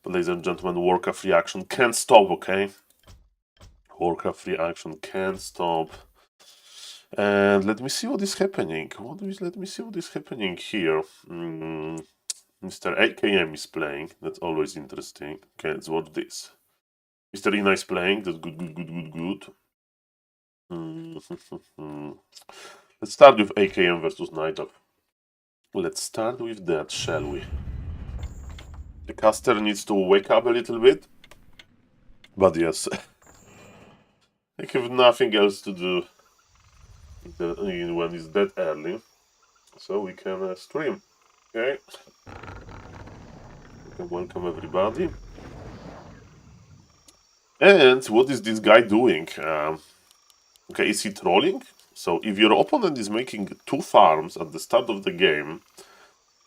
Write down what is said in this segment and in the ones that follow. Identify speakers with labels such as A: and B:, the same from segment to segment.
A: Ladies and gentlemen, Warcraft reaction can't stop, okay? Warcraft reaction can't stop. And let me see what is happening. Let me see what is happening here. Mr. AKM is playing. That's always interesting. Okay, let's watch this. Mr. Ina is playing. That's good. Let's start with AKM versus Nighthawk. Let's start with that, shall we? The caster needs to wake up a little bit. But yes, I have nothing else to do when it's that early. So we can stream. Okay. Welcome everybody. And what is this guy doing? Okay, is he trolling? So if your opponent is making 2 farms at the start of the game,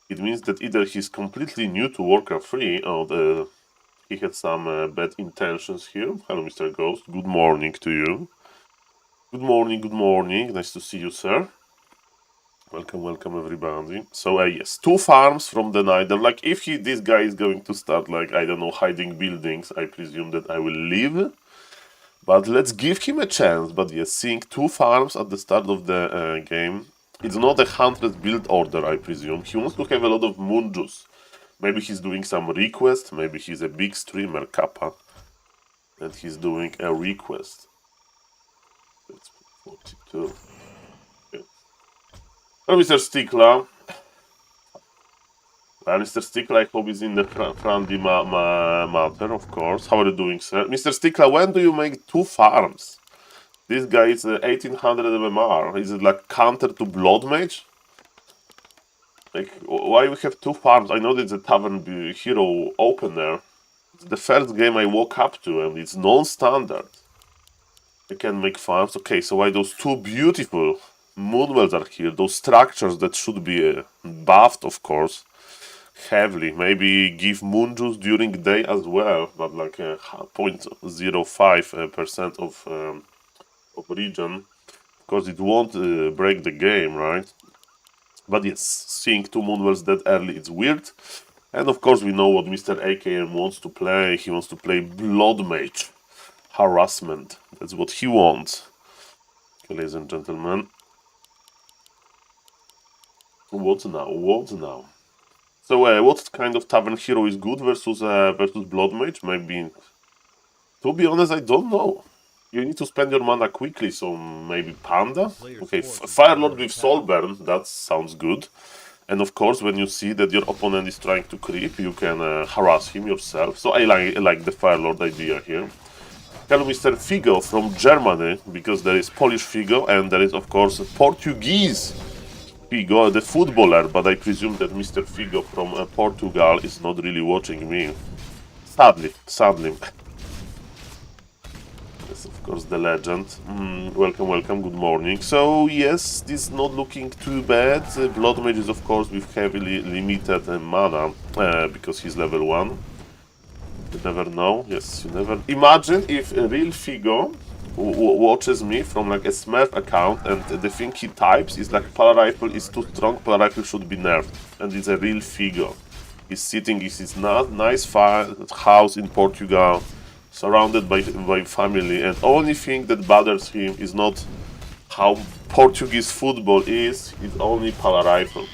A: it means that either he's completely new to Warcraft 3 or he had some bad intentions here. Hello, Mr. Ghost. Good morning to you. Good morning. Nice to see you, sir. Welcome everybody. So yes, 2 farms from the night. Like if this guy is going to start like, I don't know, hiding buildings, I presume that I will leave. But let's give him a chance. But yes, seeing 2 farms at the start of the game, it's not a 100 build order, I presume. He wants to have a lot of moon juice. Maybe he's doing some request, maybe he's a big streamer, Kappa, and he's doing a request. That's 42. Well, Mr. Stickler. Mr. Stickler, I hope is in the friendly matter, of course. How are you doing, sir? Mr. Stickler, when do you make 2 farms? This guy is 1800 MMR. Is it like counter to Blood Mage? Like, why we have 2 farms? I know that it's a Tavern Hero opener. It's the first game I woke up to, and it's non-standard. I can make farms. Okay, so why those 2 beautiful Moonwells are here? Those structures that should be buffed, of course, heavily. Maybe give moon juice during the day as well, but like 0.05% of region. Of course, it won't break the game, right? But yes, seeing 2 Moonwells that early, it's weird. And of course, we know what Mr. AKM wants to play. He wants to play Blood Mage. Harassment. That's what he wants. Okay, ladies and gentlemen. What now? So, what kind of Tavern Hero is good versus Blood Mage? Maybe... To be honest, I don't know. You need to spend your mana quickly, so maybe Panda? Okay, Firelord with Soulburn, that sounds good. And of course, when you see that your opponent is trying to creep, you can harass him yourself. So I like the Firelord idea here. Hello, Mr. Figo from Germany, because there is Polish Figo and there is, of course, Portuguese Figo, the footballer. But I presume that Mr. Figo from Portugal is not really watching me. Sadly. Of course, the legend. Welcome, good morning. So, yes, this is not looking too bad. Blood Mage is, of course, with heavily limited mana, because he's level 1. You never know. Yes, you never... Imagine if a real Figo watches me from like a Smurf account and the thing he types is like Power Rifle is too strong, Power Rifle should be nerfed. And it's a real Figo. He's sitting in his nice house in Portugal, surrounded by family, and only thing that bothers him is not how Portuguese football is, it's only Power Rifle.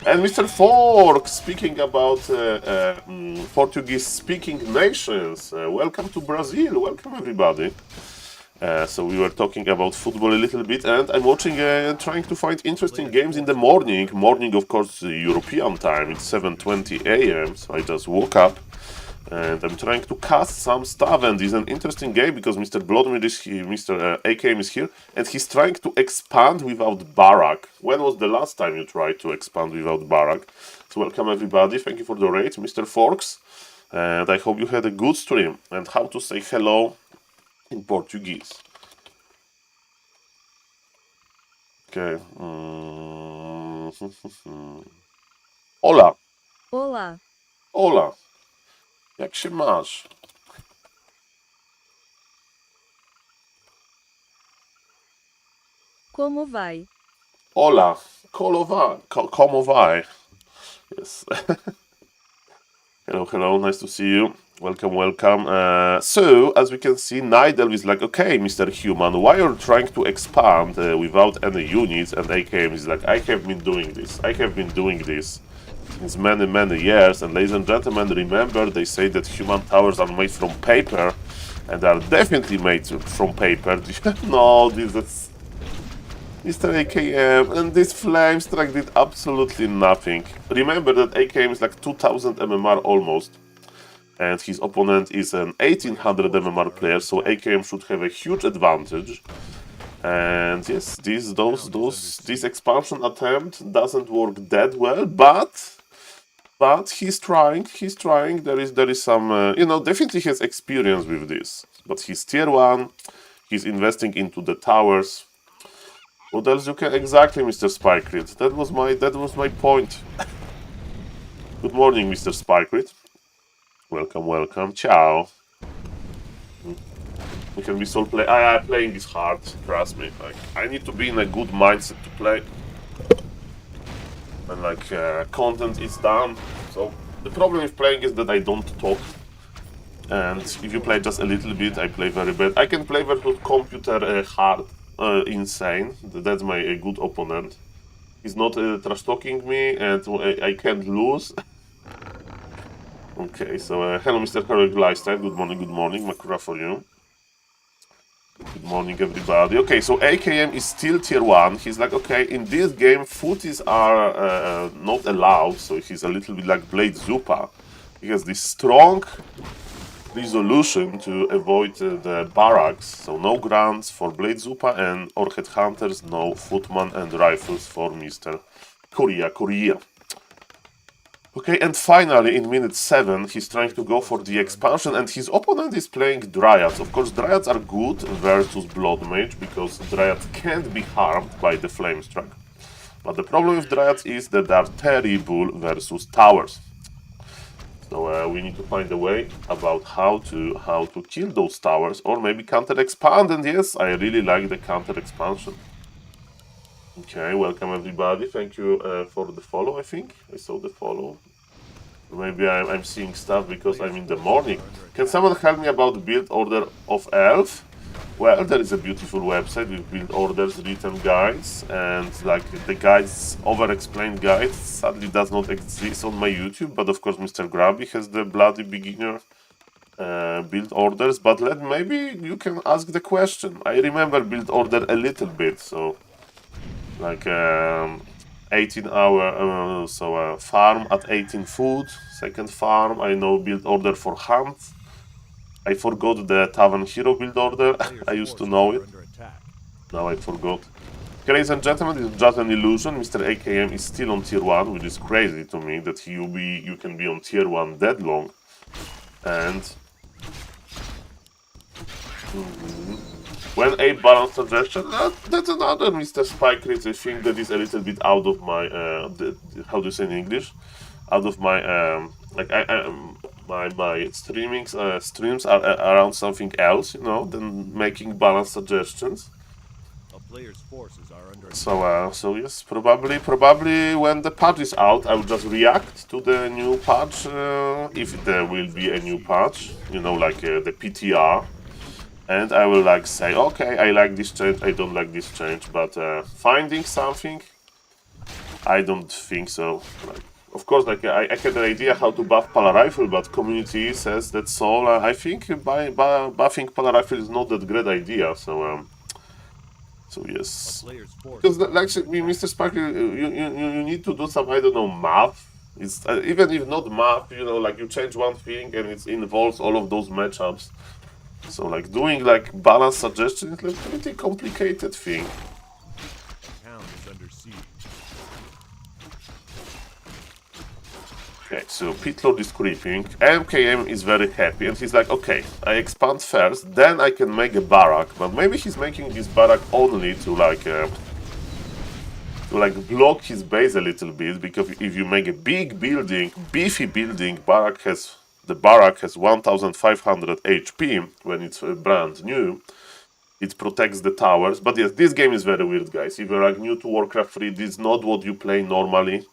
A: And Mr. Fork, speaking about Portuguese-speaking nations, welcome to Brazil, welcome everybody. So we were talking about football a little bit, and I'm watching, trying to find interesting games in the morning. Morning, of course, European time, it's 7:20 AM, so I just woke up. And I'm trying to cast some stuff, and it's an interesting game because Mr. Bloodmage is here, Mr. AKM is here, and he's trying to expand without Barak. When was the last time you tried to expand without Barak? So welcome everybody, thank you for the raid, Mr. Forks, and I hope you had a good stream. And how to say hello in Portuguese. Okay. Hola.
B: Olá.
A: Hola. Jak się masz?
B: Como vai?
A: Hola. Como vai? Yes. Hello, nice to see you. Welcome, welcome. So, as we can see, Nidal is like, okay, Mr. Human, why are you trying to expand without any units? And AKM is like, I have been doing this. I have been doing this since many, many years. And ladies and gentlemen, remember, they say that human towers are made from paper. And are definitely made from paper. No, this is Mr. AKM, and this flame strike did absolutely nothing. Remember that AKM is like 2000 MMR almost, and his opponent is an 1800 MMR player, so AKM should have a huge advantage. And yes, this expansion attempt doesn't work that well, but he's trying. There is some definitely he has experience with this, but he's tier 1. He's investing into the towers. What else you can exactly, Mr. Spikerit? That was my point. Good morning, Mr. Spikerit. Welcome, welcome. Ciao. We can be playing is hard, trust me. Like, I need to be in a good mindset to play. And like content is done. So the problem with playing is that I don't talk. And if you play just a little bit, I play very bad. I can play versus computer hard, insane. That's my good opponent. He's not trash talking me, and I can't lose. Okay, so hello, Mr. Heroic Lifestyle. Good morning, Makura for you. Good morning, everybody. Okay, so AKM is still tier 1. He's like, okay, in this game, footies are not allowed, so he's a little bit like Blade Zupa. He has this strong resolution to avoid the barracks, so no grunts for Blade Zupa, and or headhunters, no footman and rifles for Mr. Korea. Okay, and finally, in minute 7, he's trying to go for the expansion, and his opponent is playing Dryads. Of course, Dryads are good versus Blood Mage, because Dryads can't be harmed by the Flame Strike. But the problem with Dryads is that they are terrible versus towers. So we need to find a way about how to kill those towers, or maybe counter-expand, and yes, I really like the counter-expansion. Okay, welcome everybody. Thank you for the follow, I think. I saw the follow. Maybe I'm seeing stuff because I'm in the morning. Can someone help me about build order of Elf? Well, there is a beautiful website with build orders, written guides, and like the guides, over-explained guides, sadly does not exist on my YouTube, but of course Mr. Grabby has the bloody beginner build orders, but maybe you can ask the question. I remember build order a little bit, so like 18 hour, farm at 18 food, second farm, I know build order for hunt. I forgot the Tavern Hero build order, I used to know it, now I forgot. Okay, ladies and gentlemen, it's just an illusion, Mr. AKM is still on tier 1, which is crazy to me, that you can be on tier 1 that long, and... When a balance suggestion, that's another Mr. Spike Ritz. I think that is a little bit out of my, how do you say in English? Out of my, my streams are around something else, you know, than making balance suggestions. So yes, probably when the patch is out, I will just react to the new patch, if there will be a new patch, you know, like the PTR. And I will like say, okay, I like this change, I don't like this change, but finding something, I don't think so. Like, of course, like I had an idea how to buff Pala Rifle, but community says that Saul, I think buffing Pala Rifle is not that great idea. So yes, because like Mr. Sparkle, you need to do some, I don't know, math. It's even if not math, you know, like you change one thing and it involves all of those matchups. So like doing like balance suggestion is like a pretty complicated thing. Okay, so Pitlord is creeping, MKM is very happy and he's like, okay, I expand first, then I can make a barrack, but maybe he's making this barrack only to block his base a little bit, because if you make a big building, beefy building, the barrack has 1500 HP when it's brand new. It protects the towers. But yes, this game is very weird, guys. If you're like new to Warcraft 3, this is not what you play normally.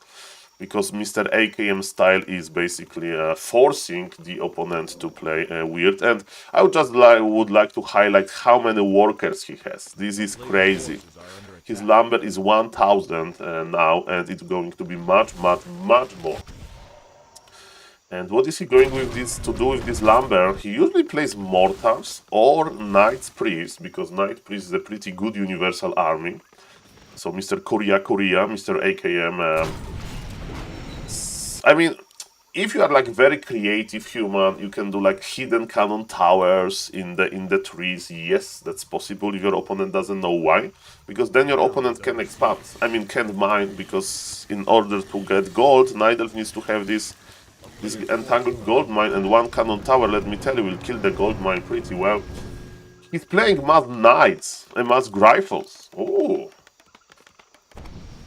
A: because Mr. AKM style is basically forcing the opponent to play weird. And I would like to highlight how many workers he has. This is crazy. His lumber is 1000 now, and it's going to be much more. And what is he going with this to do with this lumber? He usually plays mortars or Knight's Priest, because Knight Priest is a pretty good universal army. So Mr. Korea, Mr. AKM. I mean, if you are like very creative human, you can do like hidden cannon towers in the trees. Yes, that's possible if your opponent doesn't know why, because then your opponent can expand. I mean, can't mine, because in order to get gold, Night Elf needs to have this entangled gold mine, and one cannon tower, let me tell you, will kill the gold mine pretty well. He's playing Mass Knights and Mass Gryphons. Oh,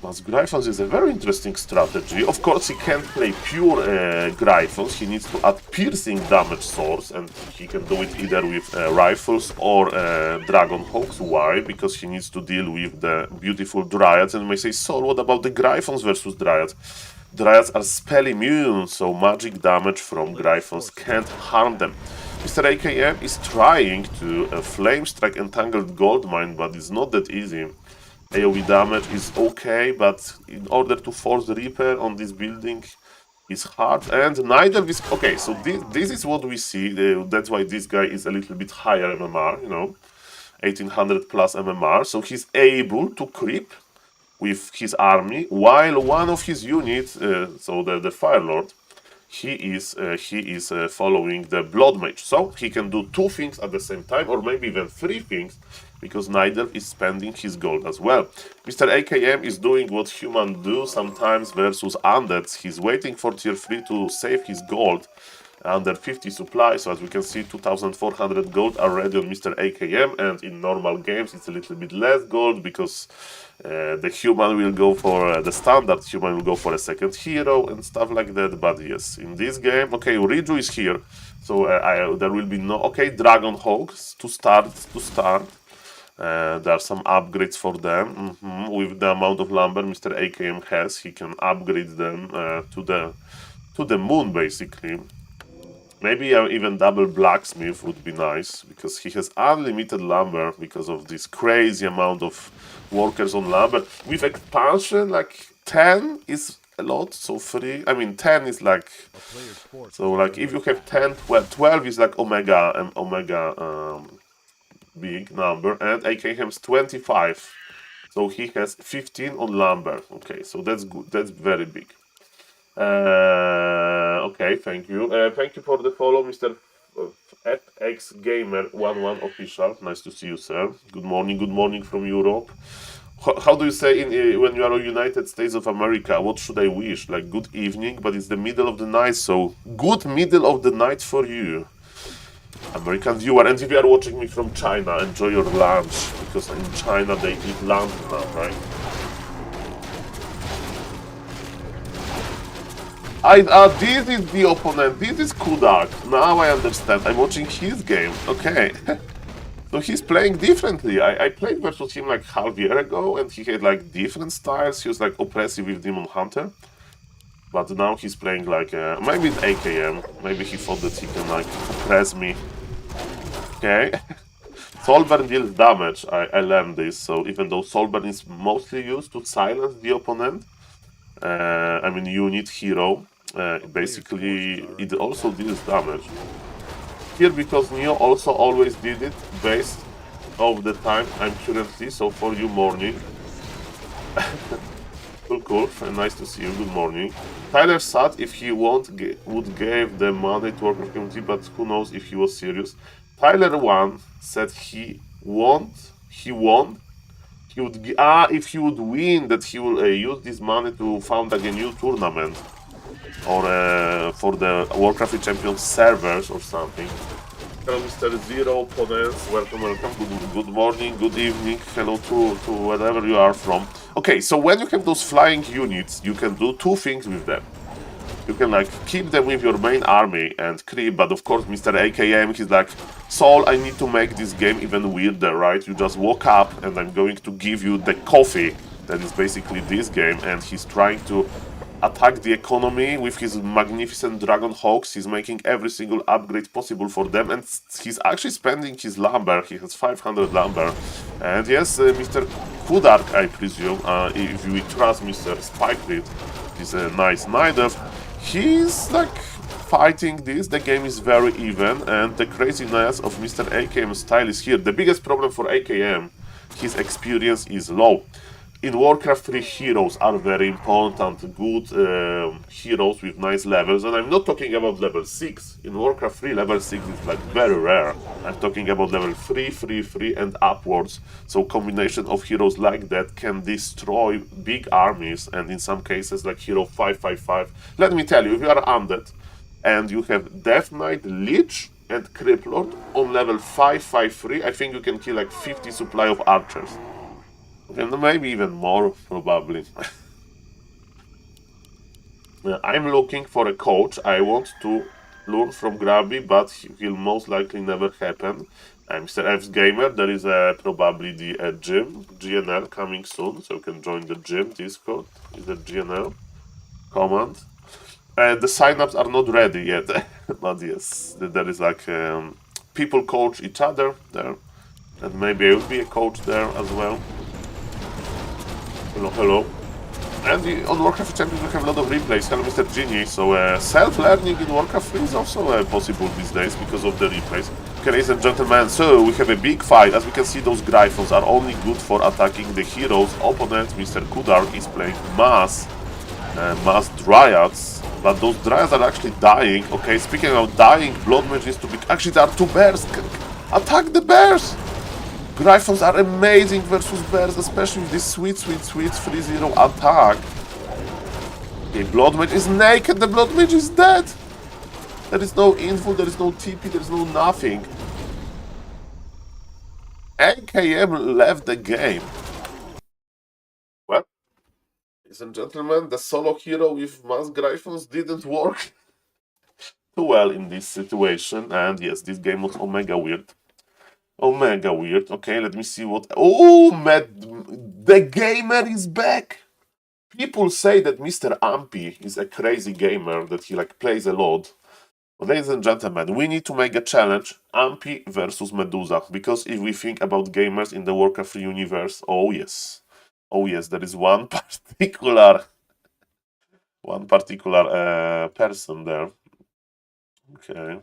A: Mass Gryphons is a very interesting strategy. Of course, he can't play pure Gryphons. He needs to add piercing damage source, and he can do it either with rifles or Dragon Hawks. Why? Because he needs to deal with the beautiful Dryads. And you may say, Saul, what about the Gryphons versus Dryads? Dryads are spell immune, so magic damage from Gryphons can't harm them. Mr. AKM is trying to Flame Strike Entangled Goldmine, but it's not that easy. AoE damage is okay, but in order to force the repair on this building is hard. And neither is okay. So this is what we see. That's why this guy is a little bit higher MMR, you know, 1800 plus MMR. So he's able to creep with his army, while one of his units, so the Fire Lord, he is following the Blood Mage. So he can do two things at the same time, or maybe even three things, because Nider is spending his gold as well. Mr. AKM is doing what humans do sometimes versus undeads. He's waiting for tier 3 to save his gold under 50 supply. So as we can see, 2400 gold already on Mr. AKM, and in normal games it's a little bit less gold, because the human will go for the standard human will go for a second hero and stuff like that. But yes, in this game, okay, Riju is here, so there will be no, okay, Dragon Hawks to start. There are some upgrades for them. With the amount of lumber Mr. AKM has, he can upgrade them to the moon, basically. Maybe even double blacksmith would be nice, because he has unlimited lumber because of this crazy amount of workers on lumber. With expansion, like 10 is a lot, so 3, I mean 10 is like, so like if you have 10, 12 is like omega big number, and AKM's 25, so he has 15 on lumber. Okay, so that's good, that's very big. Okay, thank you for the follow, Mr. FX Gamer 11 official. Nice to see you, sir. Good morning from Europe. How do you say when you are in United States of America? What should I wish? Like good evening, but it's the middle of the night, so good middle of the night for you, American viewer. And if you are watching me from China, enjoy your lunch, because in China they eat lunch now, right? This is the opponent, this is Kudak. Now I understand, I'm watching his game, okay. So he's playing differently. I played versus him like half a year ago, and he had like different styles. He was like oppressive with Demon Hunter. But now he's playing like, maybe it's AKM. Maybe he thought that he can like oppress me. Okay. Soulburn deals damage, I learned this. So even though Soulburn is mostly used to silence the opponent, I mean unit, hero, basically it also deals damage. Here, because Neo also always did it based of the time I'm currently, so for you morning. Cool, and nice to see you, good morning. Tyler said if he would give the money to Warcraft community, but who knows if he was serious. Tyler 1 said he would, if he would win, that he will use this money to found like a new tournament, or for the Warcraft Champions servers or something. Hello, Mr. Zero opponents, welcome, good morning, good evening, hello to wherever you are from. Okay, so when you have those flying units, you can do two things with them. You can like keep them with your main army and creep, but of course Mr. AKM, he's like, Saul, I need to make this game even weirder, right? You just walk up and I'm going to give you the coffee that is basically this game, and he's trying to attack the economy with his magnificent Dragon Hawks. He's making every single upgrade possible for them, and he's actually spending his lumber. He has 500 lumber. And yes, Mr. Kudark, I presume, if we trust Mr. Spikebit, he's a nice Knight Elf. He's like fighting this. The game is very even, and the craziness of Mr. AKM style is here. The biggest problem for AKM, his experience is low. In Warcraft 3, heroes are very important, good heroes with nice levels, and I'm not talking about level 6. In Warcraft 3, level 6 is like very rare. I'm talking about level 3, 3, 3 and upwards, so combination of heroes like that can destroy big armies, and in some cases like hero 555. Let me tell you, if you are undead and you have Death Knight, Lich and Criplord on level 553, I think you can kill like 50 supply of archers. And maybe even more, probably. I'm looking for a coach. I want to learn from Grabby, but he'll most likely never happen. I'm Mr. F's Gamer. There is probably the gym, GNL, coming soon, so you can join the gym. Discord is the GNL command. The signups are not ready yet, but yes, there is like people coach each other there, and maybe I will be a coach there as well. Hello, hello. And on Warcraft Champions we have a lot of replays. Hello, Mr. Genie. So self-learning in Warcraft 3 is also possible these days because of the replays. Okay, ladies and gentlemen, so we have a big fight. As we can see, those Gryphons are only good for attacking the heroes. Opponent, Mr. Kudark, is playing mass Dryads. But those Dryads are actually dying. Okay, speaking of dying, Blood Mage is too big. Actually, there are two bears. Attack the bears! Gryphons are amazing versus bears, especially with this sweet 3-0 attack. Okay, Blood Mage is naked, the Blood Mage is dead! There is no info, there is no TP, there is no nothing. AKM left the game. Well, ladies and gentlemen, the solo hero with mass Gryphons didn't work too well in this situation. And yes, this game was omega weird. Omega weird. Okay, let me see what... Oh, the gamer is back! People say that Mr. Ampy is a crazy gamer, that he like plays a lot. But ladies and gentlemen, we need to make a challenge, Ampy versus Medusa. Because if we think about gamers in the Warcraft universe, oh yes, there is one particular person there. Okay.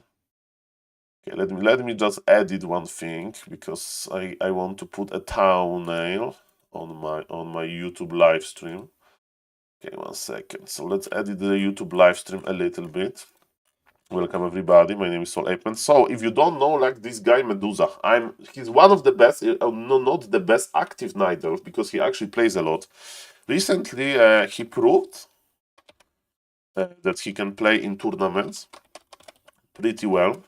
A: Okay, let me just edit one thing, because I want to put a thumbnail on my YouTube live stream. Okay, 1 second. So let's edit the YouTube live stream a little bit. Welcome everybody. My name is SaulPlayerMan. So if you don't know, like this guy Medusa, he's one of the best, no, not the best active Night Elf, because he actually plays a lot. Recently, he proved that he can play in tournaments pretty well.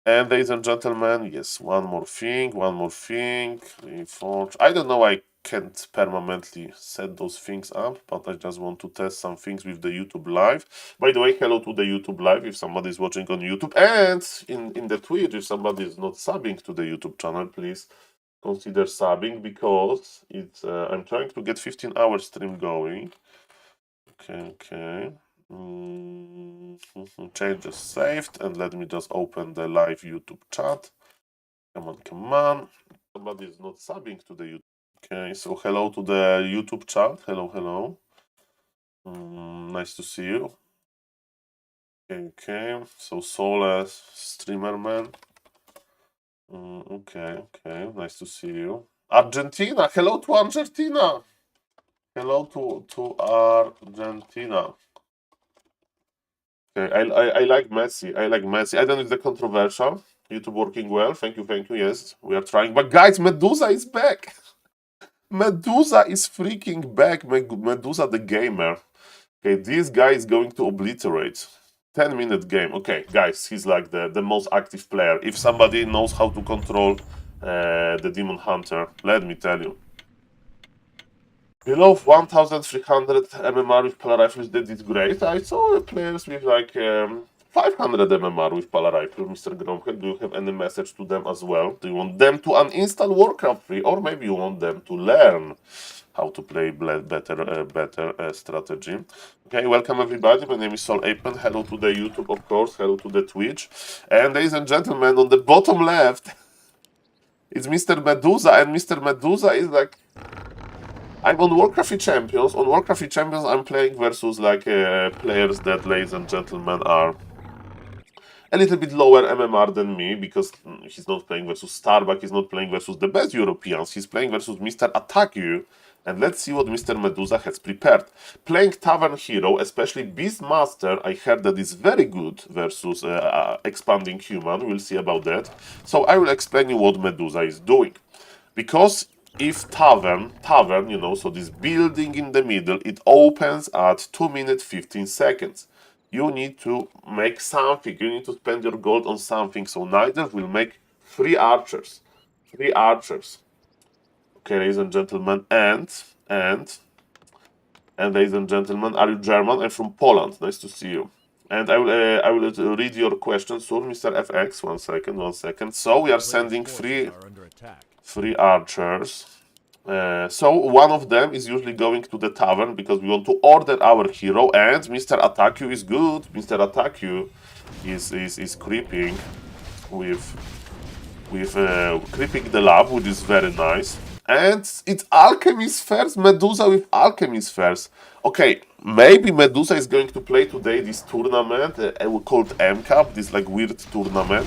A: And ladies and gentlemen, yes, one more thing, reforge. I don't know, I can't permanently set those things up, but I just want to test some things with the YouTube Live. By the way, hello to the YouTube Live if somebody is watching on YouTube, and in the Twitch, if somebody is not subbing to the YouTube channel, please consider subbing, because it's I'm trying to get 15-hour stream going. Okay. Changes saved, and let me just open the live YouTube chat. Come on. Somebody is not subbing to the YouTube. Okay, so hello to the YouTube chat. Hello. Nice to see you. Okay. So SaulPlayerMan. Okay. Nice to see you. Argentina. Hello to Argentina. Hello to Argentina. Okay, I like Messi. I don't know if it's controversial. YouTube working well. Thank you. Yes, we are trying. But guys, Medusa is back. Medusa is freaking back. Medusa the gamer. Okay, this guy is going to obliterate. 10-minute game. Okay, guys, he's like the most active player. If somebody knows how to control the Demon Hunter, let me tell you. Below 1300 MMR with polar rifles, they did great. I saw players with like 500 MMR with Pala Rifle. Mr. Gromhead, do you have any message to them as well? Do you want them to uninstall Warcraft 3, or maybe you want them to learn how to play better strategy? Okay, welcome everybody. My name is SaulPlayerMan. Hello to the YouTube, of course. Hello to the Twitch. And ladies and gentlemen, on the bottom left, it's Mr. Medusa, and Mr. Medusa is like... I'm on Warcraft Champions. On Warcraft Champions, I'm playing versus like players that, ladies and gentlemen, are a little bit lower MMR than me, because he's not playing versus Starbuck, he's not playing versus the best Europeans, he's playing versus Mr. Attack You. And let's see what Mr. Medusa has prepared. Playing Tavern Hero, especially Beastmaster, I heard that is very good versus Expanding Human. We'll see about that. So I will explain you what Medusa is doing. Because if Tavern, you know, so this building in the middle, it opens at 2 minutes 15 seconds. You need to make something, you need to spend your gold on something. So neither will make 3 archers. 3 archers. Okay, ladies and gentlemen, and ladies and gentlemen, are you German? I'm from Poland. Nice to see you. And I will read your question soon, Mr. FX. One second. So we are sending 3 archers. So one of them is usually going to the tavern because we want to order our hero. And Mr. Attack You is good. Mr. Attack You is creeping with creeping the lab, which is very nice. And it's Alchemist first, Medusa with Alchemist first. Okay, maybe Medusa is going to play today this tournament called M-Cup, this like weird tournament.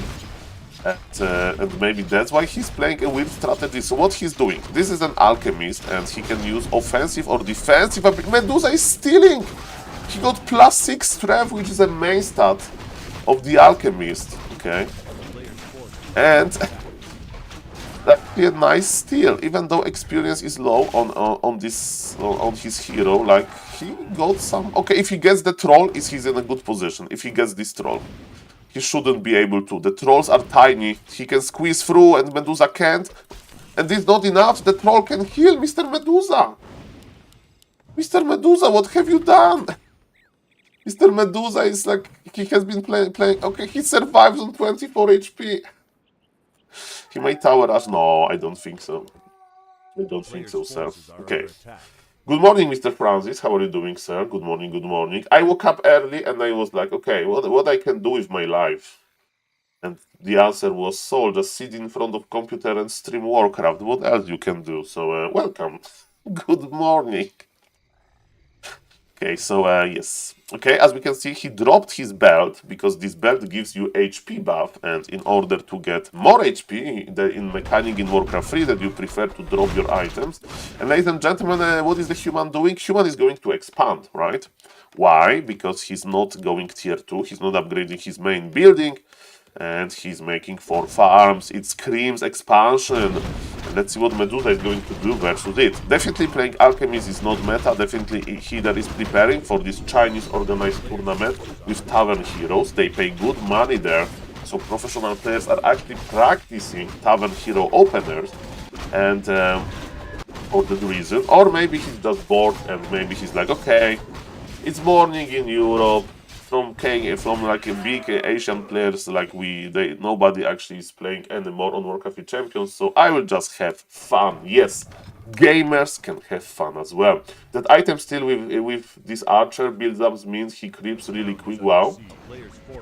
A: And maybe that's why he's playing a weird strategy. So what he's doing, this is an Alchemist and he can use offensive or defensive. Medusa is stealing! He got +6 strength, which is a main stat of the Alchemist. Okay. And... that's a nice steal, even though experience is low on his hero. Like he got some. Okay, if he gets the troll, he's in a good position. If he gets this troll, he shouldn't be able to. The trolls are tiny. He can squeeze through, and Medusa can't. And this is not enough. The troll can heal Mr. Medusa. Mr. Medusa, what have you done? Mr. Medusa is like he has been playing. Okay, he survives on 24 HP. He might tower us. No, I don't think so. I don't think so, sir. Okay. Good morning, Mr. Francis. How are you doing, sir? Good morning, good morning. I woke up early and I was like, okay, what I can do with my life? And the answer was, Saul, just sit in front of computer and stream Warcraft. What else you can do? So, welcome. Good morning. Okay, so, yes. Okay, as we can see, he dropped his belt, because this belt gives you HP buff, and in order to get more HP, in mechanic in Warcraft 3, that you prefer to drop your items. And ladies and gentlemen, what is the human doing? Human is going to expand, right? Why? Because he's not going tier 2, he's not upgrading his main building, and he's making 4 farms. It screams expansion. And let's see what Medusa is going to do versus it. Definitely playing Alchemist is not meta. Definitely Heather is preparing for this Chinese organized tournament with Tavern Heroes. They pay good money there. So professional players are actually practicing Tavern Hero openers. And for that reason. Or maybe he's just bored and maybe he's like, okay, it's morning in Europe. From like a big Asian players like nobody actually is playing anymore on Warcraft Champions, so I will just have fun. Yes, gamers can have fun as well. That item still with this archer build-ups means he creeps really quick. Wow.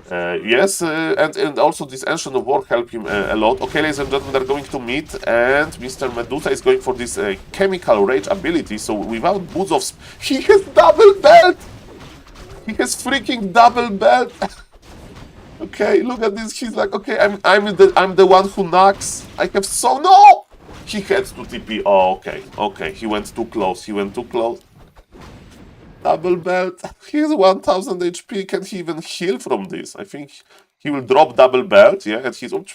A: Yes, and also this Ancient of War help him a lot. Okay, ladies and gentlemen, they're going to meet, and Mr. Medusa is going for this Chemical Rage ability, so without boots of... He has double belt! He has freaking double belt. Okay, look at this. He's like, okay, I'm the one who knocks. I have no. He had to TP. Oh, okay. He went too close. Double belt. He has 1000 HP. Can he even heal from this? I think he will drop double belt. Yeah, and he's look.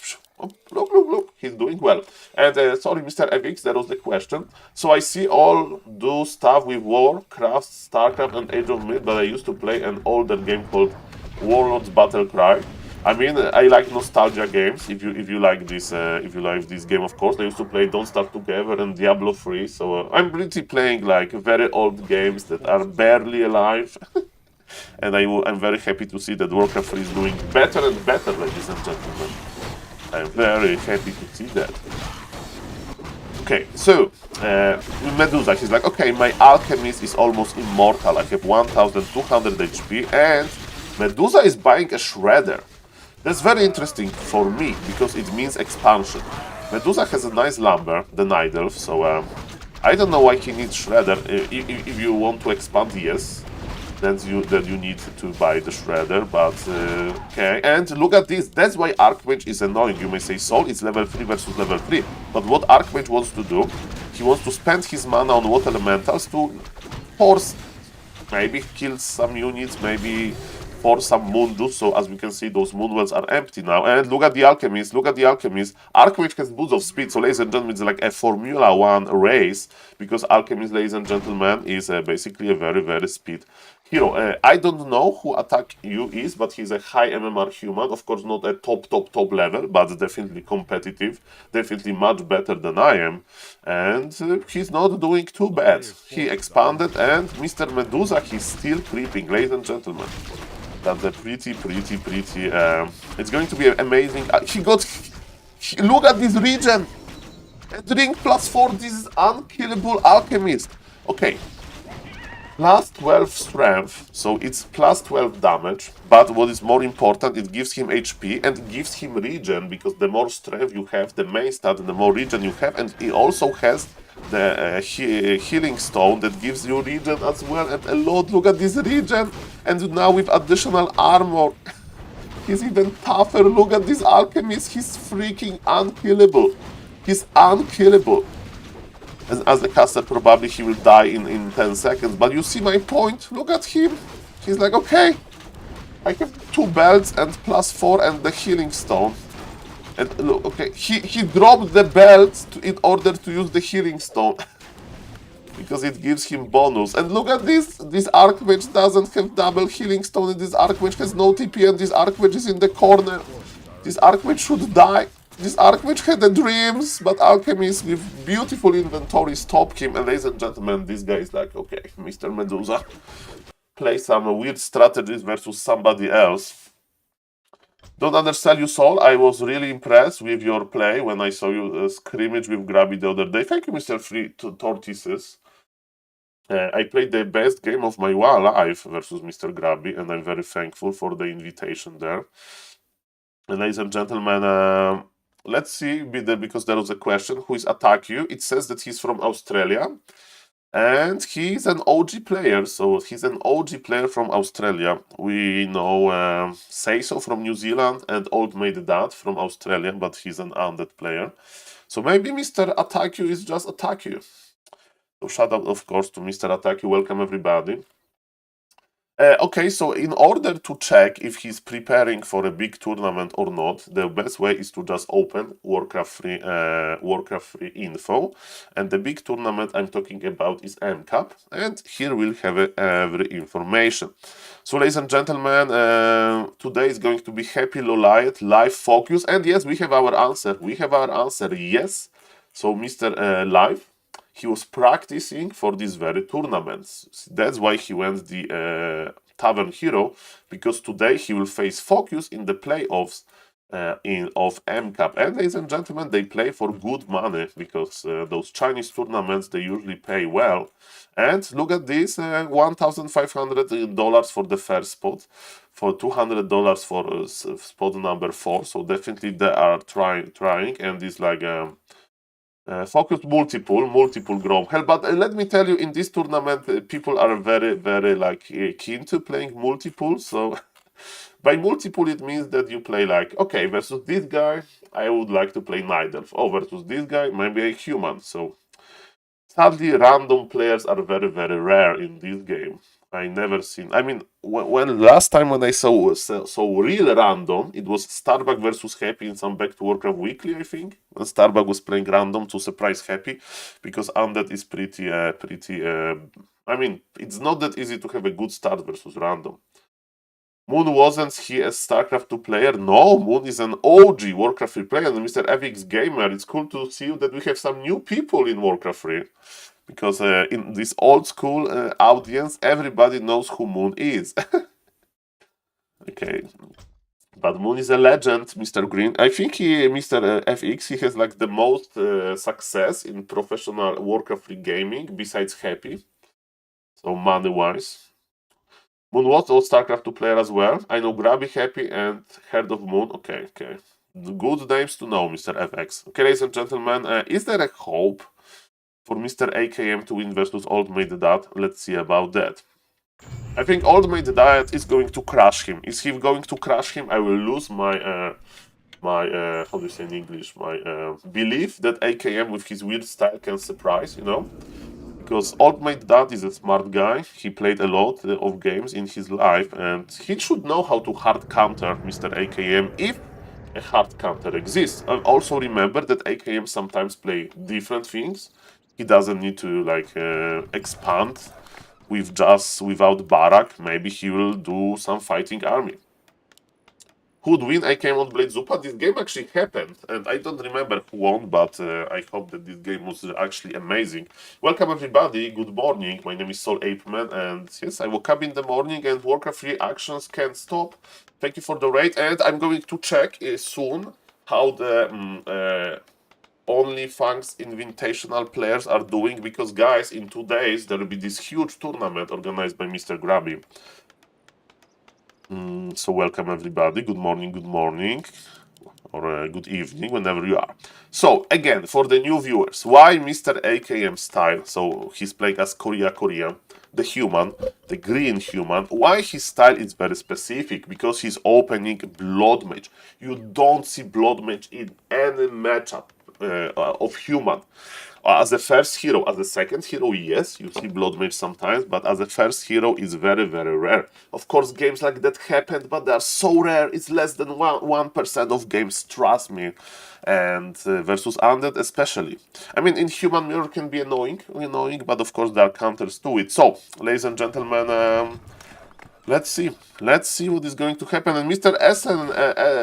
A: He's doing well. And sorry, Mr. FX, that was the question. So I see all do stuff with Warcraft, StarCraft, and Age of Myth, but I used to play an older game called Warlords Battle Cry. I mean, I like nostalgia games. If you like this, game, of course. I used to play Don't Starve Together and Diablo 3. So I'm really playing like very old games that are barely alive. And I'm very happy to see that Warcraft 3 is doing better and better, ladies and gentlemen. I'm very happy to see that. Okay, so with Medusa, he's like, okay, my alchemist is almost immortal. I have 1200 HP, and Medusa is buying a shredder. That's very interesting for me because it means expansion. Medusa has a nice lumber, the Night Elf, so I don't know why he needs shredder. If you want to expand, yes, then you need to buy the shredder, but okay. And look at this, that's why Archmage is annoying. You may say, Saul, it's level 3 versus level 3, but what Archmage wants to do, he wants to spend his mana on water elementals to force, maybe kill some units, maybe force some Mundus. So as we can see, those Moonwells are empty now. And look at the Alchemist, look at the Alchemist. Archmage has boost of speed, so ladies and gentlemen, it's like a Formula 1 race, because Alchemist, ladies and gentlemen, is basically a very, very speed hero. I don't know who attack you is, but he's a high MMR human. Of course, not a top level, but definitely competitive. Definitely much better than I am. And he's not doing too bad. He expanded, and Mr. Medusa, he's still creeping, ladies and gentlemen. That's a pretty. It's going to be amazing. Look at this regen! Drink +4, this is unkillable alchemist. Okay. Plus 12 strength, so it's plus 12 damage, but what is more important, it gives him HP and gives him regen, because the more strength you have, the main stat, the more regen you have, and he also has the healing stone that gives you regen as well, and a lot. Look at this regen, and now with additional armor, he's even tougher. Look at this alchemist, he's freaking unkillable. He's unkillable. As a caster, probably he will die in 10 seconds, but you see my point? Look at him. He's like, okay, I have 2 belts and +4 and the healing stone. And look, okay, he dropped the belt in order to use the healing stone. Because it gives him bonus. And look at this Archmage doesn't have double healing stone, and this Archmage has no TP, and this Archmage is in the corner. This Archmage should die. This Archmage had the dreams, but Alchemist with beautiful inventory stopped him. And ladies and gentlemen, this guy is like, okay, Mr. Medusa, play some weird strategies versus somebody else. Don't undersell you, Saul. I was really impressed with your play when I saw you scrimmage with Grabby the other day. Thank you, Mr. Free Tortoises. I played the best game of my life versus Mr. Grabby, and I'm very thankful for the invitation there. And ladies and gentlemen, let's see, because there was a question, who is attack you? It says that he's from Australia, and he's an OG player, so he's an OG player from Australia. We know Say So from New Zealand and Old Made Dad from Australia, but he's an undead player. So maybe Mr. Attack You is just Attack You. So shout out, of course, to Mr. Attack You. Welcome, everybody. Okay, so in order to check if he's preparing for a big tournament or not, the best way is to just open Warcraft 3 info, and the big tournament I'm talking about is MCAP, and here we'll have every information. So ladies and gentlemen, today is going to be Happy Loliot live focus, and yes, we have our answer. Yes. So Mr. Live, he was practicing for these very tournaments. That's why he went the Tavern Hero, because today he will face Focus in the playoffs of MCAP. And ladies and gentlemen, they play for good money, because those Chinese tournaments, they usually pay well. And look at this, $1,500 for the first spot, for $200 for spot number 4. So definitely they are trying, and it's like focus multiple grow hell. But let me tell you, in this tournament, people are very, very like keen to playing multiple. So by multiple, it means that you play like, okay, versus this guy, I would like to play Night Elf. Oh, versus this guy, maybe a human. So sadly, random players are very, very rare in this game. I never seen. I mean, when last time when I saw real random, it was Starbuck versus Happy in some Back to Warcraft Weekly, I think. When Starbuck was playing random to surprise Happy, because Undead is pretty. I mean, it's not that easy to have a good start versus random. Moon wasn't he a StarCraft 2 player? No, Moon is an OG Warcraft 3 player, and Mr. FX Gamer, it's cool to see that we have some new people in Warcraft 3. Because in this old school audience, everybody knows who Moon is. Okay, but Moon is a legend, Mr. Green. I think Mr. FX, he has like the most success in professional Warcraft 3 gaming besides Happy. So money-wise. Moon was old StarCraft 2 player as well. I know Grabby, Happy, and Heard of Moon. Okay. Good names to know, Mr. FX. Okay, ladies and gentlemen, is there a hope for Mr. AKM to win versus Old Maid Dad? Let's see about that. I think Old Maid Dad is going to crush him. Is he going to crush him? I will lose my how do you say in English? My belief that AKM with his weird style can surprise, you know? Because Old Mate Dad is a smart guy. He played a lot of games in his life, and he should know how to hard counter Mr. AKM if a hard counter exists. And also remember that AKM sometimes play different things. He doesn't need to like expand with just without Barak. Maybe he will do some fighting army. Who'd win? AKM on Blade Zupa. This game actually happened, and I don't remember who won, but I hope that this game was actually amazing. Welcome everybody, good morning. My name is SaulPlayerMan, and yes, I woke up in the morning and Warcraft 3 actions can't stop. Thank you for the raid, and I'm going to check soon how the OnlyFans Invitational players are doing, because guys, in 2 days there will be this huge tournament organized by Mr. Grabby. So welcome everybody, good morning, or good evening, whenever you are. So again, for the new viewers, why Mr. AKM style? So he's playing as Korea, the human, the green human. Why his style is very specific? Because he's opening Blood Mage. You don't see Blood Mage in any matchup of human. As a first hero, as a second hero, yes, you see Blood Mage sometimes, but as a first hero, it's very, very rare. Of course, games like that happened, but they are so rare, it's less than 1% of games, trust me. And versus Undead especially. I mean, in Human Mirror can be annoying, but of course there are counters to it. So, ladies and gentlemen, let's see what is going to happen. And Mr. Essen,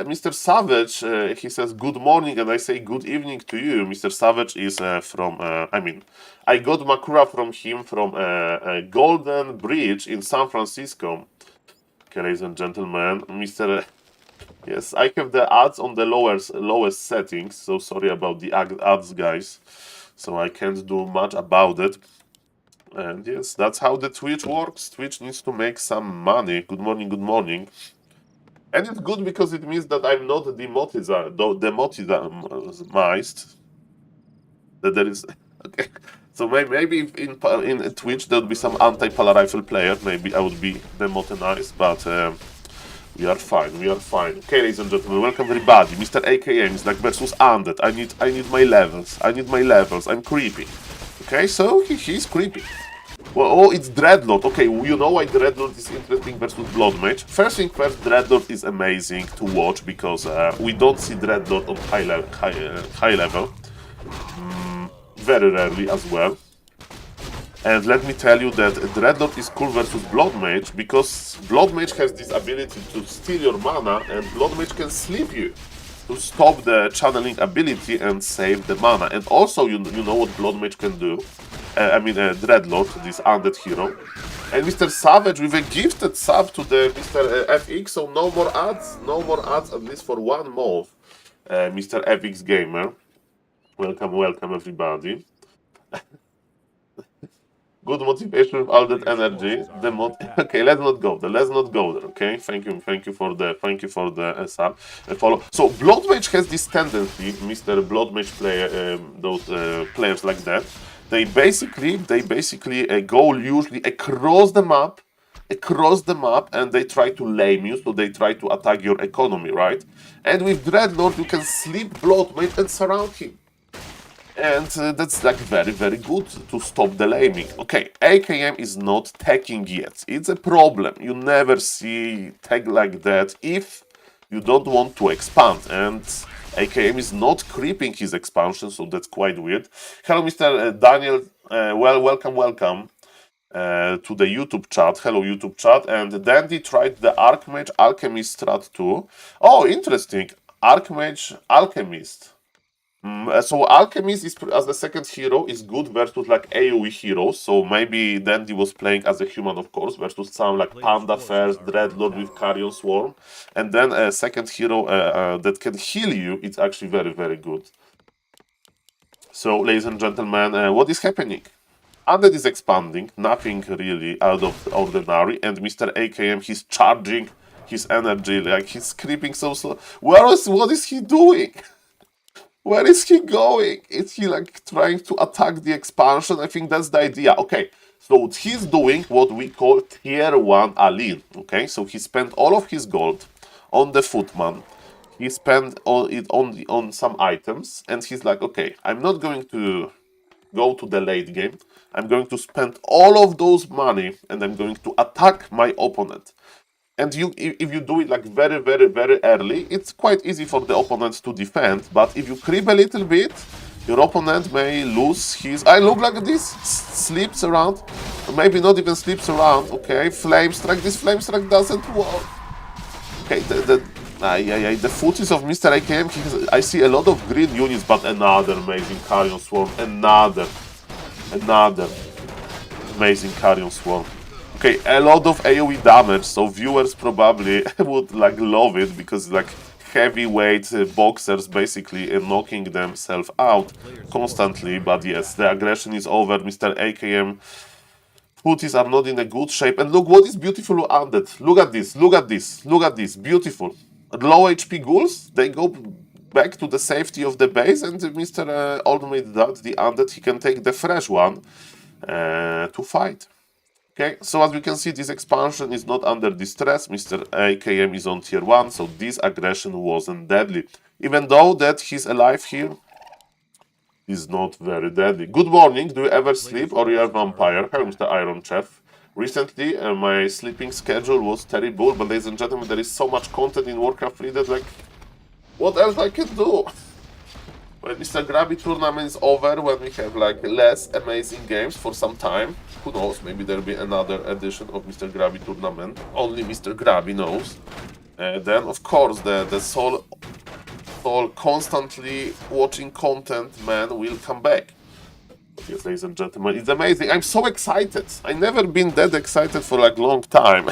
A: Mr. Savage, he says good morning, and I say good evening to you. Mr. Savage is from, I got Makura from him from Golden Bridge in San Francisco. Okay, ladies and gentlemen, Mr. Yes, I have the ads on the lowest settings, so sorry about the ads, guys. So I can't do much about it. And yes, that's how the Twitch works. Twitch needs to make some money. Good morning. And it's good because it means that I'm not demonetized. That there is... Okay. So maybe in Twitch there would be some anti-polar rifle player. Maybe I would be demonetized, but we are fine. Okay, ladies and gentlemen, welcome everybody. Mr. AKM is like versus Undead. I need my levels. I'm creepy. Okay, so he's creepy. Well, oh, it's Dreadlord. Okay, you know why Dreadlord is interesting versus Blood Mage? First thing first, Dreadlord is amazing to watch because we don't see Dreadlord on high level. Very rarely as well. And let me tell you that Dreadlord is cool versus Blood Mage because Blood Mage has this ability to steal your mana, and Blood Mage can sleep you to stop the channeling ability and save the mana. And also, you know what Blood Mage can do? Dreadlord, this undead hero. And Mr. Savage with a gifted sub to the Mr. FX, so no more ads at least for 1 month. Mr. FX Gamer. Welcome everybody. Good motivation with all that energy. Okay, let's not go there. Okay, thank you for the sub follow. So Blood Mage has this tendency, Mr. Blood Mage player, those players like that. They basically go usually across the map, and they try to lame you, so they try to attack your economy, right? And with Dreadlord, you can sleep Blood Mage and surround him. And that's like very, very good to stop the laming. Okay, AKM is not tagging yet. It's a problem. You never see tag like that if you don't want to expand. And AKM is not creeping his expansion, so that's quite weird. Hello, Mr. Daniel. Welcome to the YouTube chat. Hello, YouTube chat. And Dandy tried the Archmage Alchemist strat too. Oh, interesting. Archmage Alchemist. So Alchemist is, as the second hero is good versus like AoE heroes. So maybe Dandy was playing as a human, of course, versus some like Panda first, Dreadlord with Carrion Swarm, and then a second hero that can heal you. It's actually very, very good. So, ladies and gentlemen, what is happening? Undead is expanding, nothing really out of the ordinary, and Mr. AKM, he's charging his energy, like he's creeping so slow. What is he doing? Where is he going? Is he like trying to attack the expansion? I think that's the idea. Okay, so he's doing what we call tier 1 Alin. Okay, so he spent all of his gold on the footman. He spent all it on some items, and he's like, okay, I'm not going to go to the late game. I'm going to spend all of those money, and I'm going to attack my opponent. And if you do it like very, very, very early, it's quite easy for the opponent to defend. But if you creep a little bit, your opponent may lose his... I look like this, slips around. Or maybe not even slips around. Okay, Flame Strike. This Flame Strike doesn't work. Okay, the footies of Mr. AKM, I see a lot of green units, but another amazing Carrion Swarm. Another amazing Carrion Swarm. Okay, a lot of AoE damage, so viewers probably would like love it because like heavyweight boxers basically knocking themselves out constantly. But yes, the aggression is over. Mr. AKM footies are not in a good shape. And look what is beautiful undead. Look at this, look at this, look at this. Beautiful. Low HP ghouls, they go back to the safety of the base, and Mr. Ultimate Dad, the undead, he can take the fresh one to fight. Okay, so as we can see, this expansion is not under distress. Mr. AKM is on tier 1, so this aggression wasn't deadly. Even though that he's alive here, is not very deadly. Good morning, do you ever sleep or you are a vampire? Hello, Mr. Iron Chef. Recently, my sleeping schedule was terrible, but ladies and gentlemen, there is so much content in Warcraft 3 that like, what else I can do? When Mr. Grabby tournament is over, when we have like less amazing games for some time, who knows, maybe there'll be another edition of Mr. Grabby tournament, only Mr. Grabby knows. Then of course the Saul constantly watching content man will come back. But yes, ladies and gentlemen, it's amazing. I'm so excited. I've never been that excited for like long time.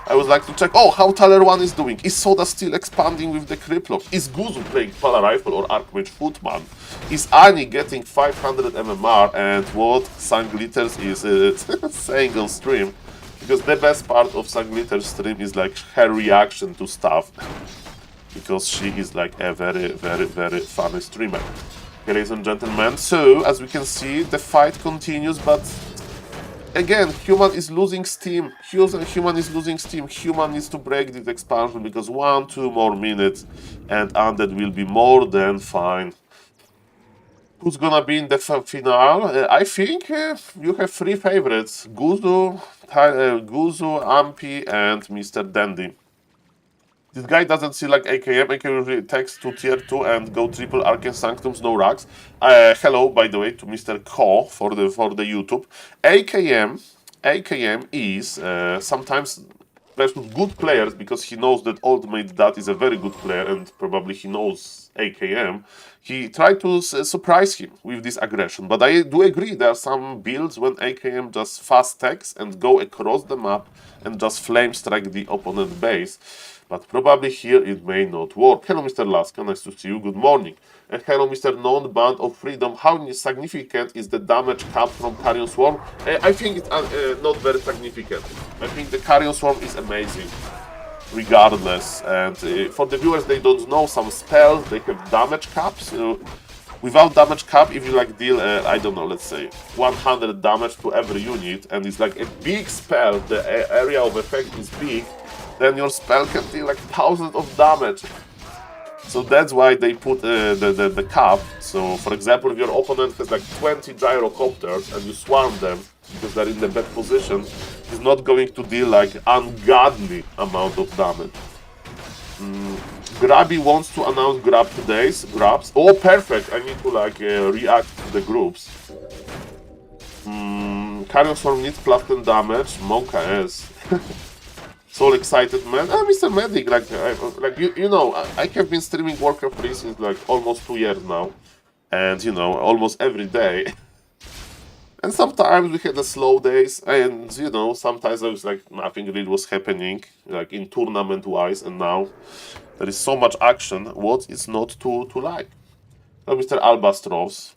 A: I would like to check, oh, how Taler 1 is doing. Is Soda still expanding with the Cripplock? Is Guzu playing Pala Rifle or Archmage Footman? Is Ani getting 500 MMR? And what Sanglitters is saying on stream? Because the best part of Sanglitter's stream is like her reaction to stuff. Because she is like a very, very, very funny streamer. Okay, ladies and gentlemen, so as we can see, the fight continues, but again, Human is losing steam. Human is losing steam. Human needs to break this expansion because 1-2 more minutes and Undead will be more than fine. Who's gonna be in the finale? I think you have 3 favorites: Guzu, Ampi, and Mr. Dandy. This guy doesn't see like AKM. AKM usually takes to tier 2 and go triple Arcane Sanctums, no rags. Hello, by the way, to Mr. Ko for the YouTube. AKM is sometimes versus good players because he knows that Ultimate Dad is a very good player and probably he knows AKM. He tried to surprise him with this aggression, but I do agree there are some builds when AKM just fast attacks and go across the map and just flame strike the opponent base. But probably here it may not work. Hello, Mr. Laska, nice to see you. Good morning. And hello, Mr. Non-Band of Freedom. How significant is the damage cap from Carrion Swarm? I think it's not very significant. I think the Carrion Swarm is amazing, regardless. And for the viewers, they don't know some spells. They have damage caps. Without damage cap, if you like deal, I don't know, let's say 100 damage to every unit, and it's like a big spell, the area of effect is big, then your spell can deal like thousands of damage. So that's why they put the cap. So for example, if your opponent has like 20 gyrocopters and you swarm them because they're in the bad position, he's not going to deal like ungodly amount of damage. Grabby wants to announce grab today's grabs. Oh, perfect! I need to like react to the groups. Carrion Swarm needs plus 10 damage. Monka is. So excited, man. Mr. Medic, like you know, I have been streaming Warcraft 3 since like almost 2 years now. And, you know, almost every day. And sometimes we had the slow days, and, you know, sometimes there was like nothing really was happening, like in tournament-wise, and now there is so much action. What is not to like? So, Mr. Albastros.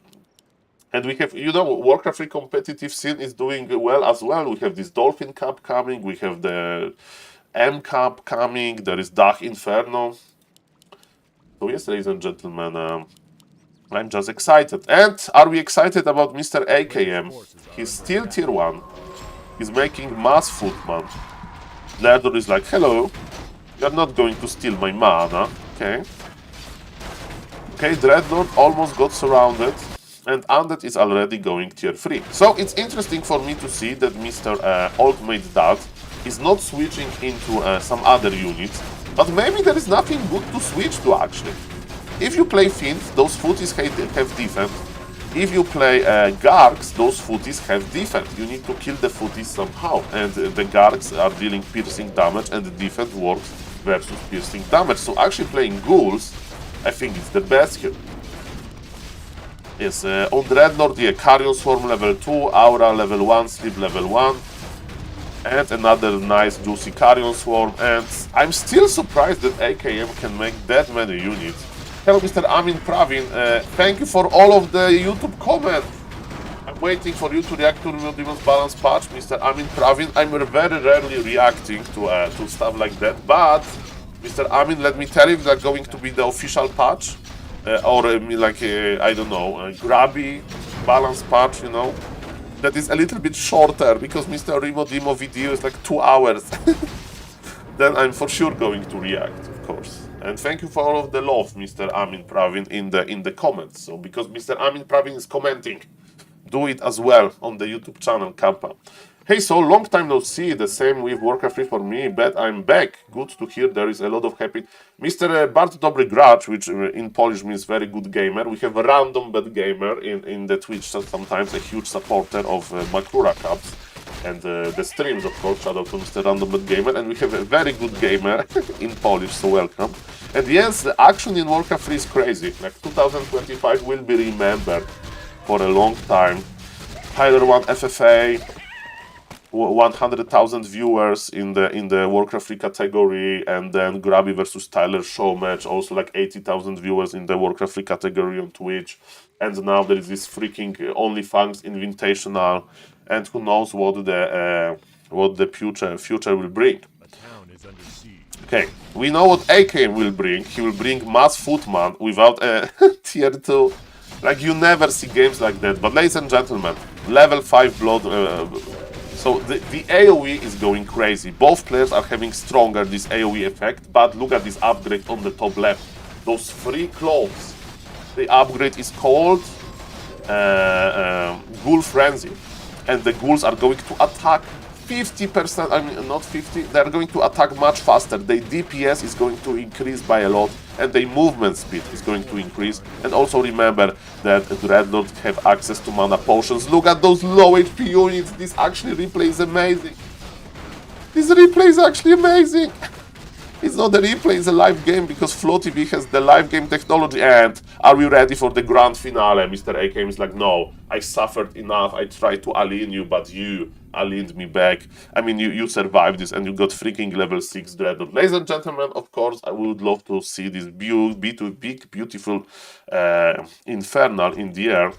A: And we have, you know, Warcraft 3 competitive scene is doing well as well. We have this Dolphin Cup coming, we have the M Cup coming, there is Dach Inferno. So yes, ladies and gentlemen, I'm just excited. And are we excited about Mr. AKM? He's still tier 1. He's making mass food, man. Dreadlord is like, hello, you're not going to steal my mana. Okay. Okay, Dreadlord almost got surrounded. And Undead is already going tier 3. So it's interesting for me to see that Mr. Ultimate Dad is not switching into some other units. But maybe there is nothing good to switch to, actually. If you play Fiend, those footies have defense. If you play Gargs, those footies have defense. You need to kill the footies somehow. And the Gargs are dealing piercing damage, and the defense works versus piercing damage. So actually playing Ghouls, I think it's the best here. Yes, on Dreadlord, yeah, Carrion Swarm level 2, Aura level 1, Sleep level 1. And another nice juicy Carrion Swarm. And I'm still surprised that AKM can make that many units. Hello, Mr. Amin Pravin. Thank you for all of the YouTube comments. I'm waiting for you to react to Remote Demon's Balance patch, Mr. Amin Pravin. I'm very rarely reacting to stuff like that, but Mr. Amin, let me tell you, that's going to be the official patch, or I don't know, grabby balance patch, you know. That is a little bit shorter because Mr. Remote Demo video is like 2 hours. Then I'm for sure going to react, of course. And thank you for all of the love, Mr. Amin Pravin, in the comments. So because Mr. Amin Pravin is commenting, do it as well on the YouTube channel, Kappa. Hey, so long time no see. The same with Warcraft 3 for me, but I'm back. Good to hear there is a lot of happy. Mr. Bardzo Dobry Gracz, which in Polish means very good gamer. We have a random bad gamer in the Twitch, sometimes a huge supporter of Makura Cups. And the streams, of course, shout out to Mr. Random Bad Gamer, and we have a very good gamer in Polish, so welcome. And yes, the action in Warcraft 3 is crazy. Like 2025 will be remembered for a long time. Tyler 1 FFA, 100,000 viewers in the Warcraft 3 category, and then Grabby versus Tyler show match, also like 80,000 viewers in the Warcraft 3 category on Twitch. And now there is this freaking OnlyFans Invitational, and who knows what the future will bring. Okay, we know what AKM will bring. He will bring Mass Footman without a tier 2. Like, you never see games like that. But ladies and gentlemen, level 5 blood. So the AoE is going crazy. Both players are having stronger this AoE effect. But look at this upgrade on the top left. Those 3 claws. The upgrade is called Ghoul Frenzy. And the ghouls are going to attack 50%, I mean not 50, they're going to attack much faster. Their DPS is going to increase by a lot, and their movement speed is going to increase. And also remember that Dreadlords have access to mana potions. Look at those low HP units, this actually replay is amazing. This replay is actually amazing. It's not a replay, it's a live game, because Flow TV has the live game technology. And are we ready for the grand finale? Mr. AKM is like, no, I suffered enough, I tried to alien you, but you aliened me back. I mean, you survived this, and you got freaking level 6 Dreadlord. Ladies and gentlemen, of course, I would love to see this big, beautiful Infernal in the air.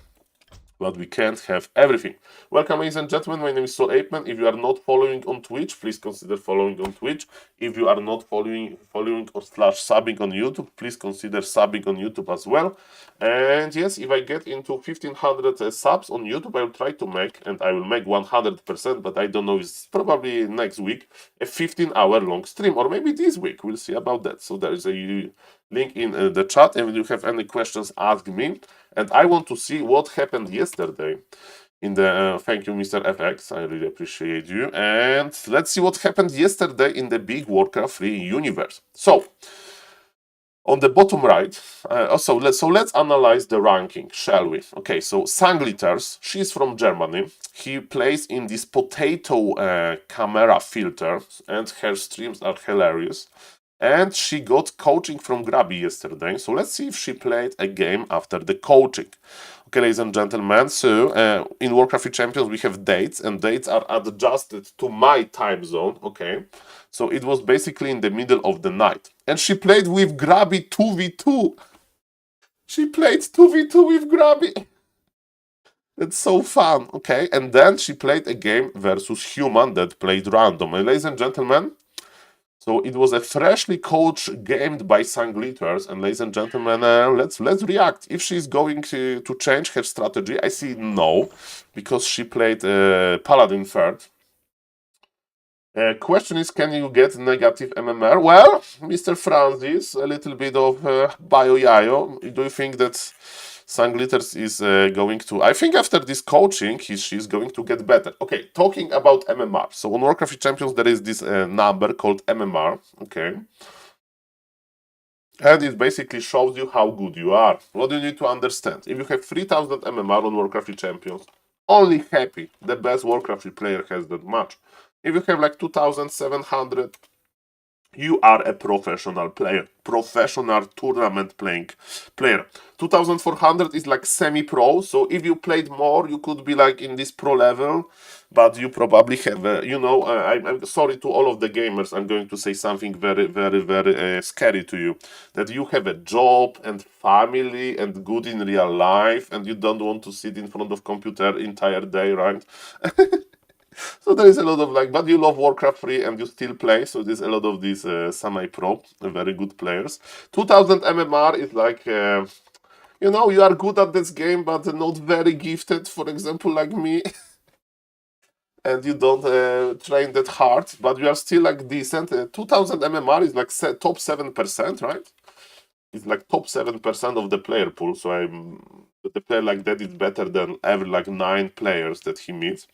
A: But we can't have everything. Welcome, ladies and gentlemen, my name is SaulPlayerMan. If you are not following on Twitch, please consider following on Twitch. If you are not following or /subbing on YouTube, please consider subbing on YouTube as well. And yes, if I get into 1500 subs on YouTube, I will try to make, and I will make 100%, but I don't know, it's probably next week, a 15-hour long stream, or maybe this week, we'll see about that. So there is a link in the chat, and if you have any questions, ask me. And I want to see what happened yesterday in the... thank you, Mr. FX. I really appreciate you. And let's see what happened yesterday in the big Warcraft 3 universe. So, On the bottom right, let's analyze the ranking, shall we? Okay, so Sangliters, she's from Germany. He plays in this potato camera filter, and her streams are hilarious. And she got coaching from Grabby yesterday, so let's see if she played a game after the coaching. Okay, ladies and gentlemen, so in Warcraft Champions we have dates, and dates are adjusted to my time zone, okay? So it was basically in the middle of the night. And she played with Grabby 2v2. She played 2v2 with Grabby. It's so fun, okay? And then she played a game versus human that played random. And ladies and gentlemen, so it was a freshly coached game by Sangliters, and ladies and gentlemen, let's react. If she's going to change her strategy, I see no, because she played Paladin third. Question is, can you get negative MMR? Well, Mr. Francis, a little bit of bio-yayo. Do you think that Sangliters is going to... I think after this coaching, she's going to get better. Okay, talking about MMR. So on Warcraft Champions, there is this number called MMR, okay? And it basically shows you how good you are. What do you need to understand? If you have 3000 MMR on Warcraft Champions, only happy the best Warcraft player has that much. If you have like 2700, you are a professional player, professional tournament playing player. 2400 is like semi-pro, so if you played more, you could be like in this pro level, but you probably have, I'm sorry to all of the gamers, I'm going to say something very, very, very scary to you, that you have a job and family and good in real life, and you don't want to sit in front of computer entire day, right? So there is a lot of like, but you love Warcraft 3 and you still play, so there's a lot of these semi-pro, very good players. 2000 MMR is like, you are good at this game, but not very gifted, for example, like me. And you don't train that hard, but you are still like decent. 2000 MMR is like top 7%, right? It's like top 7% of the player pool, so the player like that is better than every like 9 players that he meets.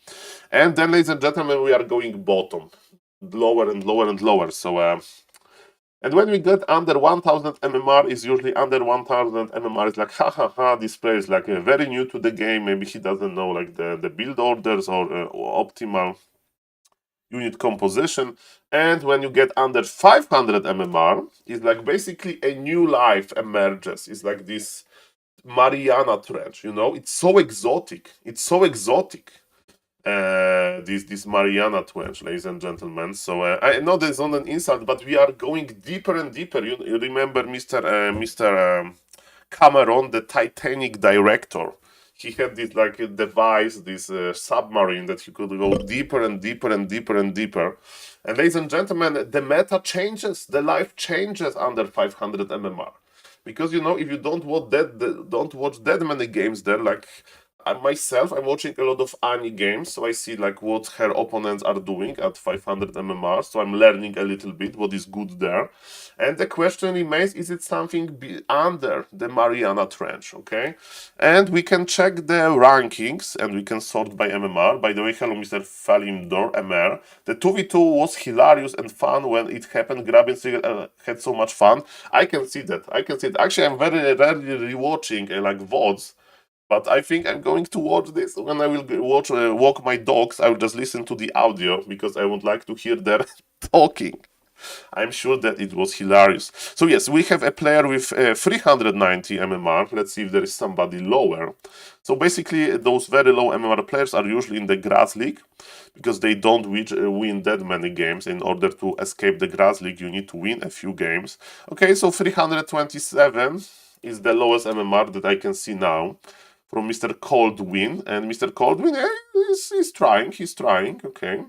A: And then, ladies and gentlemen, we are going bottom, lower and lower and lower. So, and when we get under 1000 MMR, is usually under 1000 MMR is like, ha ha ha, this player is like very new to the game. Maybe he doesn't know like the build orders or optimal unit composition. And when you get under 500 MMR, it's like basically a new life emerges. It's like this Mariana Trench, it's so exotic. It's so exotic. This Mariana Trench, ladies and gentlemen. So I know there's not an insult, but we are going deeper and deeper. You remember Mr. Cameron, the Titanic director? He had this like a device, this submarine that he could go deeper and deeper and deeper and deeper. And ladies and gentlemen, the meta changes, the life changes under 500 MMR. Because if you don't watch that many games there, like myself, I'm watching a lot of Ani games, so I see like what her opponents are doing at 500 MMR, so I'm learning a little bit what is good there. And the question remains, is it something under the Mariana Trench, okay? And we can check the rankings, and we can sort by MMR. By the way, hello Mr. Falimdor, MR. The 2v2 was hilarious and fun when it happened. Grabbing had so much fun. I can see that. Actually, I'm very rarely rewatching like VODs, but I think I'm going to watch this. When I will walk my dogs, I will just listen to the audio, because I would like to hear their talking. I'm sure that it was hilarious. So yes, we have a player with 390 MMR. Let's see if there is somebody lower. So basically, those very low MMR players are usually in the Grass League, because they don't win that many games. In order to escape the Grass League, you need to win a few games. Okay, so 327 is the lowest MMR that I can see now from Mr. Coldwin. And Mr. Coldwin is trying, okay.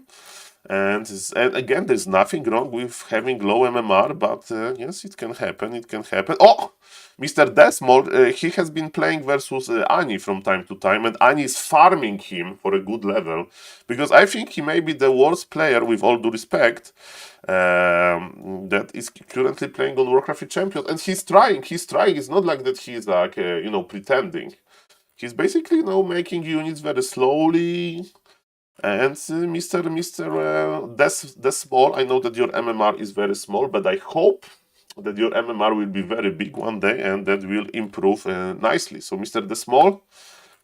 A: And again, there's nothing wrong with having low MMR, but yes, it can happen, Oh! Mr. Desmold, he has been playing versus Ani from time to time, and Ani is farming him for a good level, because I think he may be the worst player, with all due respect, that is currently playing on Warcraft Champions, and he's trying, it's not like that he's like, pretending. He's basically, making units very slowly. And Mr. Des small, I know that your MMR is very small, but I hope that your MMR will be very big one day, and that will improve nicely. So Mr. The Small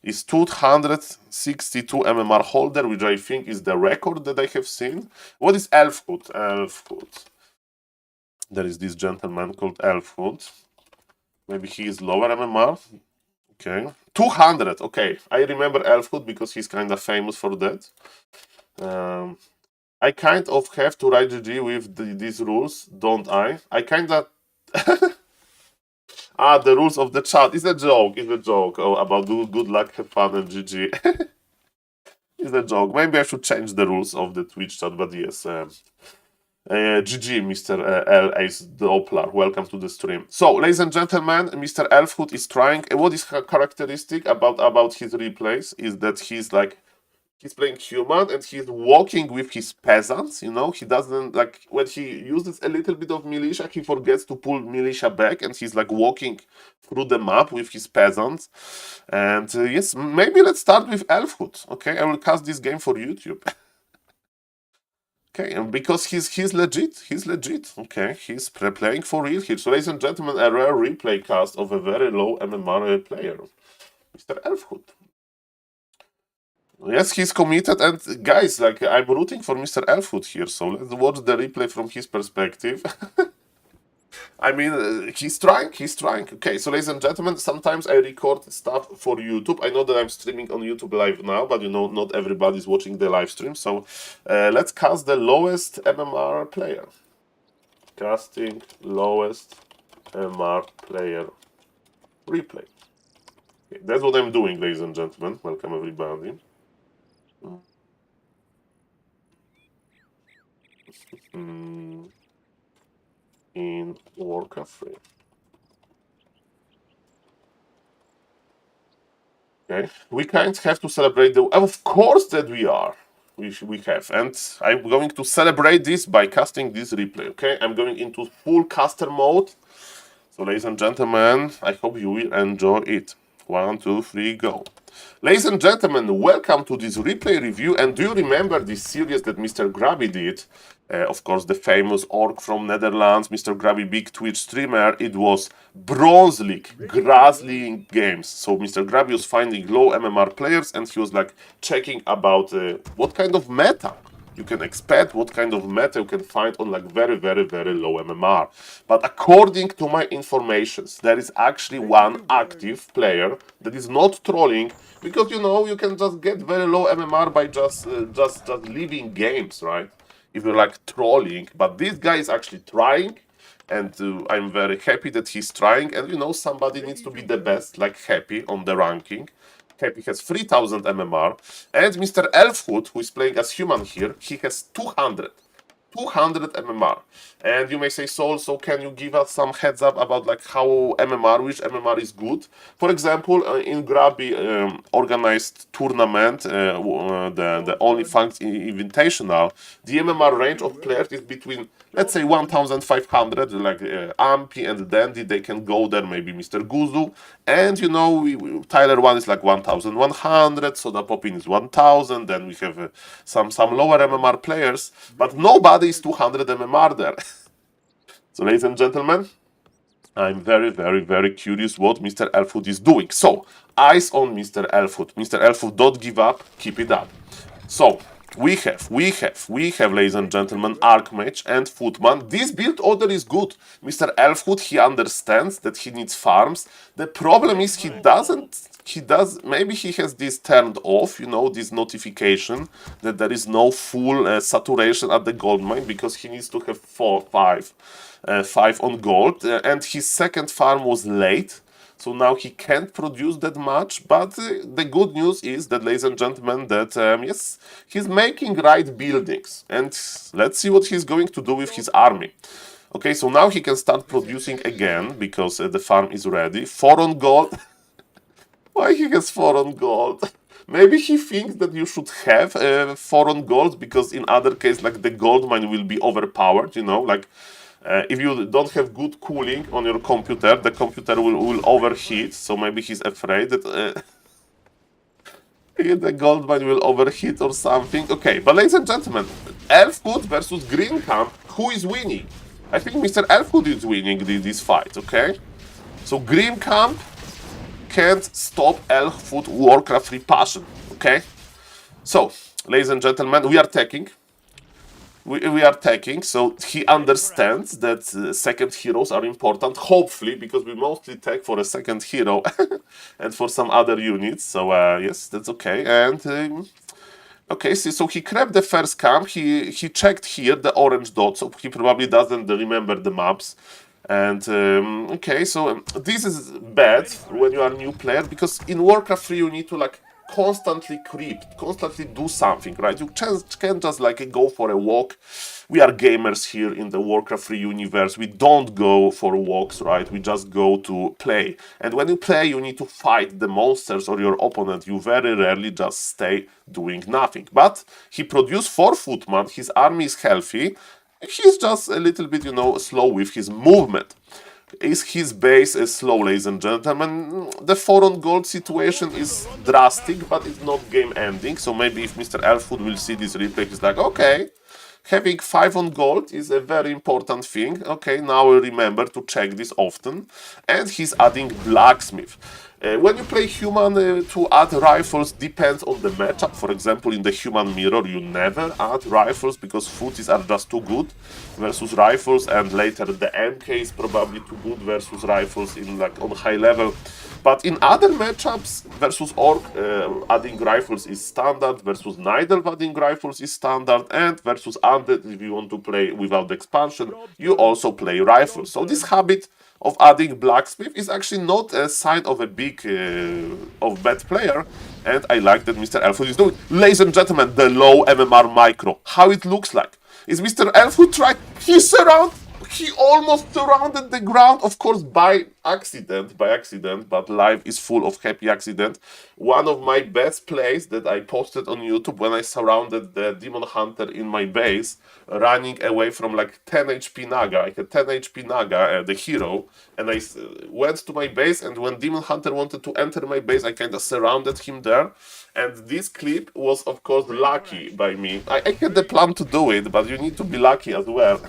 A: is 262 MMR holder, which I think is the record that I have seen. What is Elfhood? Elfhood. There is this gentleman called Elfhood. Maybe he is lower MMR. Okay. 200. Okay. I remember Elfhood because he's kind of famous for that. I kind of have to write GG with these rules, don't I? I kind of... the rules of the chat. It's a joke. It's a joke. Oh, about good luck, have fun, and GG. It's a joke. Maybe I should change the rules of the Twitch chat, but yes. GG, Mr. L. Ace Doppler. Welcome to the stream. So, ladies and gentlemen, Mr. Elfhood is trying. What is characteristic about his replays is that he's playing human and he's walking with his peasants, you know. He doesn't, like, when he uses a little bit of militia, he forgets to pull militia back, and he's like walking through the map with his peasants. And yes, maybe let's start with Elfhood. Okay, I will cast this game for YouTube. Okay, and because he's legit, okay, he's playing for real here. So, ladies and gentlemen, a rare replay cast of a very low MMR player, Mr. Elfhood. Yes, he's committed, and guys, like, I'm rooting for Mr. Elfhood here, so let's watch the replay from his perspective. I mean, he's trying. Okay, so ladies and gentlemen, sometimes I record stuff for YouTube. I know that I'm streaming on YouTube live now, but you know, not everybody's watching the live stream, so let's cast the lowest MMR player. Casting lowest MMR player replay. Okay, that's what I'm doing, ladies and gentlemen. Welcome, everybody. In Warcraft. Okay, we kind of have to celebrate the. Of course that we are. We have, and I'm going to celebrate this by casting this replay. Okay, I'm going into full caster mode. So, ladies and gentlemen, I hope you will enjoy it. 1, 2, 3, go. Ladies and gentlemen, welcome to this replay review. And do you remember this series that Mr. Grabby did? Of course, the famous orc from Netherlands, Mr. Grabby, big Twitch streamer. It was Bronze League, Grass League games. So Mr. Grabby was finding low MMR players, and he was like checking about what kind of meta you can expect, what kind of meta you can find on like very, very, very low MMR. But according to my informations, there is actually one active player that is not trolling, because you know you can just get very low MMR by just leaving games, right? If you're like trolling, but this guy is actually trying, and I'm very happy that he's trying. And you know, somebody needs to be the best, like Happy on the ranking. Happy has 3000 MMR, and Mr. Elfhood, who is playing as human here, he has 200 MMR. And you may say, Saul, so can you give us some heads up about like how MMR, which MMR is good? For example, in Grabby organized tournament, the Only Funks Invitational, the MMR range of players is between, let's say, 1500, like Ampy and Dandy, they can go there, maybe Mr. Guzu, and you know, Tyler 1 is like 1100, Soda Poppin is 1000, then we have some lower MMR players, but nobody is 200 MMR there. So, ladies and gentlemen, I'm very, very, very curious what Mr. Elfhood is doing. So, eyes on Mr. Elfhood. Mr. Elfhood, don't give up, keep it up. So, we have, ladies and gentlemen, Archmage and Footman. This build order is good. Mr. Elfhood, he understands that he needs farms. The problem is maybe he has this turned off, you know, this notification that there is no full saturation at the gold mine, because he needs to have 5 on gold, and his second farm was late. So now he can't produce that much, but the good news is that, ladies and gentlemen, that yes, he's making right buildings, and let's see what he's going to do with his army. Okay, so now he can start producing again, because the farm is ready. 4 on gold. Why he has 4 on gold? Maybe he thinks that you should have 4 on gold, because in other case, like, the gold mine will be overpowered, you know, like, if you don't have good cooling on your computer, the computer will overheat, so maybe he's afraid that the gold mine will overheat or something. Okay, but ladies and gentlemen, Elfhood versus Green Camp, who is winning? I think Mr. Elfwood is winning this fight, okay? So Green Camp can't stop Elfwood Warcraft 3 passion, okay? So, ladies and gentlemen, we are taking. We are taking, so he understands that second heroes are important, hopefully, because we mostly take for a second hero and for some other units, so yes, that's okay. And okay, so he grabbed the first camp, he checked here the orange dot, so he probably doesn't remember the maps. And okay, so this is bad when you are a new player, because in Warcraft 3 you need to like constantly creep, constantly do something, right? You can't just like go for a walk. We are gamers here in the Warcraft 3 universe. We don't go for walks, right? We just go to play. And when you play, you need to fight the monsters or your opponent. You very rarely just stay doing nothing. But he produced 4 footman, his army is healthy. He's just a little bit, you know, slow with his movement. Is his base slow, ladies and gentlemen? The 4 on gold situation is drastic, but it's not game ending. So maybe if Mr. Elfwood will see this replay, he's like, okay, having 5 on gold is a very important thing. Okay, now I'll remember to check this often. And he's adding blacksmith. When you play human, to add rifles depends on the matchup. For example, in the human mirror, you never add rifles because footies are just too good versus rifles, and later the MK is probably too good versus rifles in like on high level. But in other matchups, versus Orc, adding rifles is standard, versus Nidal adding rifles is standard, and versus Undead, if you want to play without the expansion, you also play rifles. So this habit of adding blacksmith is actually not a sign of a big of bad player, and I like that Mr. Elfwood is doing. Ladies and gentlemen, the low MMR micro, how it looks like. Is Mr. Elfwood trying? He almost surrounded the ground, of course, by accident, but life is full of happy accident. One of my best plays that I posted on YouTube when I surrounded the Demon Hunter in my base, running away from like 10 HP Naga. I had 10 HP Naga, the hero, and I went to my base, and when Demon Hunter wanted to enter my base, I kind of surrounded him there. And this clip was, of course, lucky by me. I had the plan to do it, but you need to be lucky as well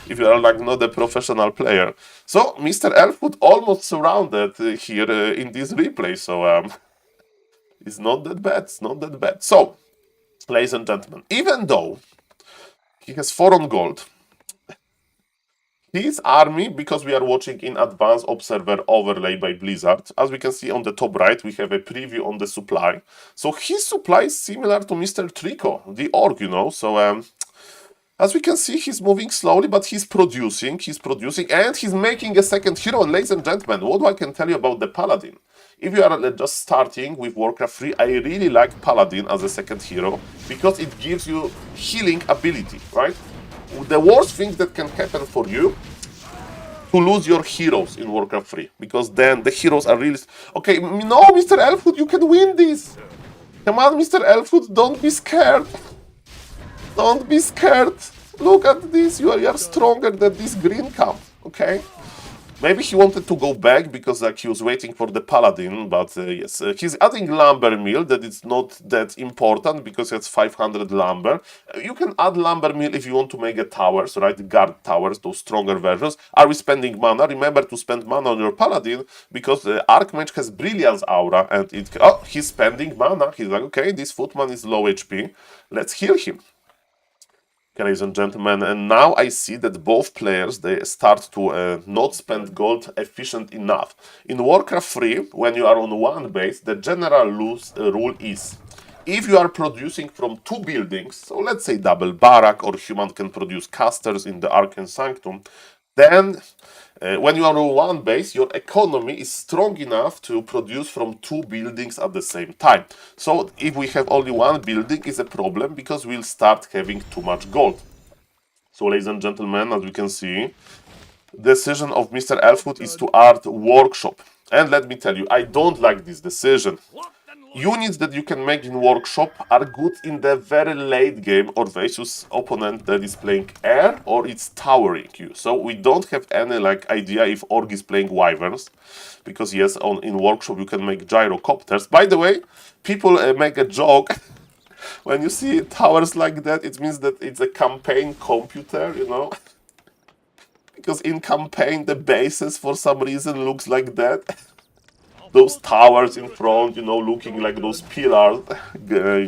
A: if you are like not a professional player. So Mr. Elfwood almost surrounded here in this replay. So it's not that bad. It's not that bad. So, ladies and gentlemen, even though he has 4 on gold, his army, because we are watching in advanced observer overlay by Blizzard, as we can see on the top right, we have a preview on the supply. So his supply is similar to Mr. Trico, the orc, you know. So as we can see, he's moving slowly, but he's producing, and he's making a second hero. And ladies and gentlemen, what I can tell you about the Paladin? If you are just starting with Warcraft 3, I really like Paladin as a second hero, because it gives you healing ability, right? The worst thing that can happen for you to lose your heroes in Warcraft 3, because then the heroes are really... Okay, no, Mr. Elfwood, you can win this! Come on, Mr. Elfwood, don't be scared! Don't be scared! Look at this, you are stronger than this green camp, okay? Maybe he wanted to go back because like he was waiting for the Paladin, but yes, he's adding lumber mill. That it's not that important because it's 500 lumber. You can add lumber mill if you want to make a towers, right? Guard towers, those stronger versions. Are we spending mana? Remember to spend mana on your Paladin because the Archmage has Brilliance Aura, and it. Oh, he's spending mana. He's like, okay, this footman is low HP. Let's heal him. Ladies and gentlemen, and now I see that both players, they start to not spend gold efficient enough. In Warcraft 3, when you are on one base, the general rule is, if you are producing from 2 buildings, so let's say double barrack or human can produce casters in the Arcane Sanctum, then when you are on one base, your economy is strong enough to produce from 2 buildings at the same time. So if we have only 1 building, it's a problem because we'll start having too much gold. So ladies and gentlemen, as you can see, decision of Mr. Elfwood is to add workshop. And let me tell you, I don't like this decision. Units that you can make in workshop are good in the very late game or versus opponent that is playing air or it's towering you. So we don't have any like idea if orc is playing wyverns, because yes, in workshop you can make gyrocopters. By the way, people make a joke. When you see towers like that, it means that it's a campaign computer, you know. because in campaign the bases for some reason looks like that. Those towers in front, you know, looking like those pillars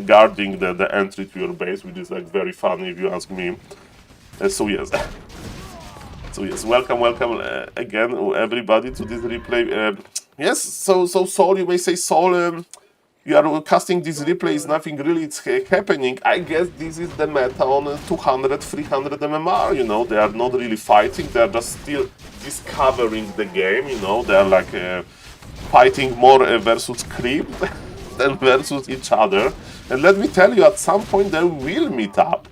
A: guarding the entry to your base, which is like very funny if you ask me. So yes. So yes, welcome again everybody to this replay. Yes, so Saul, you may say, Saul, you are casting this replay, is nothing really it's happening. I guess this is the meta on 200, 300 MMR, you know, they are not really fighting, they are just still discovering the game, you know, they are like fighting more versus creep than versus each other. And let me tell you, at some point they will meet up.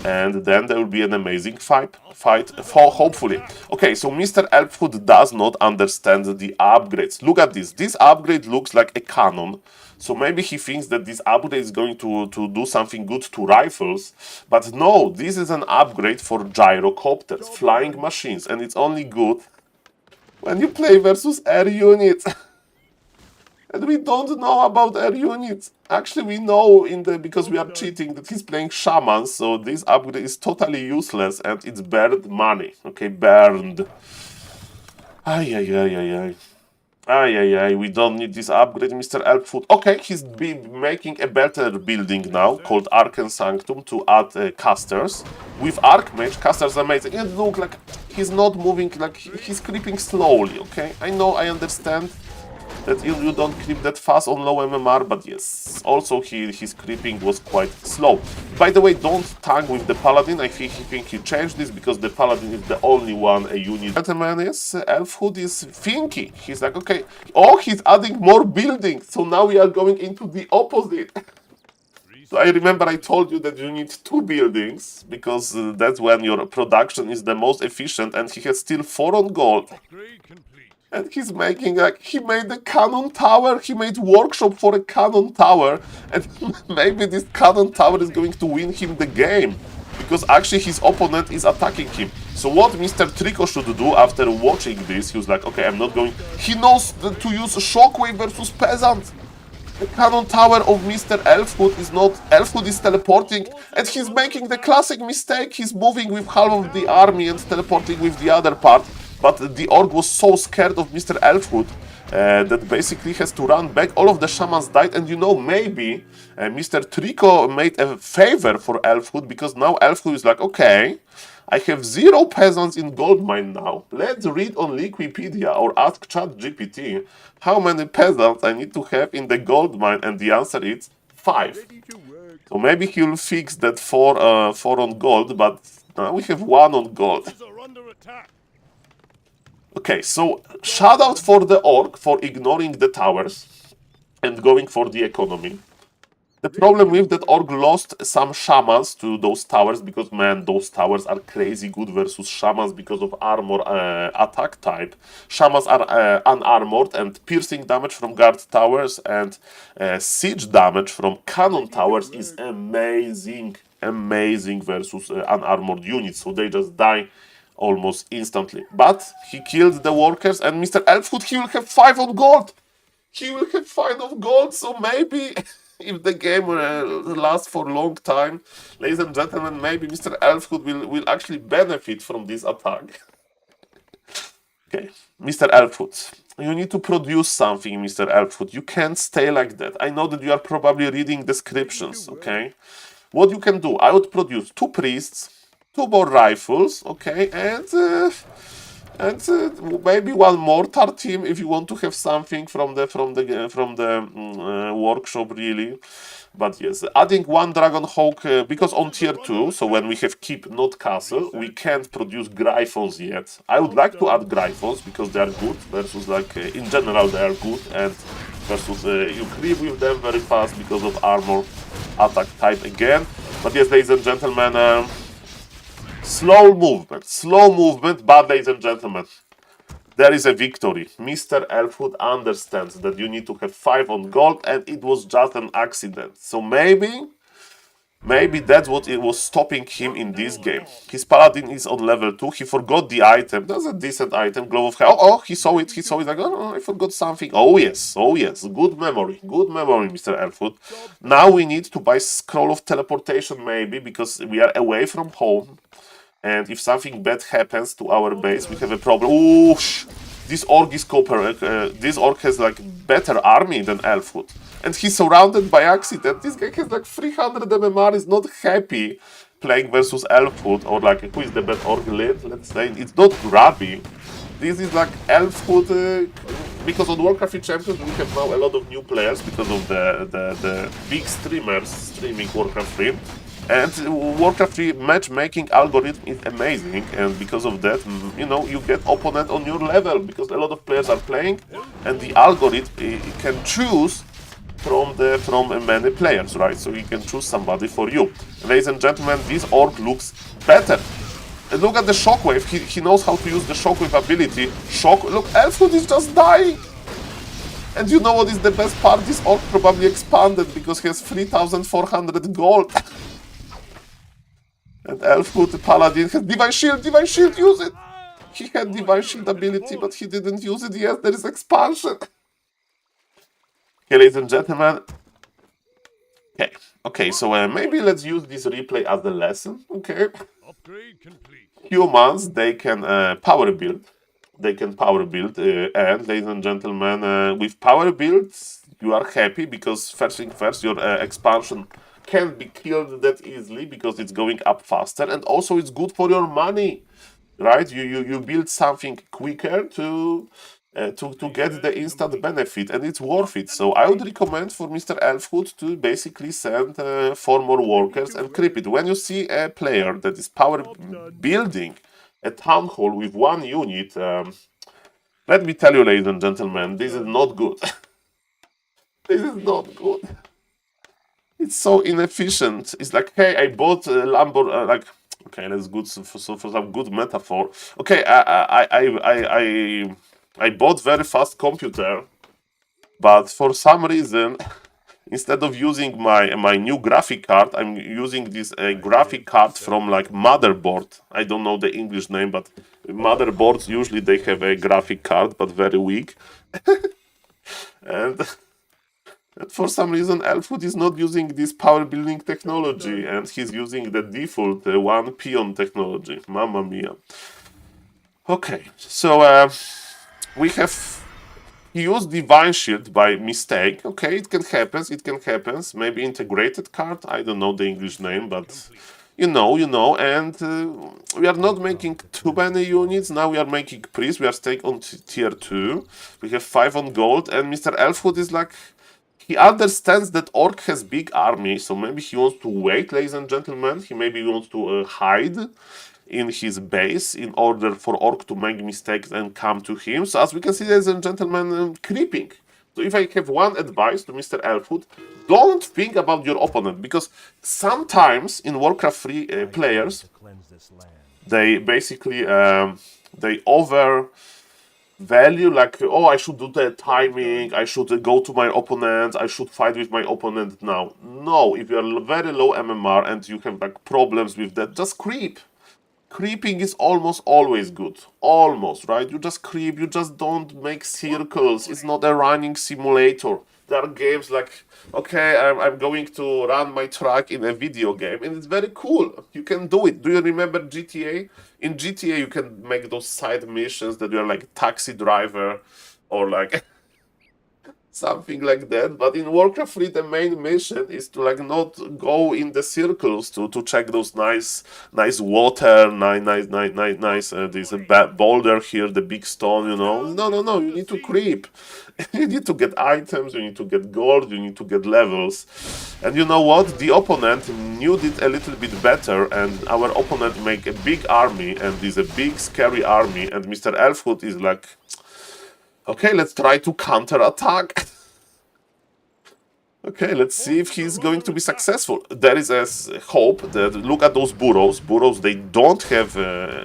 A: And then there will be an amazing fight for hopefully. Okay, so Mr. Elfhood does not understand the upgrades. Look at this. This upgrade looks like a cannon. So maybe he thinks that this upgrade is going to do something good to rifles. But no, this is an upgrade for gyrocopters, flying machines. And it's only good when you play versus air units. And we don't know about air units. Actually, we know because we are cheating that he's playing shamans, so this upgrade is totally useless and it's burned money. Okay, burned. Ay, we don't need this upgrade, Mr. Elfwood. Okay, he's making a better building now called Arcane Sanctum to add casters. With Archmage, casters are amazing. It looks like he's not moving, like he's creeping slowly, okay? I know, I understand that you don't creep that fast on low MMR, but yes, also his creeping was quite slow. By the way, don't tag with the Paladin. I think he changed this because the Paladin is the only one a unit. Gentleman, yes, Elfhood is thinking. He's like, okay, oh, he's adding more buildings, so now we are going into the opposite. So I remember I told you that you need 2 buildings, because that's when your production is the most efficient, and he has still 4 on gold. And he's making, like, he made a cannon tower, he made workshop for a cannon tower, and maybe this cannon tower is going to win him the game, because actually his opponent is attacking him. So what Mr. Trico should do after watching this, he was like, okay, I'm not going... He knows to use Shockwave versus Peasant. The cannon tower of Mr. Elfhood is not... Elfhood is teleporting, and he's making the classic mistake, he's moving with half of the army and teleporting with the other part. But the orc was so scared of Mr. Elfhood that basically has to run back. All of the shamans died, and you know, maybe Mr. Trico made a favor for Elfhood, because now Elfhood is like, okay, I have 0 peasants in Goldmine now. Let's read on Wikipedia or ask ChatGPT how many peasants I need to have in the Goldmine, and the answer is 5. So maybe he'll fix that 4 on gold, but we have 1 on gold. Okay, so shout out for the orc for ignoring the towers and going for the economy. The problem with that orc lost some shamans to those towers, because man, those towers are crazy good versus shamans because of armor attack type. Shamans are unarmored, and piercing damage from guard towers and siege damage from cannon towers is amazing versus unarmored units, so they just die almost instantly. But he killed the workers, and Mr. Elfhood, he will have 5 on gold. He will have 5 on gold, so maybe if the game lasts for a long time, ladies and gentlemen, maybe Mr. Elfhood will actually benefit from this attack. Okay, Mr. Elfhood, you need to produce something, Mr. Elfhood. You can't stay like that. I know that you are probably reading descriptions, okay? What you can do, I would produce 2 priests, 2 more rifles, okay, and maybe 1 mortar team if you want to have something from the workshop, really. But yes, adding 1 Dragon Hawk, because on tier 2, so when we have keep not castle, we can't produce Gryphons yet. I would like to add Gryphons because they are good versus, like, in general they are good, and versus you creep with them very fast because of armor attack type again. But yes, ladies and gentlemen, slow movement, but ladies and gentlemen, there is a victory. Mr. Elfhood understands that you need to have 5 on gold, and it was just an accident. So maybe that's what it was stopping him in this game. His paladin is on level 2, he forgot the item, that's a decent item, Glove of Hell. Oh, he saw it, like, oh, I forgot something. Oh yes, good memory, Mr. Elfhood. Now we need to buy Scroll of Teleportation maybe, because we are away from home. and if something bad happens to our base, we have a problem. Ooh, this orc is this orc has like better army than Elfhood, and he's surrounded by accident. This guy has like 300 MMR, is not happy playing versus Elfhood, or like who is the best orc lead, let's say. It's not Grabby. This is like Elfhood, because on Warcraft 3 Champions we have now a lot of new players because of the big streamers streaming Warcraft 3. And Warcraft 3 matchmaking algorithm is amazing, and because of that, you know, you get opponent on your level, because a lot of players are playing, and the algorithm can choose from many players, right? So you can choose somebody for you. Ladies and gentlemen, this orc looks better. And look at the shockwave. He knows how to use the shockwave ability. Look, Elfhood is just dying. And you know what is the best part? This orc probably expanded because he has 3,400 gold. And Elfhood Paladin has Divine Shield, use it! He had Divine Shield ability, but he didn't use it yet, there is expansion. Okay, ladies and gentlemen. Okay, so maybe let's use this replay as a lesson, okay?
B: Upgrade complete.
A: Humans, they can power build. And ladies and gentlemen, with power builds, you are happy because first thing first, your expansion can't be killed that easily because it's going up faster, and also it's good for your money, right? You build something quicker to get the instant benefit, and it's worth it. So I would recommend for Mr. Elfhood to basically send 4 more workers and creep it. When you see a player that is power building a town hall with 1 unit, let me tell you, ladies and gentlemen, this is not good. This is not good. It's so inefficient. It's like, hey, I bought a Lambo, like, okay, that's good for some good metaphor. Okay, I bought very fast computer, but for some reason, instead of using my new graphic card, I'm using this graphic card from like motherboard. I don't know the English name, but motherboards usually they have a graphic card, but very weak. And for some reason, Elfhood is not using this power building technology, and he's using the default 1 peon technology. Mamma mia. Okay, so we have used Divine Shield by mistake. Okay, it can happen. Maybe integrated card. I don't know the English name, but you know. And we are not making too many units. Now we are making priest. We are staying on tier 2. We have 5 on gold, and Mr. Elfhood is like, he understands that Orc has big army, so maybe he wants to wait, ladies and gentlemen. He maybe wants to hide in his base in order for Orc to make mistakes and come to him. So as we can see, ladies and gentlemen, creeping. So if I have one advice to Mr. Elfhood, don't think about your opponent, because sometimes in Warcraft 3 players, they basically they overvalue, like, oh, I should do the timing, I should go to my opponent, I should fight with my opponent now. No, if you're very low MMR and you have like problems with that, just creep. Creeping is almost always good. Almost, right? You just creep, you just don't make circles. It's not a running simulator. There are games like, okay, I'm going to run my truck in a video game, and it's very cool. You can do it. Do you remember GTA? In GTA, you can make those side missions that you're like taxi driver or like something like that. But in Warcraft 3, the main mission is to like not go in the circles to check those nice water, nice this boulder here, the big stone, you know. No, you need to creep. You need to get items, you need to get gold, you need to get levels. And you know what? The opponent knew it a little bit better, and our opponent make a big army, and is a big scary army, and Mr. Elfhood is like, okay, let's try to counter-attack. Okay, let's see if he's going to be successful. There is a hope that, look at those burrows. Burrows, they don't have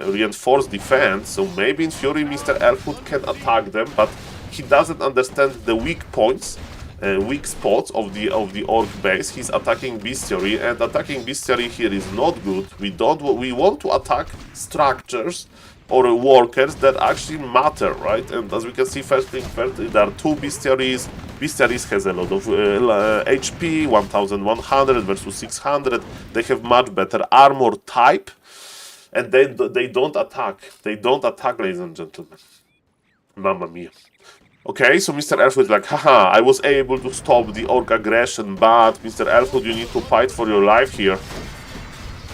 A: reinforced defense, so maybe in Fury Mr. Elfhood can attack them, but he doesn't understand the weak points, weak spots of the Orc base. He's attacking Bestiary, and attacking Bestiary here is not good. We want to attack structures or workers that actually matter, right? And as we can see, first thing first, there are 2 Bestiaries. Bestiaries has a lot of HP, 1100 versus 600. They have much better armor type. And they don't attack. They don't attack, ladies and gentlemen. Mamma mia. Okay, so Mr. Elfwood is like, haha, I was able to stop the orc aggression, but Mr. Elfwood, you need to fight for your life here.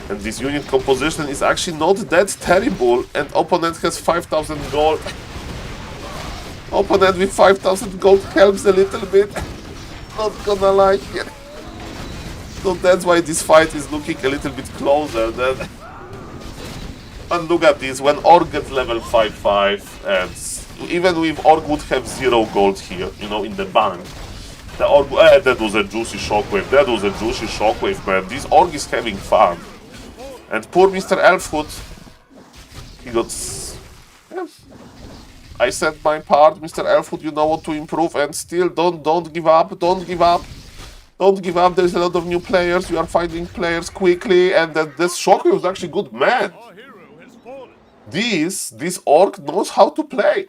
A: And this unit composition is actually not that terrible, and opponent has 5,000 gold. Opponent with 5,000 gold helps a little bit. Not gonna lie here. So that's why this fight is looking a little bit closer than... And look at this, when Orc gets level 5-5, and even if Orc would have 0 gold here, you know, in the bank, the Orc... that was a juicy shockwave, that was a juicy shockwave, man. This Orc is having fun. And poor Mr. Elfwood, he got... Yeah. I said my part, Mr. Elfwood, you know what to improve, and still don't give up, don't give up. Don't give up, there's a lot of new players, you are finding players quickly, and that this shockwave was actually good, man. This orc knows how to play.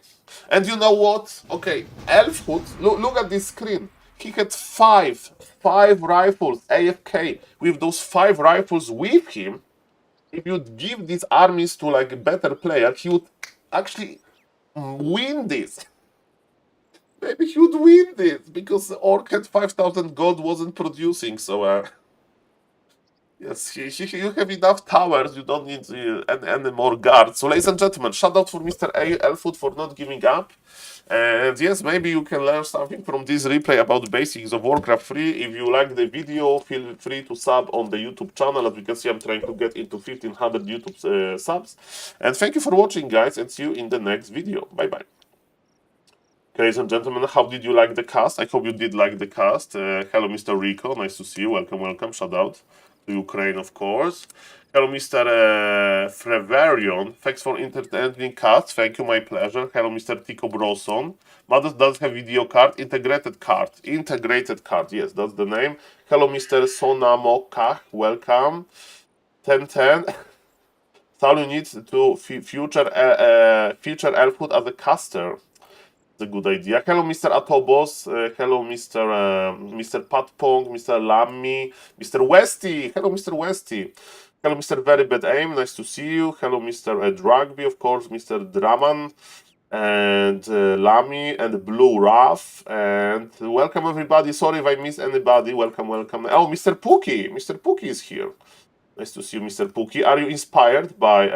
A: And you know what? Okay, Elfwood, look at this screen. He had five rifles, AFK. With those 5 rifles with him, if you'd give these armies to like a better player, he would actually win this. Maybe he would win this, because the orc had 5,000 gold, wasn't producing, so yes, you have enough towers, you don't need any more guards. So ladies and gentlemen, shout out for Mr. Elfwood for not giving up. And yes, maybe you can learn something from this replay about the basics of Warcraft 3. If you like the video, feel free to sub on the YouTube channel. As you can see, I'm trying to get into 1,500 YouTube subs. And thank you for watching, guys, and see you in the next video. Bye-bye. Ladies and gentlemen, how did you like the cast? I hope you did like the cast. Hello, Mr. Rico. Nice to see you. Welcome, welcome. Shout out to Ukraine, of course. Hello, Mr. Freverion. Thanks for entertaining cast. Thank you, my pleasure. Hello, Mr. Tico Broson. Modus does have video card. Integrated card. Integrated card. Yes, that's the name. Hello, Mr. Sonamokah. Welcome. 1010. Saul, you need to feature Elfwood as a caster. A good idea. Hello, Mr. Atobos. Hello, Mr. Patpong, Mr. Lammy, Mr. Westy. Hello, Mr. Westy. Hello, Mr. Very Bad Aim. Nice to see you. Hello, Mr. Drugby, of course, Mr. Draman, and Lammy, and Blue Ruff. And welcome, everybody. Sorry if I missed anybody. Welcome, welcome. Oh, Mr. Pookie. Mr. Pookie is here. Nice to see you, Mr. Pookie. Are you inspired by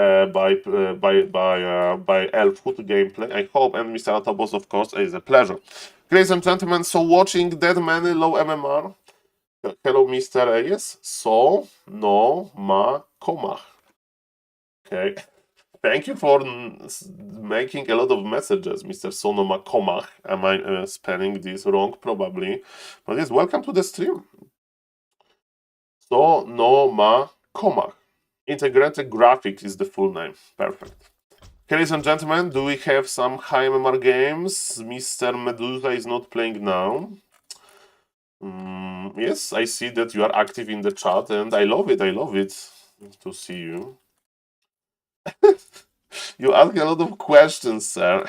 A: Elfwood gameplay? I hope, and Mr. Atobos, of course, is a pleasure. Ladies and gentlemen, so watching that many low MMR. Hello, Mr. Yes. So no ma koma. Okay. Thank you for making a lot of messages, Mr. Sonoma Komach. Am I spelling this wrong? Probably. But yes, welcome to the stream. Sonoma Komach. Integrated Graphics is the full name. Perfect. Okay, ladies and gentlemen, do we have some high MMR games? Mr. Medusa is not playing now. Yes, I see that you are active in the chat, and I love it to see you. You ask a lot of questions, sir.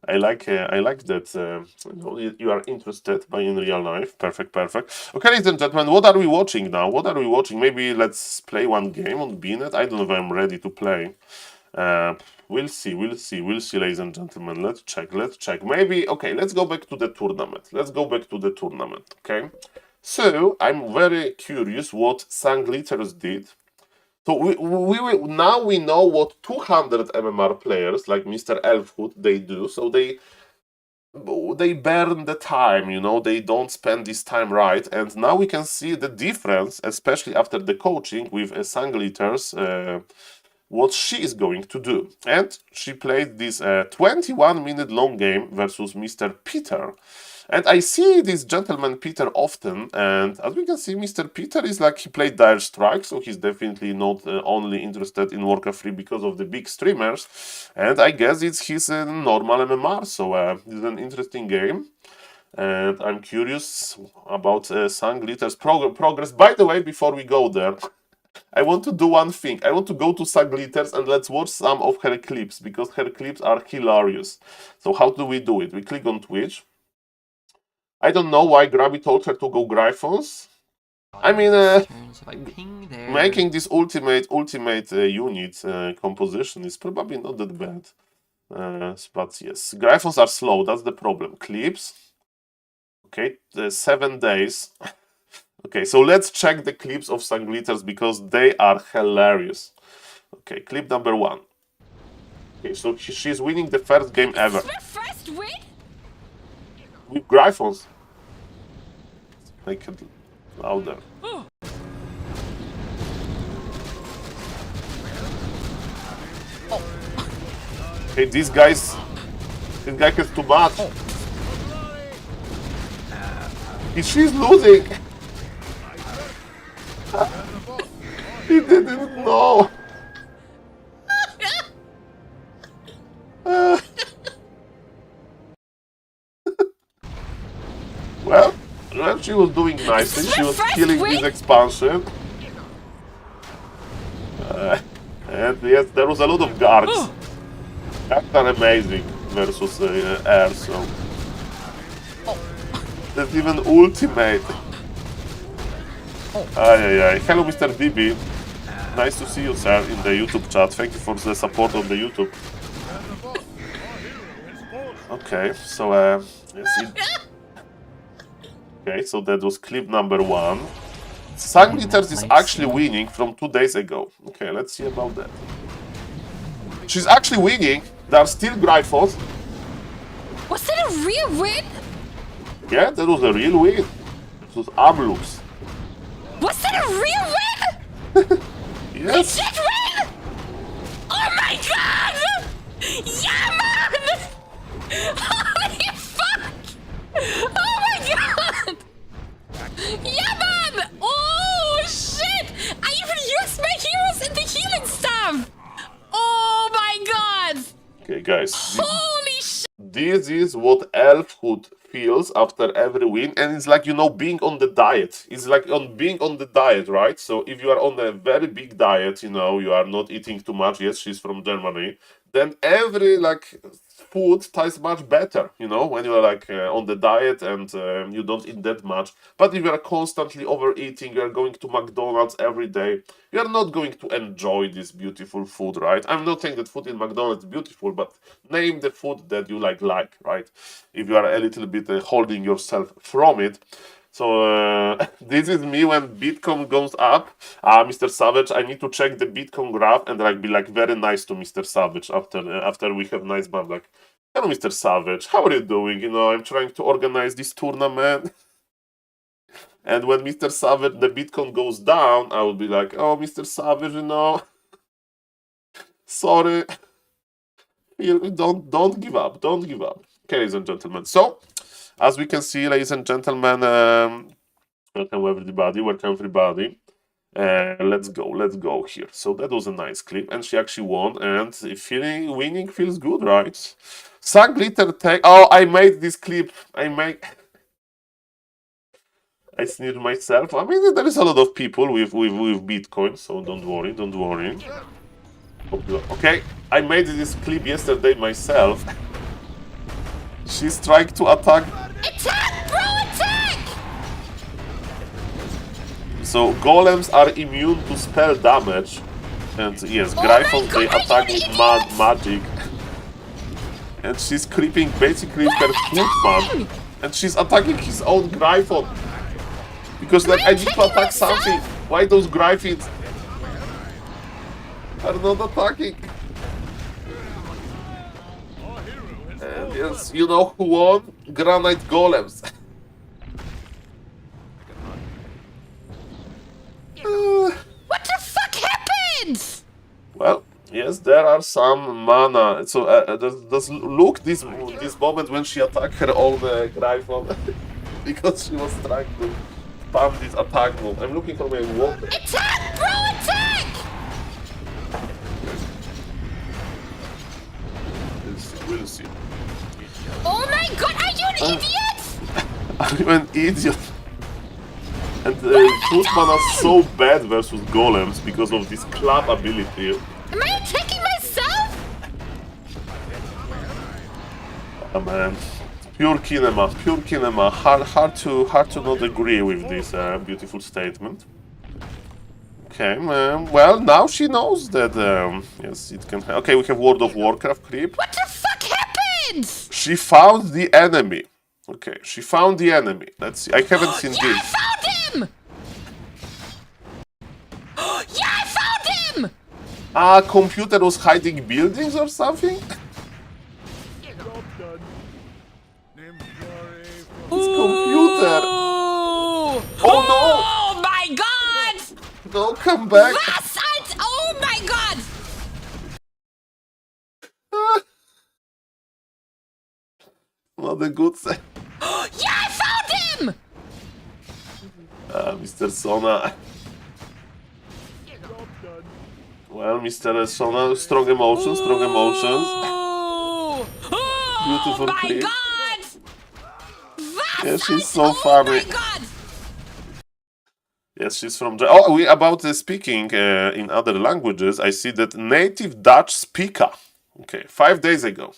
A: I like that you are interested in real life. Perfect. Okay, ladies and gentlemen, what are we watching now? Maybe let's play one game on BNet. I don't know if I'm ready to play. We'll see, ladies and gentlemen. Let's check. Maybe, okay, let's go back to the tournament. Okay, so I'm very curious what Sangliters did. So now we know what 200 MMR players like Mr. Elfwood they do. So they burn the time, you know, they don't spend this time right. And now we can see the difference, especially after the coaching with Sangliters, what she is going to do. And she played this 21-minute long game versus Mr. Peter. And I see this gentleman Peter often, and as we can see, Mr. Peter is like, he played Dire Strike, so he's definitely not only interested in Warcraft 3 because of the big streamers, and I guess it's his normal MMR, so it's an interesting game. And I'm curious about Sanglitter's progress. By the way, before we go there, I want to do one thing. I want to go to Sangliters and let's watch some of her clips, because her clips are hilarious. So how do we do it? We click on Twitch. I don't know why Grabby told her to go Gryphons. I mean,
B: Turns if I ping there.
A: making this ultimate unit composition is probably not that bad. But yes, Gryphons are slow, that's the problem. Clips. Okay, 7 days. Okay, so let's check the clips of Sanglitters because they are hilarious. Okay, clip number 1. Okay, so she's winning the first game ever.
C: This is my first win?
A: With Gryphons. Make it louder. Okay, this guy has too much. She's losing. He didn't know. Well, she was doing nicely. She was killing this expansion. And yes, there was a lot of Gargs. Gargs are amazing versus air, so... There's even ultimate. Hello, Mr. DB. Nice to see you, sir, in the YouTube chat. Thank you for the support on the YouTube. Okay, so okay, so that was clip number 1. Sanglitters is actually winning from 2 days ago. Okay, let's see about that. She's actually winning. There are still Gryphons.
C: Was that a real win?
A: Yeah, that was a real win. This was Amlux.
C: Was that a real win?
A: Yes.
C: Is that win? Oh my god! Yeah, man! Holy fuck! Oh my god! Yeah, man! Oh shit! I even used my heroes in the healing stuff! Oh my god!
A: Okay, guys.
C: Holy shit!
A: This is what elfhood feels after every win, and it's like, you know, being on the diet. It's like being on the diet, right? So if you are on a very big diet, you know, you are not eating too much. Yes, she's from Germany. Then every food tastes much better, you know, when you are on the diet and you don't eat that much. But if you are constantly overeating, you are going to McDonald's every day, you are not going to enjoy this beautiful food, right? I'm not saying that food in McDonald's is beautiful, but name the food that you like, right? If you are a little bit holding yourself from it. So this is me when Bitcoin goes up. Mr. Savage, I need to check the Bitcoin graph and be very nice to Mr. Savage after we have nice band. Hello, Mr. Savage, how are you doing? You know, I'm trying to organize this tournament. And when Mr. Savage, the Bitcoin goes down, I will be like, oh, Mr. Savage, you know, sorry. Don't give up. Don't give up. Okay, ladies and gentlemen. So, as we can see, ladies and gentlemen, welcome everybody. Let's go here. So that was a nice clip, and she actually won, and winning feels good, right? Sanglitter tag. Oh, I made this clip. I sneered myself. I mean, there is a lot of people with Bitcoin, so don't worry. Okay, I made this clip yesterday myself. She's trying to attack.
C: Attack, bro, attack!
A: So golems are immune to spell damage, and yes, Gryphons they attack with magic. And she's creeping basically her footman, and she's attacking his own Gryphon. Because I need to attack something. Why those Gryphons are not attacking? And yes, you know who won? Granite Golems.
C: What the fuck happened?
A: Well, yes, there are some mana. So look this moment when she attacked her own Gryphon because she was trying to spam this attack move. I'm looking for my water.
C: Attack, bro, attack!
A: We'll see.
C: Oh my god, are you an idiot?
A: I'm an idiot. And Footman is so bad versus golems because of this clap ability.
C: Am I attacking myself?
A: Oh man, Pure cinema. Hard to not agree with this beautiful statement. Okay, well, now she knows that, yes, it can... Okay, we have World of Warcraft clip.
C: What the fuck happened?
A: She found the enemy. Okay, she found the enemy. Let's see. I haven't seen
C: Yeah, I
A: this.
C: found him! Yeah, I found him!
A: Ah, computer was hiding buildings or something? Computer.
C: Ooh.
A: Oh no!
C: Oh my god!
A: No, come back.
C: Was als... Oh my god!
A: Not a good thing.
C: Yeah, I found him!
A: Mr. Sona. Well, Mr. Sona, strong emotions.
C: Oh,
A: Beautiful
C: my
A: clip.
C: god!
A: Yeah, she's so
C: Oh
A: funny.
C: my god!
A: Yes, she's from... Oh, we about speaking in other languages. I see that native Dutch speaker. Okay, 5 days ago.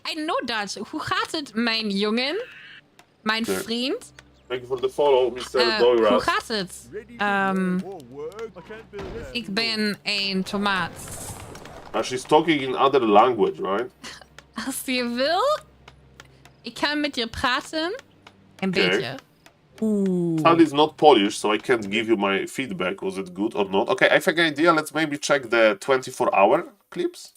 C: I know Dutch. Hoe gaat het, mijn jongen? Mijn
A: Okay.
C: vriend?
A: Thank you for the follow, Mr.
C: Hoe
A: Doiras.
C: gaat het? Ik ben een tomaat.
A: She's talking in other language, right?
C: Als je wil, ik kan met je praten. Een
A: Okay.
C: beetje. Oeh.
A: Sadly, it's not Polish, so I can't give you my feedback. Was it good or not? Okay, I have an idea. Let's maybe check the 24-hour clips.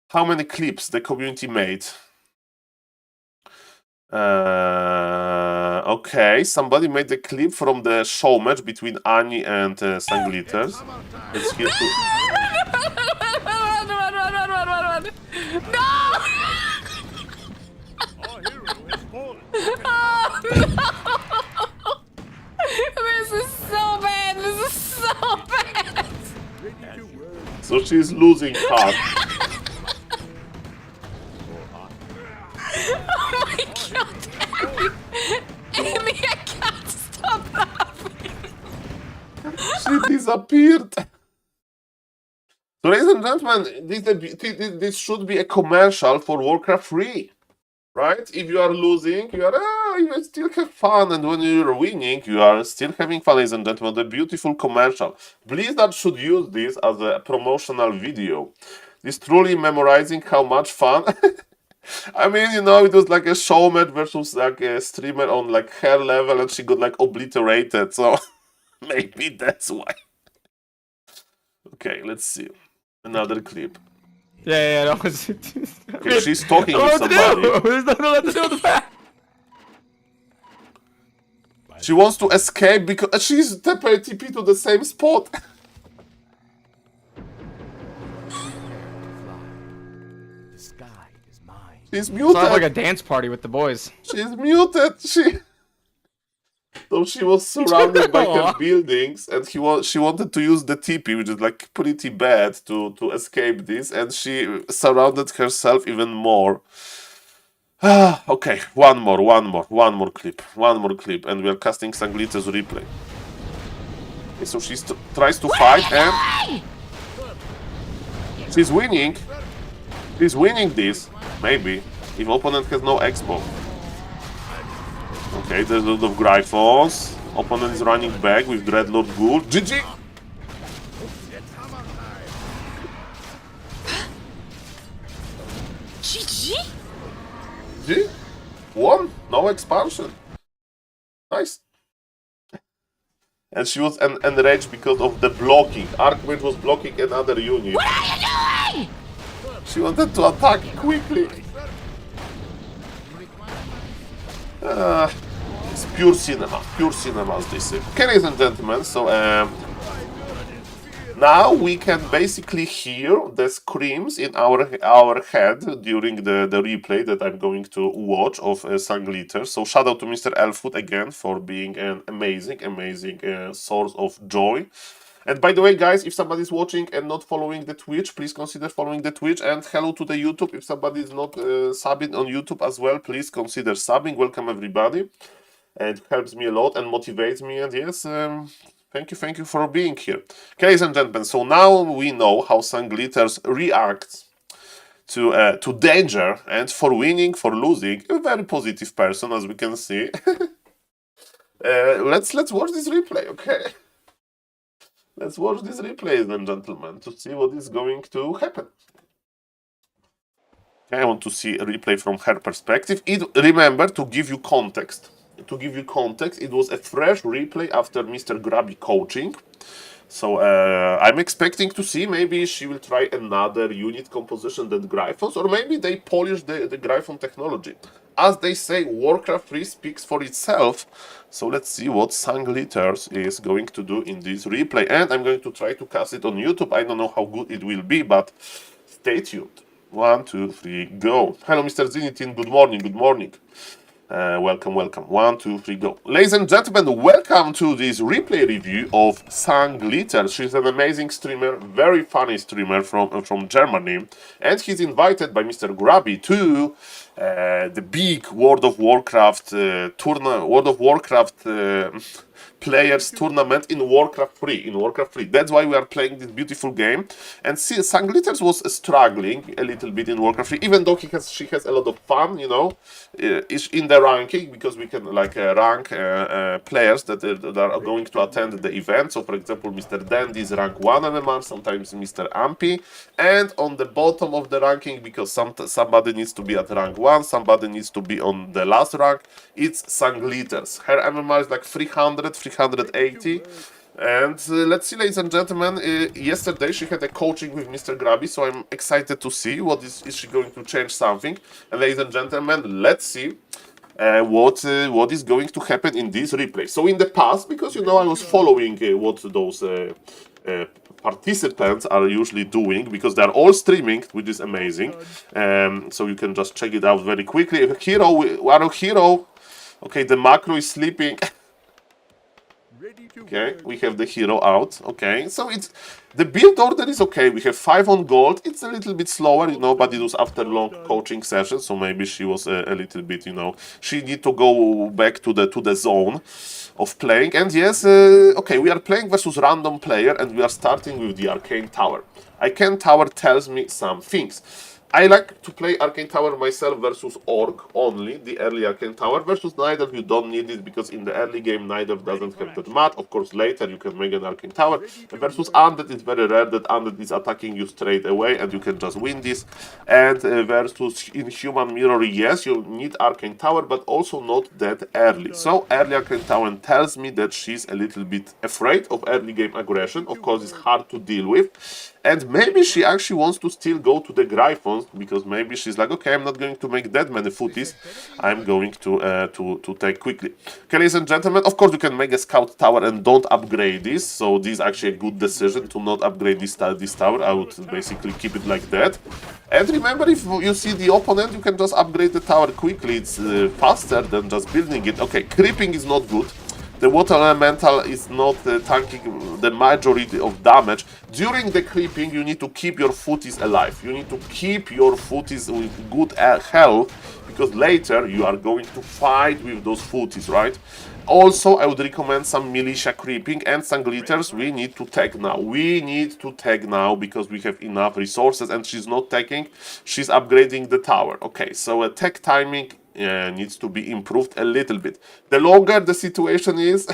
A: How many clips the community made? Okay, somebody made a clip from the show match between Ani and Sanglitters. Let's hear to...
C: Run. No! Oh no! This is so bad. This is so bad.
A: So she's losing heart.
C: Oh my god, Amy, I can't stop laughing.
A: She disappeared. So, ladies and gentlemen, this should be a commercial for Warcraft 3. Right? If you are losing, you still have fun, and when you're winning, you are still having fun, ladies and gentlemen. The beautiful commercial. Blizzard should use this as a promotional video. This truly memorizing how much fun. I mean, you know, it was like a showman versus like a streamer on like her level, and she got like obliterated. So maybe that's why. Okay, let's see another clip.
D: Yeah, no.
A: Okay, she's talking with somebody.
D: There's nothing to do with the fact.
A: She wants to escape because she's TP to the same spot.
E: The sky is mine.
A: She's muted.
D: Sounds like a dance party with the boys.
A: She's muted. So she was surrounded by her buildings, and she wanted to use the TP, which is like pretty bad to escape this, and she surrounded herself even more. Okay, one more clip, and we are casting Sanglita's replay. Okay, so she tries to fight, and she's winning. She's winning this, maybe, if opponent has no expo. Okay, there's a lot of Gryphons. Opponent is running back with Dreadlord Ghoul. GG!
C: GG?
A: GG? Won? No expansion. Nice. And she was enraged because of the blocking. Archmage was blocking another unit.
C: What are you doing?
A: She wanted to attack quickly. It's pure cinema as they say. Okay, ladies and gentlemen, so now we can basically hear the screams in our head during the replay that I'm going to watch of Sanglitter. So shout out to Mr. Elfwood again for being an amazing source of joy. And by the way, guys, if somebody's watching and not following the Twitch, please consider following the Twitch. And hello to the YouTube. If somebody is not subbing on YouTube as well, please consider subbing. Welcome, everybody. It helps me a lot and motivates me. And yes, thank you for being here. Okay, ladies and gentlemen, so now we know how Sanglitters reacts to danger, and for winning, for losing, a very positive person, as we can see. Let's watch this replay, okay? Let's watch this replay, ladies and gentlemen, to see what is going to happen. I want to see a replay from her perspective. Remember, to give you context, it was a fresh replay after Mr. Grabby coaching. So I'm expecting to see, maybe she will try another unit composition than Gryphons, or maybe they polish the Gryphon technology. As they say, Warcraft 3 speaks for itself. So let's see what Sanglitters is going to do in this replay. And I'm going to try to cast it on YouTube. I don't know how good it will be, but stay tuned. 1, 2, 3, go. Hello, Mr. Zinitin. Good morning. Good morning. Welcome. 1, 2, 3, go. Ladies and gentlemen, welcome to this replay review of Sanglitter. She's an amazing streamer, very funny streamer from Germany, and he's invited by Mr. Grabby to the big World of Warcraft players tournament in Warcraft 3. That's why we are playing this beautiful game. And see, Sanglitters was struggling a little bit in Warcraft 3, even though she has a lot of fun, you know, in the ranking, because we can like rank players that are going to attend the event. So, for example, Mr. Dandy is rank 1 MMR, sometimes Mr. Ampy, and on the bottom of the ranking, because somebody needs to be at rank 1, somebody needs to be on the last rank, it's Sanglitters. Her MMR is like 300, 380. And let's see, ladies and gentlemen, yesterday she had a coaching with Mr. Grabby, so I'm excited to see what is she going to change something. And ladies and gentlemen, let's see what is going to happen in this replay. So in the past, because you know I was following what those participants are usually doing, because they're all streaming, which is amazing. So you can just check it out very quickly. Hero. Okay, the macro is sleeping. Okay, we have the hero out. Okay, so it's the build order is okay. We have 5 on gold. It's a little bit slower, you know, but it was after long coaching session, so maybe she was a little bit, you know, she need to go back to the zone of playing. And yes, okay, we are playing versus random player, and we are starting with the Arcane Tower. Arcane Tower tells me some things. I like to play Arcane Tower myself versus Orc only, the early Arcane Tower. Versus Neither, you don't need it, because in the early game, Neither doesn't have that mat. Of course, later you can make an Arcane Tower. Versus Undead, it's very rare that Undead is attacking you straight away, and you can just win this. And versus Inhuman Mirror, yes, you need Arcane Tower, but also not that early. So, early Arcane Tower tells me that she's a little bit afraid of early game aggression. Of course, it's hard to deal with. And maybe she actually wants to still go to the Gryphons, because maybe she's like, okay, I'm not going to make that many footies. I'm going to take quickly. Okay, ladies and gentlemen, of course you can make a Scout Tower and don't upgrade this. So this is actually a good decision to not upgrade this tower. I would basically keep it like that. And remember, if you see the opponent, you can just upgrade the tower quickly. It's faster than just building it. Okay, creeping is not good. The water elemental is not tanking the majority of damage. During the creeping, you need to keep your footies alive. You need to keep your footies with good health, because later you are going to fight with those footies, right? Also, I would recommend some militia creeping, and Sanglitters we need to tag now. We need to tag now, because we have enough resources, and she's not tagging, she's upgrading the tower. Okay, so tag timing needs to be improved a little bit. The longer the situation is,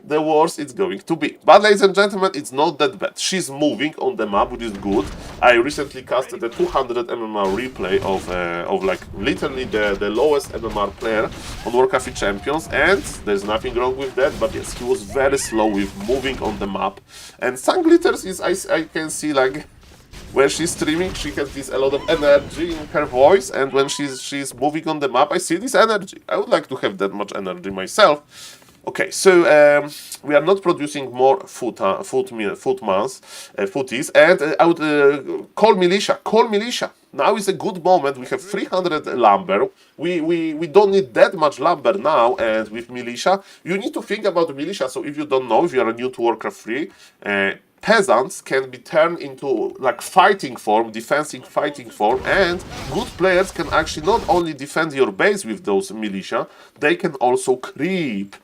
A: the worse it's going to be. But ladies and gentlemen, it's not that bad. She's moving on the map, which is good. I recently casted a 200 MMR replay of like literally the lowest MMR player on Warcraft 3 Champions, and there's nothing wrong with that. But yes, he was very slow with moving on the map. And Sanglitters is, I can see, like, when she's streaming, she has a lot of energy in her voice, and when she's moving on the map, I see this energy. I would like to have that much energy myself. Okay, so we are not producing more footies, and I would call militia. Call militia. Now is a good moment. We have 300 lumber. We don't need that much lumber now, and with militia, you need to think about militia. So if you don't know, if you are new to Warcraft 3, peasants can be turned into like fighting form, defensive fighting form, and good players can actually not only defend your base with those militia, they can also creep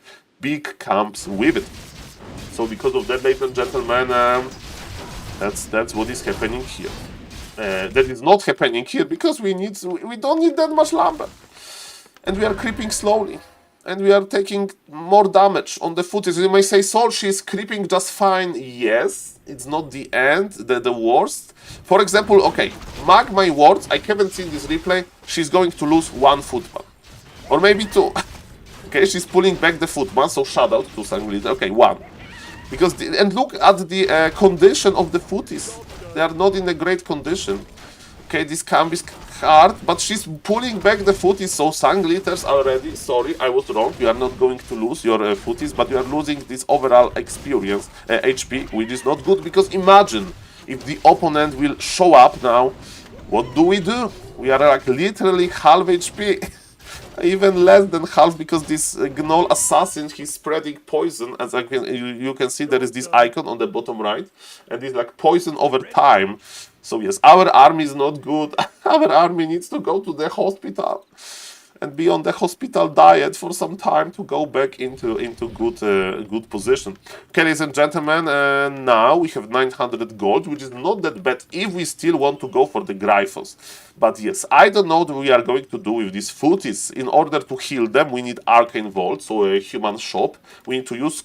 A: big camps with it. So because of that, ladies and gentlemen, that's what is happening here. that is not happening here because we don't need that much lumber. And we are creeping slowly. And we are taking more damage on the footies. You may say, Saul, she's creeping just fine. Yes, it's not the end, the worst. For example, okay, mark my words, I haven't seen this replay. She's going to lose 1 footman. Or maybe 2. Okay, she's pulling back the footman, so shout out to Sanglita. Okay, 1. Because and look at the condition of the footies. They are not in a great condition. Okay, this camp is hard, but she's pulling back the footies, so Sangliters already. Sorry, I was wrong. You are not going to lose your footies, but you are losing this overall experience, HP, which is not good, because imagine if the opponent will show up now. What do? We are like literally half HP. Even less than half, because this Gnoll assassin, he's spreading poison. As you can see, there is this icon on the bottom right, and it's like poison over time. So yes, our army is not good. Our army needs to go to the hospital and be on the hospital diet for some time to go back into good position. Okay, ladies and gentlemen, now we have 900 gold, which is not that bad if we still want to go for the Gryphos. But yes, I don't know what we are going to do with these footies. In order to heal them, we need Arcane Vault, so a human shop. We need to use...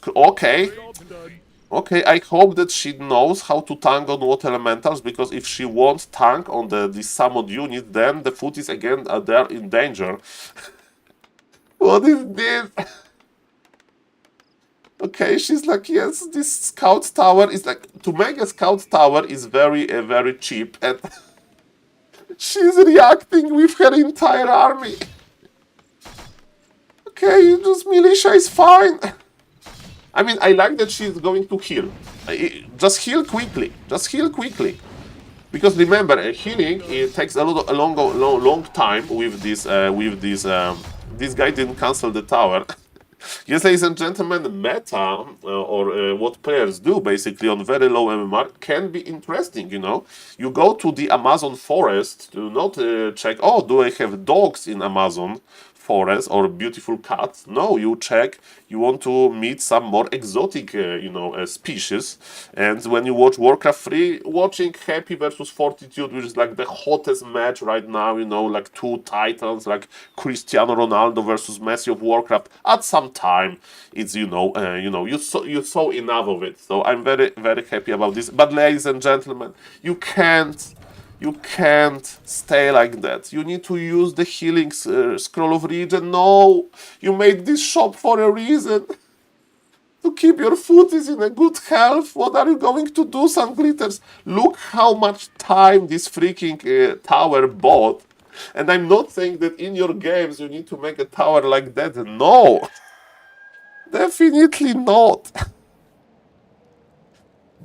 A: Okay, I hope that she knows how to tank on water elementals, because if she won't tank on this summoned unit, then the footies again they're in danger. What is this? Okay, she's like, yes, this scout tower is like, to make a scout tower is very cheap, and she's reacting with her entire army. Okay, just militia is fine. I mean, I like that she's going to heal. Just heal quickly. Just heal quickly. Because remember, healing, it takes a long time with this. This guy didn't cancel the tower. Yes, ladies and gentlemen, meta or what players do basically on very low MMR can be interesting. You know, you go to the Amazon forest to not check. Oh, do I have dogs in Amazon forest or beautiful cats? No, you check. You want to meet some more exotic, species. And when you watch Warcraft 3, watching Happy versus Fortitude, which is like the hottest match right now, you know, like 2 titans, like Cristiano Ronaldo versus Messi of Warcraft. At some time, it's you saw enough of it. So I'm very happy about this. But ladies and gentlemen, you can't stay like that. You need to use the healing scroll of region. No, you made this shop for a reason. To keep your footies in a good health. What are you going to do, Sanglitters? Look how much time this freaking tower bought. And I'm not saying that in your games you need to make a tower like that. No, definitely not.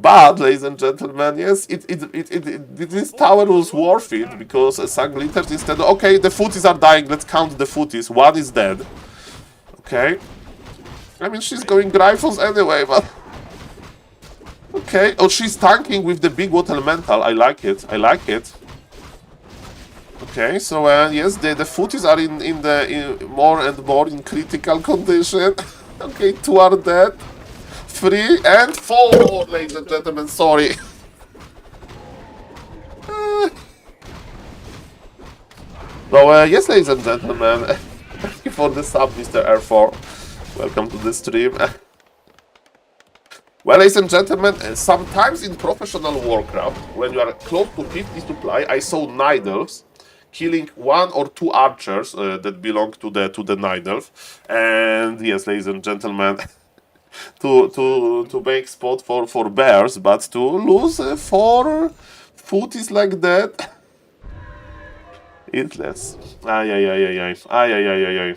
A: But, ladies and gentlemen, yes, this tower was worth it, because Sanglitters instead... Okay, the footies are dying, let's count the footies. 1 is dead. Okay. I mean, she's going Gryphons anyway, but... Okay, oh, she's tanking with the big water elemental. I like it. Okay, so, yes, the footies are in more and more in critical condition. Okay, 2 are dead. 3 and 4, ladies and gentlemen, sorry. So, yes, ladies and gentlemen, thank you for the sub, Mr. R4. Welcome to the stream. Well, ladies and gentlemen, sometimes in professional Warcraft, when you are close to 50 supply, I saw Night Elves killing 1 or 2 archers that belong to the Night Elf. And yes, ladies and gentlemen, to make spot for bears, but to lose 4 footies like that, it's less. Ay.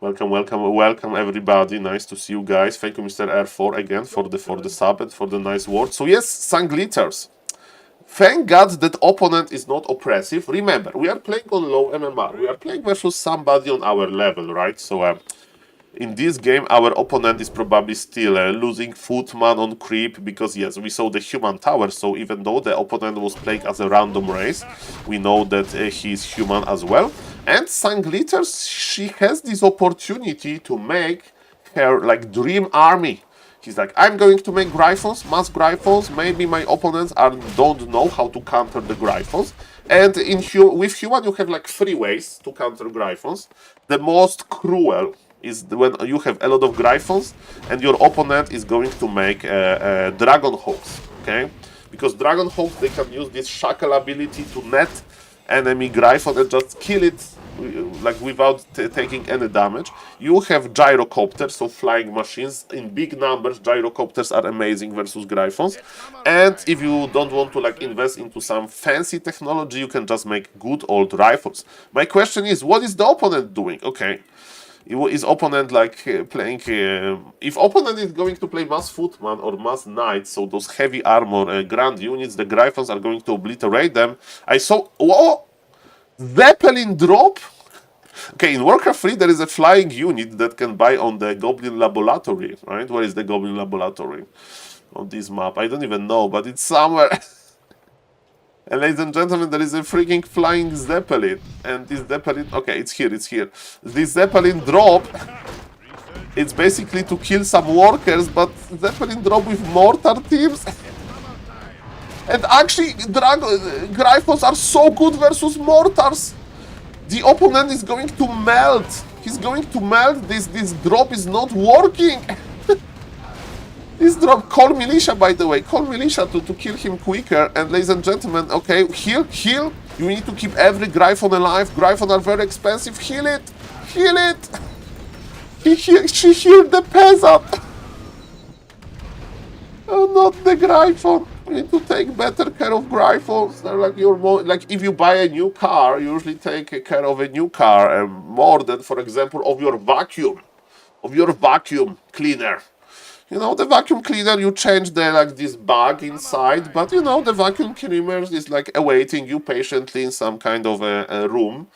A: Welcome everybody. Nice to see you guys. Thank you, Mr. R4, again for the sub and for the nice words. So yes, Sanglitters. Thank God that opponent is not oppressive. Remember, we are playing on low MMR. We are playing versus somebody on our level, right? So in this game, our opponent is probably still losing footman on creep, because yes, we saw the human tower, so even though the opponent was playing as a random race, we know that he is human as well. And Sanglitters, she has this opportunity to make her like dream army. He's like, I'm going to make Gryphons, mass Gryphons. Maybe my opponents don't know how to counter the Gryphons. And with human, you have like 3 ways to counter Gryphons. The most cruel is when you have a lot of Gryphons and your opponent is going to make Dragon Hawks, okay? Because Dragon Hawks, they can use this shackle ability to net enemy Gryphon and just kill it like without taking any damage. You have gyrocopters, so flying machines in big numbers. Gyrocopters are amazing versus Gryphons. And if you don't want to like invest into some fancy technology, you can just make good old rifles. My question is, what is the opponent doing? Okay, is opponent like playing? If opponent is going to play mass footman or mass knight, so those heavy armor grand units, the Gryphons are going to obliterate them. I saw. Whoa! Zeppelin drop? Okay, in Warcraft 3 there is a flying unit that can buy on the Goblin Laboratory, right? Where is the Goblin Laboratory? On this map. I don't even know, but it's somewhere. And ladies and gentlemen, there is a freaking flying Zeppelin. And this Zeppelin... Okay, it's here, it's here. This Zeppelin drop... It's basically to kill some workers, but Zeppelin drop with mortar teams... And actually, Gryphons are so good versus mortars. The opponent is going to melt. He's going to melt. This drop is not working. This drop, call militia, by the way. Call militia to kill him quicker. And ladies and gentlemen, okay, heal. You need to keep every Gryphon alive. Gryphon are very expensive. Heal it. She healed the peasant. Oh, not the Gryphon. You need to take better care of Gryphons. They're like like if you buy a new car, you usually take care of a new car more than, for example, of your vacuum cleaner. You know, the vacuum cleaner, you change this bag inside, but you know, the vacuum cleaner is like awaiting you patiently in some kind of a room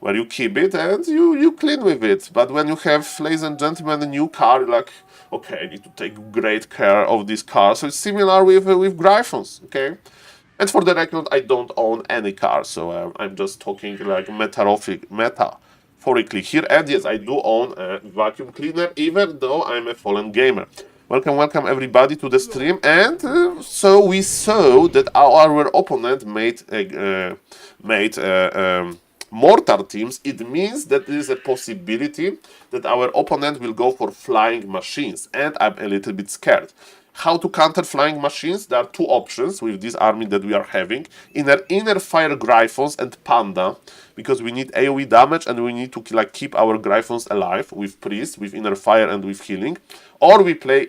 A: where you keep it and you clean with it. But when you have, ladies and gentlemen, a new car, like, okay, I need to take great care of this car. So it's similar with Gryphons, okay? And for the record, I don't own any car, so I'm just talking like metaphorically here. And yes, I do own a vacuum cleaner, even though I'm a fallen gamer. Welcome everybody to the stream. And so we saw that our opponent made mortar teams. It means that there is a possibility that our opponent will go for flying machines, and I'm a little bit scared. How to counter flying machines? There are 2 options with this army that we are having. Inner fire Gryphons and Panda, because we need AoE damage and we need to like keep our Gryphons alive with priest, with inner fire and with healing. Or we play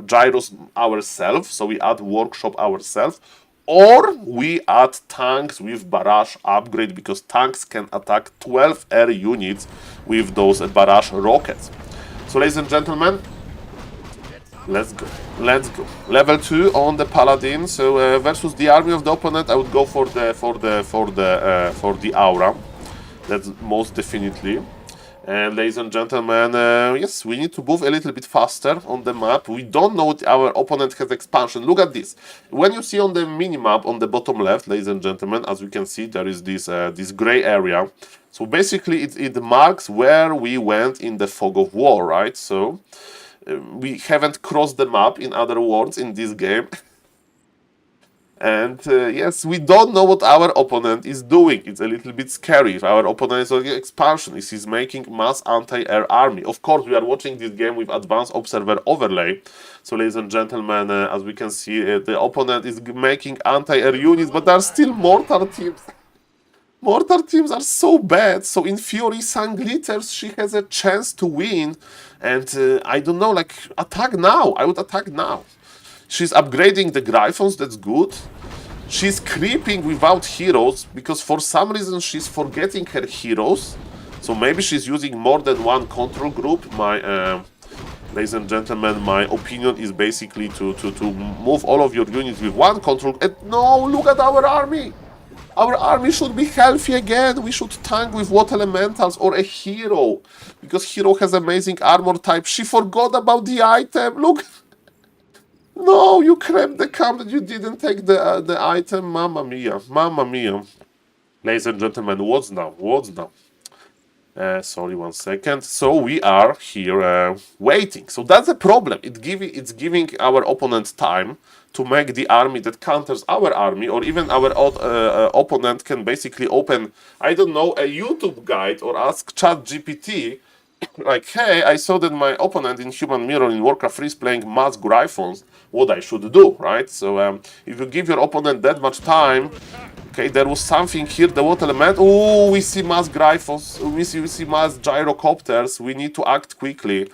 A: Gyros ourselves, so we add workshop ourselves. Or we add tanks with barrage upgrade, because tanks can attack 12 air units with those barrage rockets. So ladies and gentlemen, let's go. Level 2 on the paladin. So versus the army of the opponent, I would go for the aura. That's most definitely. And ladies and gentlemen, yes, we need to move a little bit faster on the map. We don't know what our opponent has expansion. Look at this. When you see on the mini-map on the bottom left, ladies and gentlemen, as you can see, there is this gray area. So basically, it marks where we went in the fog of war, right? So we haven't crossed the map, in other words, in this game. And yes, we don't know what our opponent is doing. It's a little bit scary. If our opponent is doing expansion, is he's making mass anti-air army. Of course, we are watching this game with advanced observer overlay. So, ladies and gentlemen, as we can see, the opponent is making anti-air units, but there are still mortar teams. Mortar teams are so bad. So, in theory, Sanglitters, she has a chance to win. And I don't know, like, attack now. I would attack now. She's upgrading the Gryphons, that's good. She's creeping without heroes, because for some reason she's forgetting her heroes. So maybe she's using more than one control group. Ladies and gentlemen, my opinion is basically to move all of your units with one control. And no, look at our army! Our army should be healthy again. We should tank with water elementals or a hero, because hero has amazing armor type. She forgot about the item, look! No, you cramped the camp that you didn't take the item. Mamma mia. Mamma mia. Ladies and gentlemen, what's now? What's now? Sorry, 1 second. So we are here waiting. So that's the problem. It's giving our opponent time to make the army that counters our army, or even our opponent can basically open, I don't know, a YouTube guide or ask ChatGPT, like, hey, I saw that my opponent in Human Mirror in Warcraft 3 is playing Mass Gryphons, what I should do, right? So if you give your opponent that much time, okay, there was something here, the water element. Oh, we see mass gryphons, we see mass gyrocopters. We need to act quickly.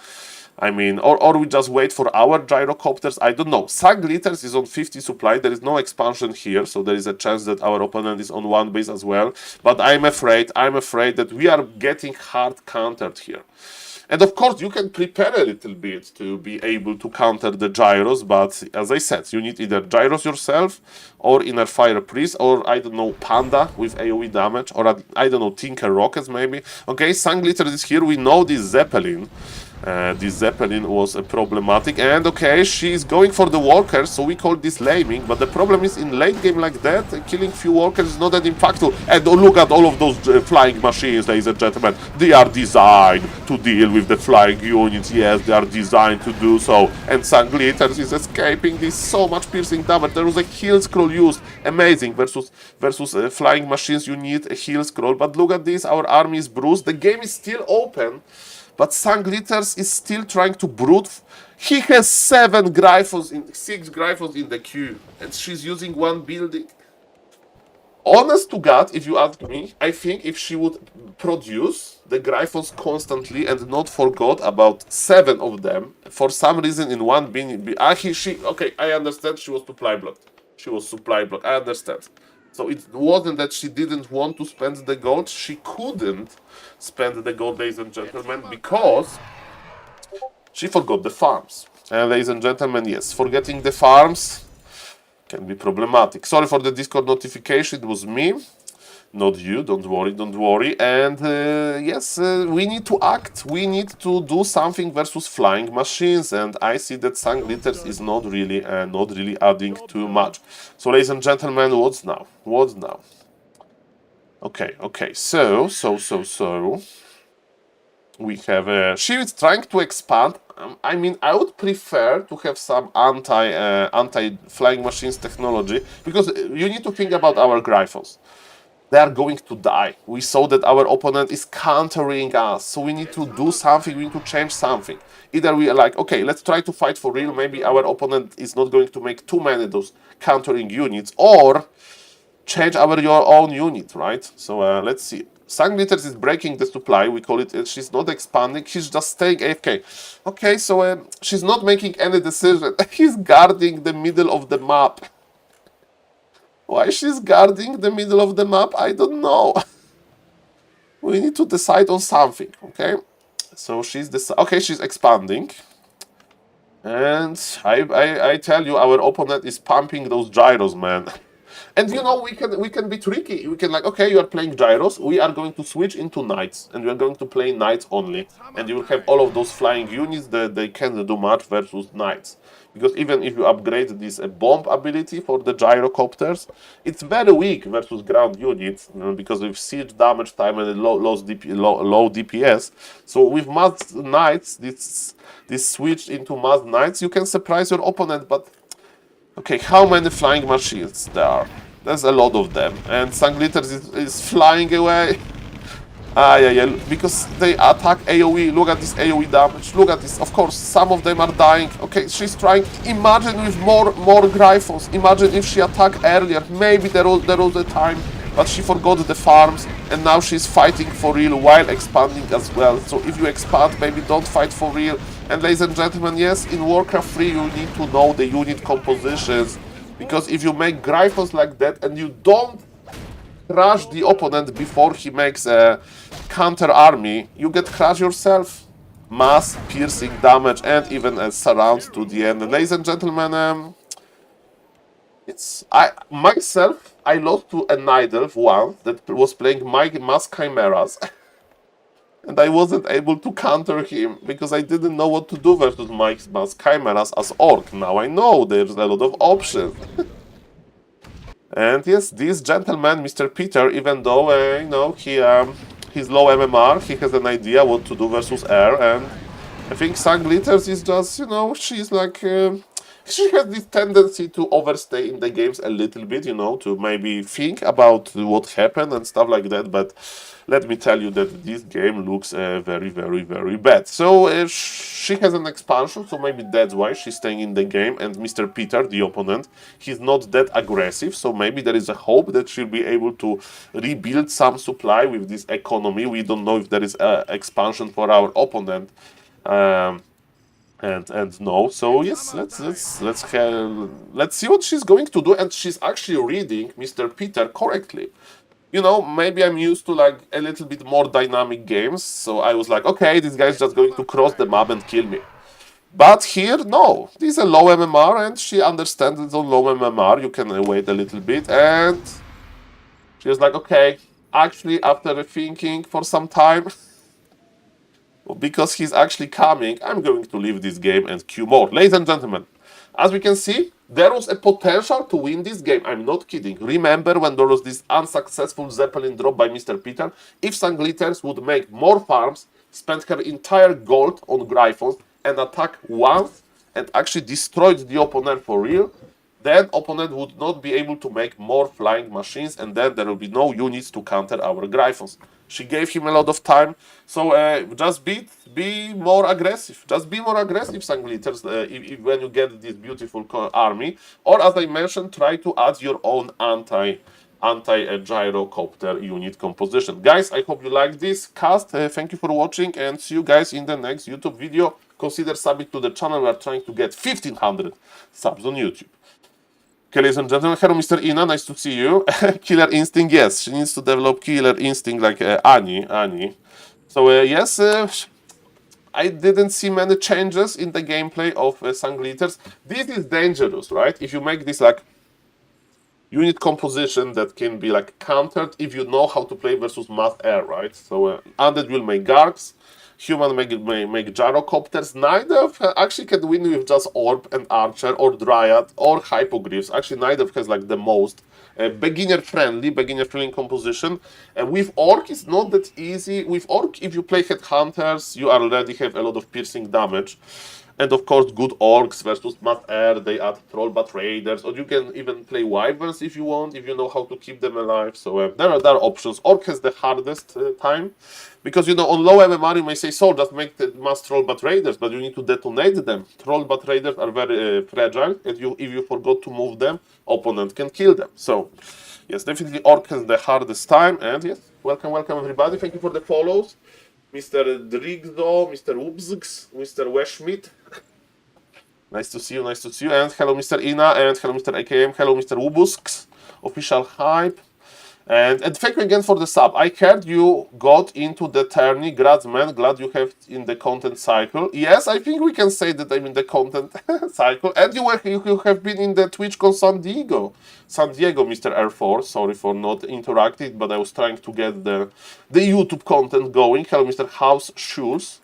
A: I mean, or we just wait for our gyrocopters. I don't know. Sag Litters is on 50 supply. There is no expansion here, so there is a chance that our opponent is on 1 base as well. But I'm afraid that we are getting hard countered here. And of course, you can prepare a little bit to be able to counter the gyros, but as I said, you need either gyros yourself, or Inner Fire Priest, or I don't know, Panda with AoE damage, or I don't know, Tinker Rockets maybe. Okay, Sunglitter is here, we know this Zeppelin. This Zeppelin was problematic, and okay, she's going for the walkers, so we call this laming, but the problem is in late game like that, killing few walkers is not that impactful. And look at all of those flying machines, ladies and gentlemen. They are designed to deal with the flying units, yes, they are designed to do so. And Sunglitters is escaping this so much piercing damage. There was a heal scroll used, amazing, versus flying machines, you need a heal scroll. But look at this, our army is bruised, the game is still open. But Sunglitters is still trying to brute. He has 6 Gryphons in the queue, and she's using 1 building. Honest to God, if you ask me, I think if she would produce the Gryphons constantly and not forgot about 7 of them, for some reason in 1 bin, okay, I understand she was supply blocked. I understand. So it wasn't that she didn't want to spend the gold, she couldn't spend the gold, ladies and gentlemen, because she forgot the farms. And ladies and gentlemen, yes, forgetting the farms can be problematic. Sorry for the Discord notification, it was me, not you, don't worry. And yes, we need to act, we need to do something versus flying machines, and I see that Sunglitters is not really adding too much. So ladies and gentlemen, what's now? Okay, so we have she is trying to expand. I mean, I would prefer to have some anti-flying machines technology, because you need to think about our Gryphons. They are going to die. We saw that our opponent is countering us, so we need to do something, we need to change something. Either we are like, okay, let's try to fight for real, maybe our opponent is not going to make too many of those countering units, or change your own unit, right? So let's see. Sunglitters is breaking the supply, we call it, she's not expanding, she's just staying AFK. Okay, so she's not making any decision. He's guarding the middle of the map. Why she's guarding the middle of the map, I don't know. We need to decide on something, okay? So she's expanding. And I tell you, our opponent is pumping those gyros, man. And you know, we can be tricky. We can like, okay, you are playing gyros, we are going to switch into knights, and we are going to play knights only. And you will have all of those flying units that they can't do much versus knights. Because even if you upgrade this bomb ability for the gyrocopters, it's very weak versus ground units, because of siege damage time and low DPS. So with mass knights, this switch into mass knights, you can surprise your opponent, but okay, how many flying machines there are? There's a lot of them. And Sunglitters is flying away. Yeah, because they attack AoE. Look at this AoE damage. Look at this. Of course, some of them are dying. Okay, she's trying. Imagine with more Gryphons. Imagine if she attacked earlier. Maybe there was a time, but she forgot the farms, and now she's fighting for real while expanding as well. So if you expand, maybe don't fight for real. And ladies and gentlemen, yes, in Warcraft 3 you need to know the unit compositions, because if you make Gryphons like that and you don't crush the opponent before he makes a counter army, you get crushed yourself. Mass piercing damage and even a surround to the end. And ladies and gentlemen, I lost to an idol once that was playing mass chimeras. And I wasn't able to counter him because I didn't know what to do versus mass chimeras as orc. Now I know there's a lot of options. And yes, this gentleman, Mr. Peter, even though you know, He's low MMR. He has an idea what to do versus air, and I think Sunglitters is just, you know, she's like, she has this tendency to overstay in the games a little bit, you know, to maybe think about what happened and stuff like that. But let me tell you that this game looks very, very, very bad. So she has an expansion, so maybe that's why she's staying in the game. And Mr. Peter, the opponent, he's not that aggressive, so maybe there is a hope that she'll be able to rebuild some supply with this economy. We don't know if there is an expansion for our opponent. And no, so yes, let's see what she's going to do, and she's actually reading Mr. Peter correctly. You know, maybe I'm used to like a little bit more dynamic games, so I was like, okay, this guy's just going to cross the map and kill me. But here, no, this is a low MMR, and she understands it's on low MMR. You can wait a little bit, and she was like, okay, actually, after thinking for some time. Because he's actually coming, I'm going to leave this game and queue more. Ladies and gentlemen, as we can see, there was a potential to win this game. I'm not kidding. Remember when there was this unsuccessful Zeppelin drop by Mr. Peter? If Sunglitters would make more farms, spend her entire gold on Gryphons, and attack once, and actually destroyed the opponent for real, then opponent would not be able to make more flying machines, and then there will be no units to counter our Gryphons. She gave him a lot of time, so just be more aggressive. Just be more aggressive, Sunglitters, when you get this beautiful army. Or, as I mentioned, try to add your own anti-gyrocopter unit composition. Guys, I hope you like this cast. Thank you for watching, and see you guys in the next YouTube video. Consider subbing to the channel. We are trying to get 1,500 subs on YouTube. Okay, ladies and gentlemen, hello Mr. Ina, nice to see you. Killer Instinct, yes, she needs to develop Killer Instinct like Annie. So yes, I didn't see many changes in the gameplay of Sunglitters. This is dangerous, right? If you make this like unit composition that can be like countered if you know how to play versus mass air, right? So Undead will make Gargs, Human make gyrocopters. Neither actually can win with just Orb and Archer or Dryad or Hypogryphs. Actually, neither has like the most beginner-friendly composition. And with Orc, it's not that easy. With Orc, if you play Headhunters, you already have a lot of piercing damage. And of course, good Orcs versus Mass Air, they add Trollbat Raiders, or you can even play Wyverns if you want, if you know how to keep them alive. So there are options. Orc has the hardest time, because you know, on low MMR you may say, so just make the Mass Trollbat Raiders, but you need to detonate them. Trollbat Raiders are very fragile, and if you forgot to move them, opponent can kill them. So yes, definitely Orc has the hardest time, and yes, welcome everybody, thank you for the follows. Mr. Drigzo, Mr. Ubzgs, Mr. Weshmit. Nice to see you, and hello Mr. Ina, and hello Mr. AKM, hello Mr. Ubusks, official hype. And thank you again for the sub. I heard you got into the tourney, Gradsman, glad you have in the content cycle. Yes, I think we can say that I'm in the content cycle. And you have been in the TwitchCon San Diego, Mr. Air Force. Sorry for not interacting, but I was trying to get the YouTube content going. Hello Mr. House Schulz.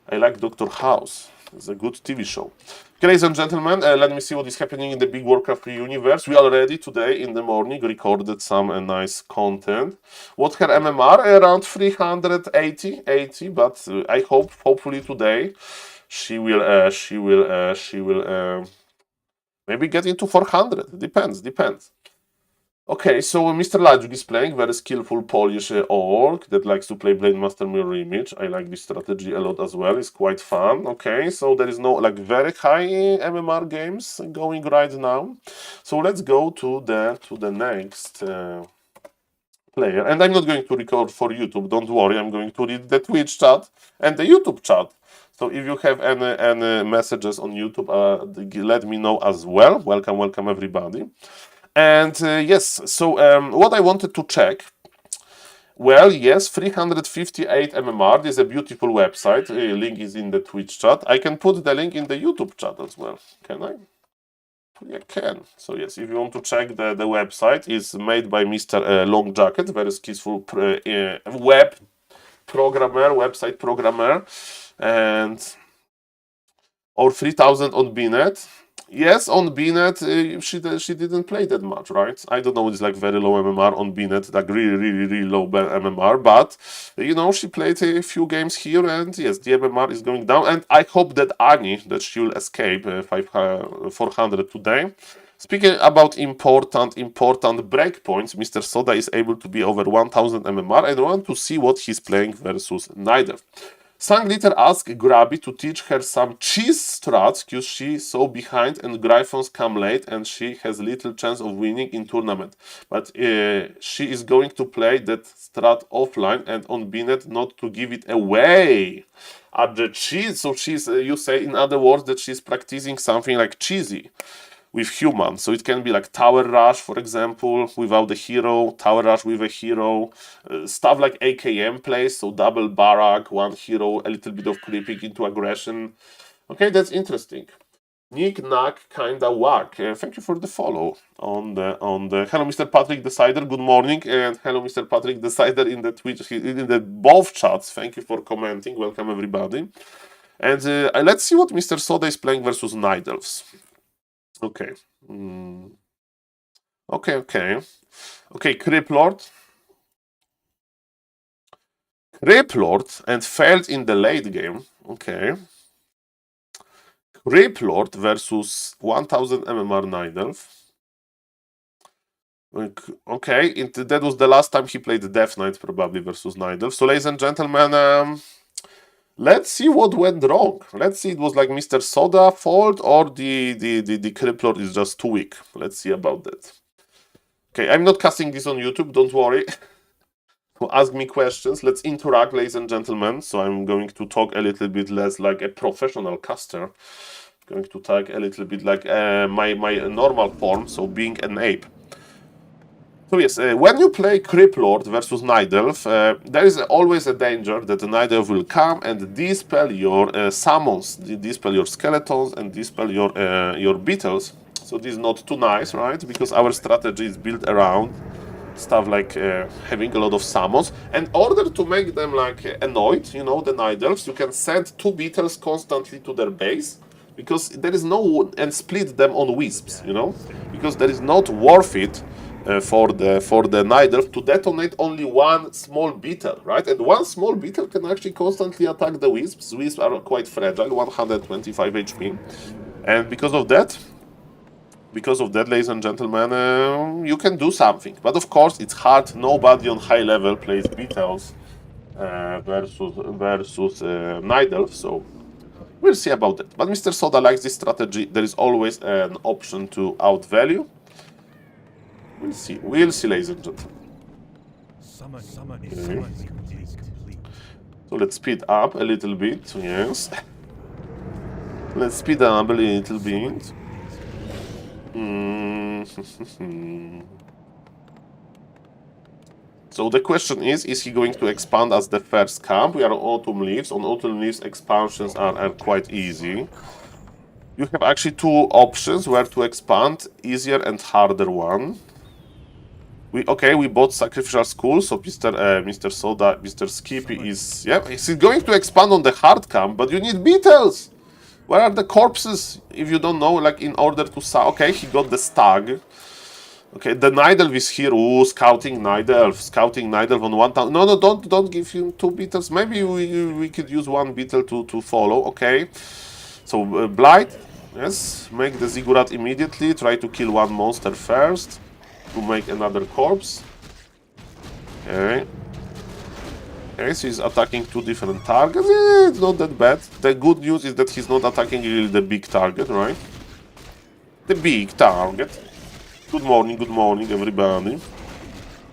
A: I like Dr. House. It's a good TV show. Okay, ladies and gentlemen, let me see what is happening in the big Warcraft universe. We already today in the morning recorded some nice content. What's her MMR? Around 380, but I hopefully today she will maybe get into 400. Depends. Okay, so Mr. Lajuk is playing very skillful Polish orc that likes to play Blade Master Mirror Image. I like this strategy a lot as well. It's quite fun. Okay, so there is no like very high MMR games going right now. So let's go to the next player. And I'm not going to record for YouTube. Don't worry. I'm going to read the Twitch chat and the YouTube chat. So if you have any messages on YouTube, let me know as well. Welcome everybody. And yes, so what I wanted to check, well, yes, 358 MMR, this is a beautiful website, link is in the Twitch chat. I can put the link in the YouTube chat as well, can I? I can. So yes, if you want to check the website, it's made by Mr. Long Jacket, very skillful website programmer, and or 3000 on Bnet. yes, on BNet, she didn't play that much, right? I don't know, it's like very low MMR on BNet, like really low MMR, but, you know, she played a few games here, and yes, the MMR is going down, and I hope that Ani, that she'll escape 400 today. Speaking about important breakpoints, Mr. Soda is able to be over 1000 MMR, and I want to see what he's playing versus Neither. Sanglitter asked Grabby to teach her some cheese strats because she's so behind and Gryphons come late and she has little chance of winning in tournament. But she is going to play that strat offline and on BNet not to give it away at the cheese. So she's, you say in other words that she's practicing something like cheesy with humans. So it can be like Tower Rush, for example, without a hero, Tower Rush with a hero, stuff like AKM plays, so double barrack, one hero, a little bit of creeping into aggression. Okay, that's interesting. Nick Knack kinda whack. Thank you for the follow on the hello Mr. Patrick Decider, good morning, and hello Mr. Patrick Decider in the Twitch, in the both chats. Thank you for commenting. Welcome everybody. And let's see what Mr. Soda is playing versus Night Elves. Okay. Okay, Criplord. Criplord and failed in the late game. Okay. Criplord versus 1000 MMR Night Elf. Okay, that was the last time he played Death Knight probably versus Night Elf. So ladies and gentlemen, let's see what went wrong. Let's see, it was like Mr. Soda fault or the Criplord is just too weak. Let's see about that. Okay, I'm not casting this on YouTube, don't worry. Ask me questions. Let's interact, ladies and gentlemen. So I'm going to talk a little bit less like a professional caster. Going to talk a little bit like my normal form, so being an ape. So yes, when you play Criplord versus Night Elf, there is always a danger that the Night Elf will come and dispel your summons, dispel your skeletons, and dispel your beetles. So this is not too nice, right? Because our strategy is built around stuff like having a lot of summons. And in order to make them like annoyed, you know, the Night Elves, you can send 2 beetles constantly to their base. Because there is no, and split them on wisps, you know? Because there is not worth it for the Night Elf to detonate only one small beetle, right? And one small beetle can actually constantly attack the wisps. Wisps are quite fragile, 125 HP. And because of that, ladies and gentlemen, you can do something. But of course, it's hard. Nobody on high level plays beetles versus Night Elf, so we'll see about that. But Mr. Soda likes this strategy. There is always an option to outvalue. We'll see, ladies and gentlemen. So let's speed up a little bit, yes. Let's speed up a little bit. So the question is he going to expand as the first camp? We are on Autumn Leaves. On Autumn Leaves, expansions are quite easy. You have actually 2 options where to expand, easier and harder one. We bought Sacrificial School, so Mr. Soda, Mr. Skippy is... Yeah, he's going to expand on the hard camp, but you need beetles! Where are the corpses, if you don't know, like in order to... Okay, he got the stag. Okay, the Night Elf is here. Ooh, scouting Night Elf on 1000. No, don't give him 2 beetles. Maybe we could use 1 beetle to follow. Okay, so Blight, yes, make the Ziggurat immediately. Try to kill 1 monster first to make another corpse. Okay. Okay, so he's attacking 2 different targets. It's not that bad. The good news is that he's not attacking really the big target, right? The big target. Good morning, everybody.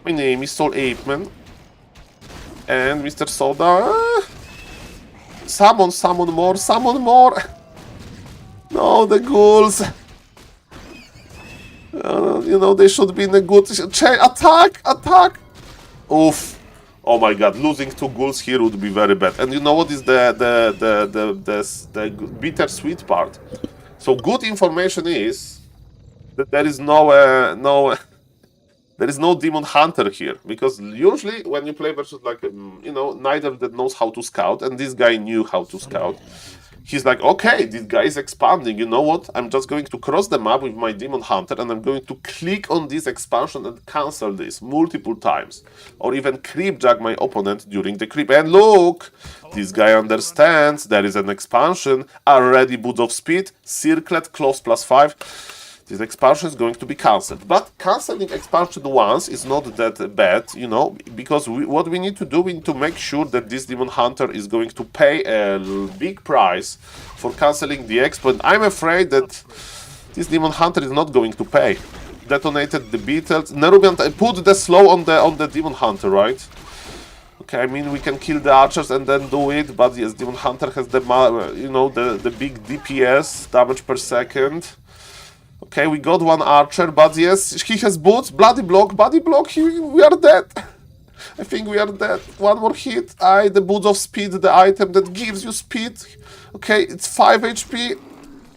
A: My name is SaulPlayerMan. And Mr. Soda... Summon more! No, the ghouls! You know, they should be in a good... Attack! Oof. Oh my god, losing 2 ghouls here would be very bad. And you know what is the bittersweet part? So good information is that there is there is no Demon Hunter here, because usually when you play versus like you know, Night Elf that knows how to scout, and this guy knew how to scout. he's like, okay, this guy is expanding, you know what? I'm just going to cross the map with my Demon Hunter and I'm going to click on this expansion and cancel this multiple times. Or even creep drag my opponent during the creep. And look, this guy understands there is an expansion, already boots of speed, circlet, close +5. This expansion is going to be cancelled. But cancelling expansion once is not that bad, you know, because what we need to do, we need to make sure that this Demon Hunter is going to pay a big price for cancelling the exp. And I'm afraid that this Demon Hunter is not going to pay. Detonated the beetles. Nerubian put the slow on the Demon Hunter, right? Okay, I mean we can kill the archers and then do it, but yes, Demon Hunter has the you know the big DPS, damage per second. Okay, we got one archer, but yes, he has boots, bloody block, body block, we are dead. I think we are dead. One more hit, the boots of speed, the item that gives you speed. Okay, it's 5 HP.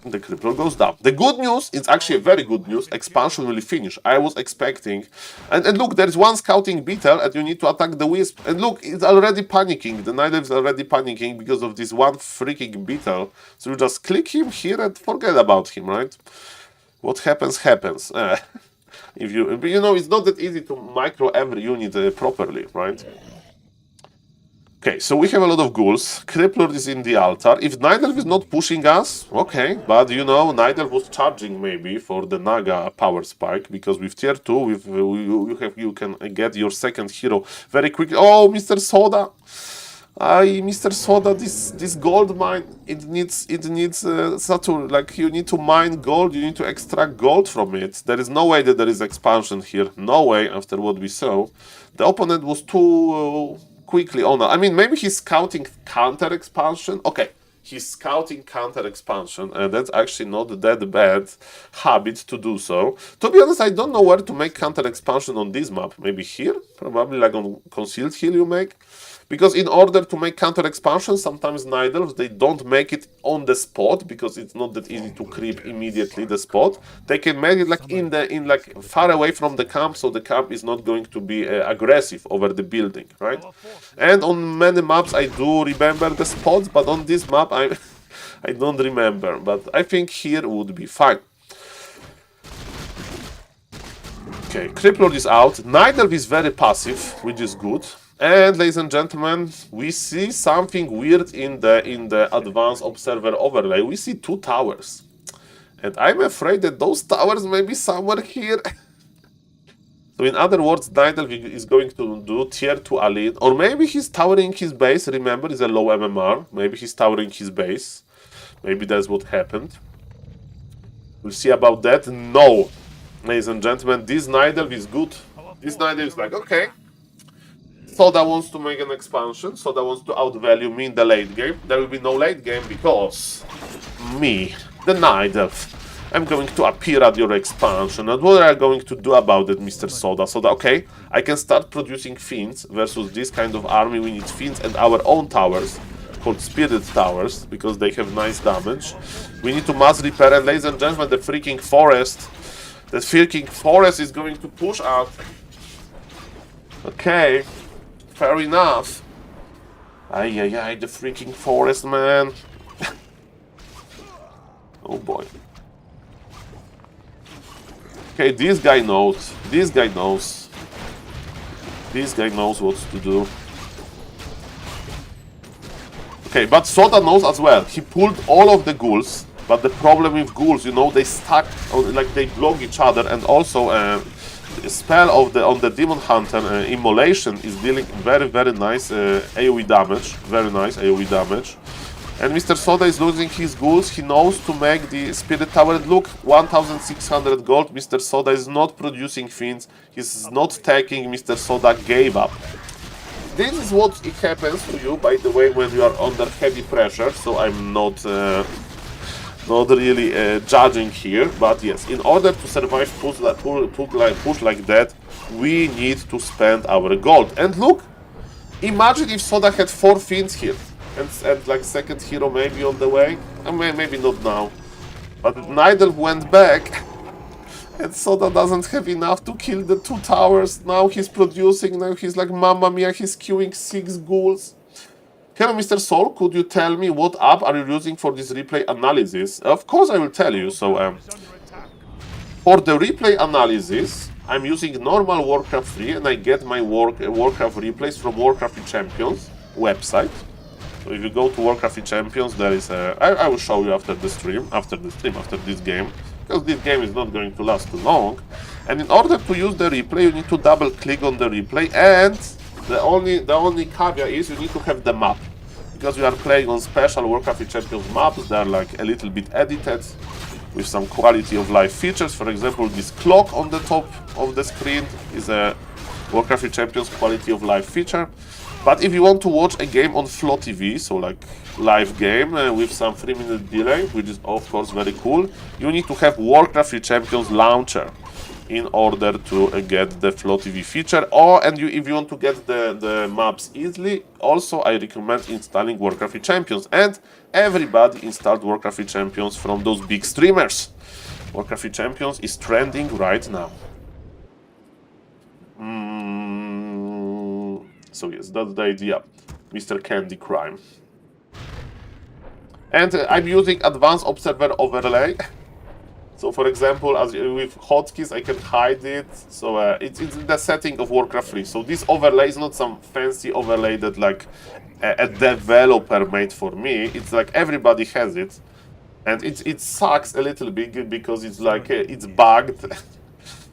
A: The crippler goes down. The good news, it's actually a very good news, expansion will finish. I was expecting, and look, there is one scouting beetle and you need to attack the wisp. And look, it's already panicking, the Night Elf is already panicking because of this one freaking beetle. So you just click him here and forget about him, right? What happens, happens. If you know, it's not that easy to micro every unit properly, right? Okay, so we have a lot of ghouls. Crippler is in the altar. If Night Elf is not pushing us, okay, but you know, Night Elf was charging maybe for the Naga power spike, because with tier 2, you can get your second hero very quickly. Oh, Mr. Soda! Mr. Soda, this gold mine, it needs like you need to mine gold, you need to extract gold from it. There is no way that there is expansion here. No way after what we saw. The opponent was too quickly on. I mean, maybe he's scouting counter expansion. Okay, he's scouting counter expansion, and that's actually not that bad habit to do so. To be honest, I don't know where to make counter expansion on this map. Maybe here? Probably like on Concealed Hill you make. Because in order to make counter expansion, sometimes Night Elves, they don't make it on the spot, because it's not that easy to creep immediately the spot. They can make it like in far away from the camp, so the camp is not going to be aggressive over the building, right? And on many maps I do remember the spots, but on this map I don't remember. But I think here would be fine. Okay, Crippler is out. Night Elf is very passive, which is good. And ladies and gentlemen, we see something weird in the advanced observer overlay. We see 2 towers. And I'm afraid that those towers may be somewhere here. So in other words, Night Elf is going to do tier 2 elite. Or maybe he's towering his base. Remember, it's a low MMR. Maybe he's towering his base. Maybe that's what happened. We'll see about that. No. Ladies and gentlemen, this Night Elf is good. This Night Elf is like, okay. Soda wants to make an expansion. Soda wants to outvalue me in the late game. There will be no late game because me, the Night Elf, I'm going to appear at your expansion. And what are you going to do about it, Mr. Soda? Soda, okay, I can start producing fiends versus this kind of army. We need fiends and our own towers, called Spirit Towers, because they have nice damage. We need to mass repair, and ladies and gentlemen, the freaking forest is going to push out. Okay. Fair enough. Ay, the freaking forest, man. Oh boy. Okay, this guy knows. This guy knows what to do. Okay, but Soda knows as well. He pulled all of the ghouls, but the problem with ghouls, you know, they stack, like they block each other, and also spell on the Demon Hunter Immolation is dealing very nice AoE damage. Very nice AoE damage. And Mr. Soda is losing his ghouls. He knows to make the Spirit Tower. And look, 1600 gold. Mr. Soda is not producing fiends. He's not taking. Mr. Soda gave up. This is what it happens to you, by the way, when you are under heavy pressure. So I'm not really judging here, but yes, in order to survive push like that, we need to spend our gold. And look, imagine if Soda had 4 fiends here, and like second hero maybe on the way. I mean, maybe not now, but Night Elf went back, and Soda doesn't have enough to kill the 2 towers. Now he's producing. Now he's like, Mamma Mia, he's queuing 6 ghouls. Hello, Mr. Saul, could you tell me what app are you using for this replay analysis? Of course, I will tell you. So, for the replay analysis, I'm using normal Warcraft 3, and I get my Warcraft replays from Warcraft Champions website. So if you go to Warcraft Champions, there is a... I will show you after this game, because this game is not going to last too long. And in order to use the replay, you need to double click on the replay, and the only caveat is you need to have the map. Because we are playing on special Warcraft Champions maps, they are like a little bit edited, with some quality of life features. For example, this clock on the top of the screen is a Warcraft Champions quality of life feature. But if you want to watch a game on Flow TV, so like live game with some 3-minute delay, which is of course very cool, you need to have Warcraft Champions launcher in order to get the Flow TV feature. If you want to get the maps easily, also I recommend installing Warcraft Champions. And everybody installed Warcraft Champions from those big streamers. Warcraft Champions is trending right now. So yes, that's the idea, Mr. Candy Crime. And I'm using Advanced Observer Overlay. So for example, as with hotkeys, I can hide it. So it's in the setting of Warcraft 3. So this overlay is not some fancy overlay that like a developer made for me. It's like everybody has it. And it sucks a little bit because it's like, it's bugged.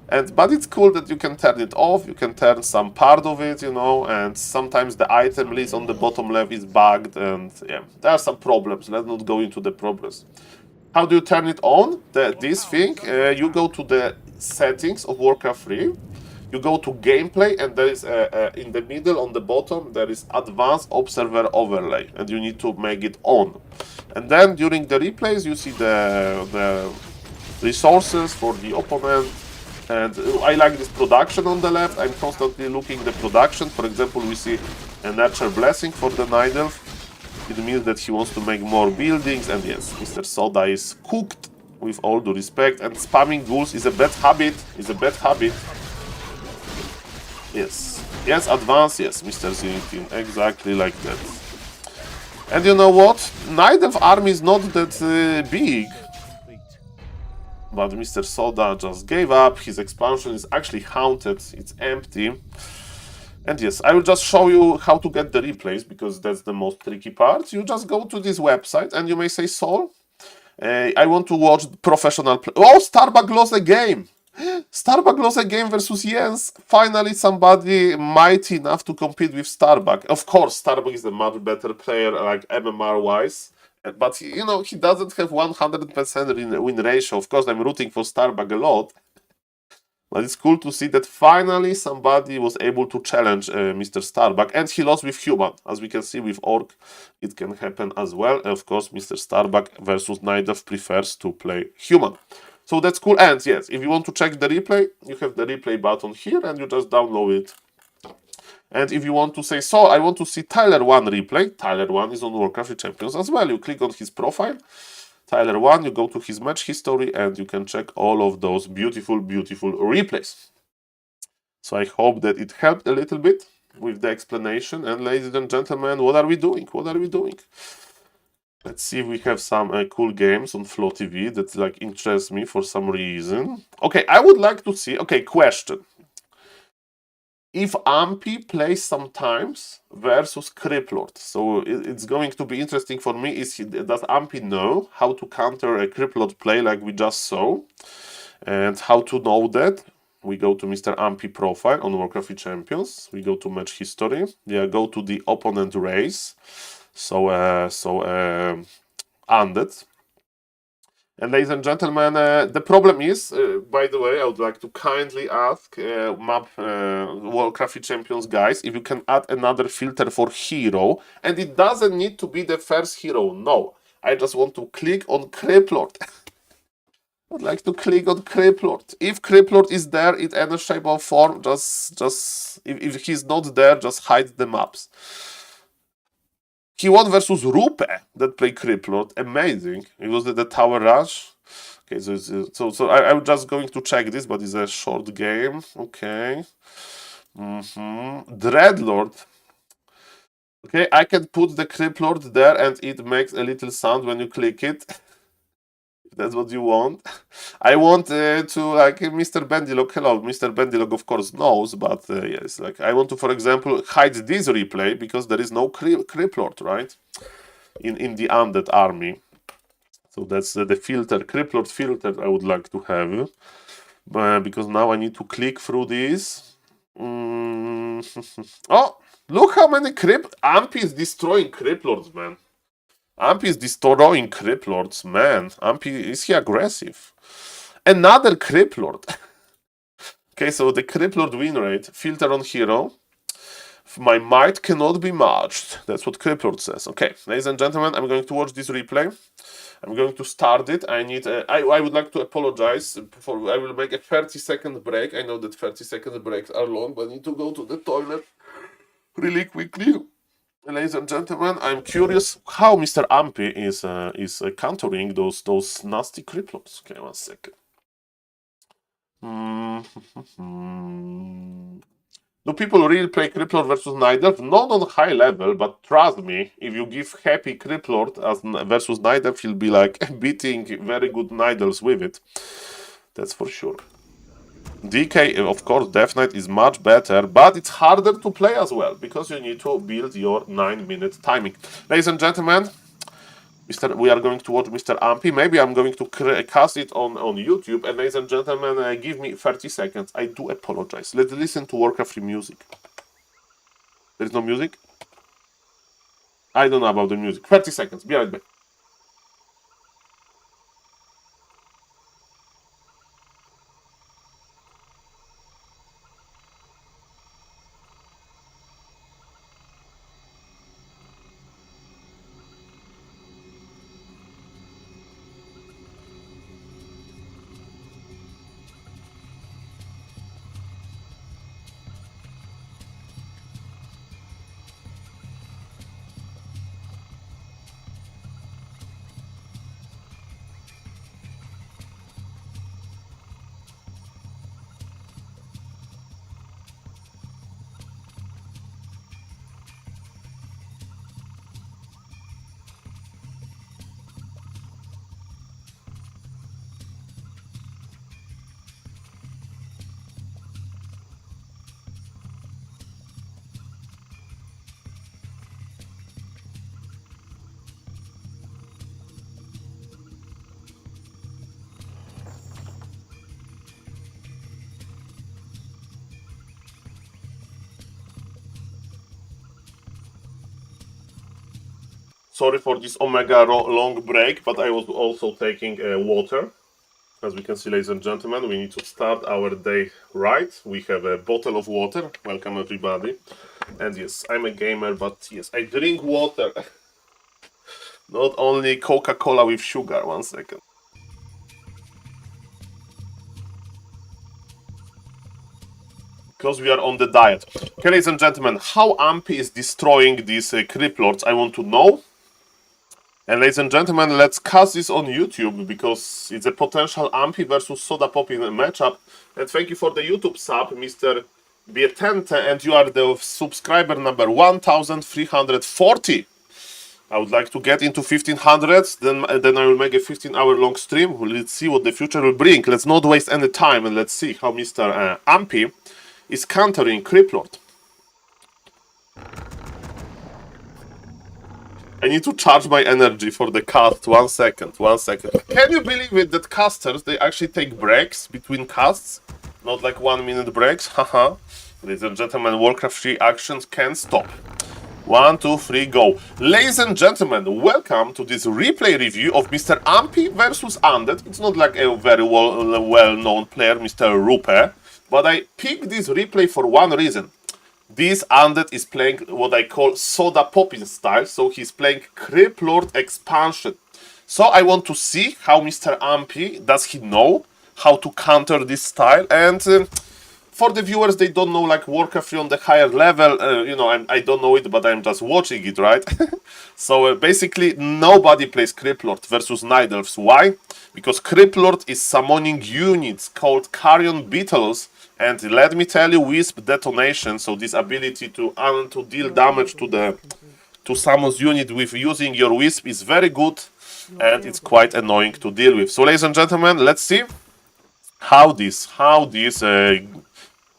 A: But it's cool that you can turn it off, you can turn some part of it, you know, and sometimes the item list on the bottom left is bugged, and yeah, there are some problems. Let's not go into the problems. How do you turn it on? This thing, you go to the settings of Warcraft 3, you go to gameplay, and there is in the middle on the bottom there is Advanced Observer Overlay, and you need to make it on. And then during the replays you see the resources for the opponent. And I like this production on the left. I'm constantly looking the production. For example, we see a Nurture Blessing for the Night Elf. It means that he wants to make more buildings. And yes, Mr. Soda is cooked, with all due respect. And spamming ghouls is a bad habit. Yes. Yes, advance. Yes, Mr. Zintin. Exactly like that. And you know what? Night Elf army is not that big. But Mr. Soda just gave up. His expansion is actually haunted. It's empty. And yes, I will just show you how to get the replays, because that's the most tricky part. You just go to this website and you may say, Saul, I want to watch professional play. Oh, Starbuck lost a game! Starbuck lost a game versus Jens. Finally, somebody mighty enough to compete with Starbuck. Of course, Starbuck is a much better player, like MMR-wise. But, you know, he doesn't have 100% win ratio. Of course, I'm rooting for Starbuck a lot. But it's cool to see that finally somebody was able to challenge Mr. Starbuck. And he lost with Human. As we can see with Orc, it can happen as well. And of course, Mr. Starbuck versus Night Elf prefers to play Human. So that's cool. And yes, if you want to check the replay, you have the replay button here and you just download it. And if you want to say, so I want to see Tyler 1 replay, Tyler 1 is on Warcraft Champions as well. You click on his profile, Tyler 1, you go to his match history, and you can check all of those beautiful, beautiful replays. So I hope that it helped a little bit with the explanation. And ladies and gentlemen, what are we doing? What are we doing? Let's see if we have some cool games on Flow TV that like interest me for some reason. Okay, I would like to see, okay, question. If Ampy plays sometimes versus Criplord, so it's going to be interesting for me. Does Ampy know how to counter a Criplord play like we just saw? And how to know that? We go to Mr. Ampy profile on Warcraft Champions. We go to match history. Yeah, go to the opponent race. So Undead. And ladies and gentlemen, the problem is, by the way, I would like to kindly ask Warcraft Champions guys, if you can add another filter for hero, and it doesn't need to be the first hero, no. I just want to click on Criplord. I'd like to click on Criplord. If Criplord is there in any shape or form, if he's not there, just hide the maps. He won versus Rupe that played Criplord. Amazing. It was the Tower Rush. Okay, so I'm just going to check this, but it's a short game. Okay. Dreadlord. Okay, I can put the Crypt Lord there and it makes a little sound when you click it. If that's what you want. I want to, like, Mr. Bendilog. Hello, Mr. Bendilog, of course, knows, but yes, like, I want to, for example, hide this replay because there is no Crypt Lord, right? In the Undead army. So that's the filter, Crypt Lord filter I would like to have. Because now I need to click through this. Oh, look how many Ampi is destroying Crypt Lords, man. Ampi is destroying Crypt Lords, man. Ampi, is he aggressive? Another Crypt Lord. Okay, so the Crypt Lord win rate, filter on hero. My might cannot be matched. That's what Crypt Lord says. Okay, ladies and gentlemen, I'm going to watch this replay. I'm going to start it. I need. I would like to apologize for. I will make a 30-second break. I know that 30-second breaks are long, but I need to go to the toilet really quickly. Ladies and gentlemen, I'm curious how Mr. Ampi is countering those nasty Crypt Lords. Okay, 1 second. Do people really play Crypt Lord versus Nidelf? Not on high level, but trust me, if you give happy Crypt Lord as versus Nidelf, he'll be like beating very good Nidals with it. That's for sure. DK, of course, Death Knight is much better, but it's harder to play as well, because you need to build your 9-minute timing. Ladies and gentlemen, we are going to watch Mr. Ampi. Maybe I'm going to cast it on YouTube. And ladies and gentlemen, give me 30 seconds. I do apologize. Let's listen to Warcraft music. There is no music? I don't know about the music. 30 seconds. Be right back. Sorry for this omega long break, but I was also taking water. As we can see, ladies and gentlemen, we need to start our day right. We have a bottle of water. Welcome, everybody. And yes, I'm a gamer, but yes, I drink water. Not only Coca-Cola with sugar. 1 second. Because we are on the diet. Okay, ladies and gentlemen, how Ampi is destroying these Crypt Lords, I want to know. And ladies and gentlemen, let's cast this on YouTube because it's a potential Ampi versus Soda Poppin matchup. And thank you for the YouTube sub, Mr. Bietente, and you are the subscriber number 1340. I would like to get into 1500s, then I will make a 15-hour long stream. Let's see what the future will bring. Let's not waste any time and let's see how Mr. Ampi is countering Crypt Lord. I need to charge my energy for the cast. 1 second. Can you believe it that casters, they actually take breaks between casts? Not like 1-minute breaks, haha. Ladies and gentlemen, Warcraft 3 actions can stop. 1, 2, 3, go. Ladies and gentlemen, welcome to this replay review of Mr. Ampi versus Undead. It's not like a very well-known player, Mr. Rupe, but I picked this replay for one reason. This Undead is playing what I call Soda Poppin style, so he's playing Crypt Lord expansion. So I want to see how Mr. Ampi, does he know how to counter this style, and for the viewers, they don't know like Warcraft 3 on the higher level, you know, I don't know it, but I'm just watching it, right? So basically, nobody plays Crypt Lord versus Night Elves. Why? Because Crypt Lord is summoning units called Carrion Beetles, and let me tell you, Wisp Detonation, so this ability to deal damage to the to summons unit with using your Wisp is very good, and it's quite annoying to deal with. So, ladies and gentlemen, let's see how this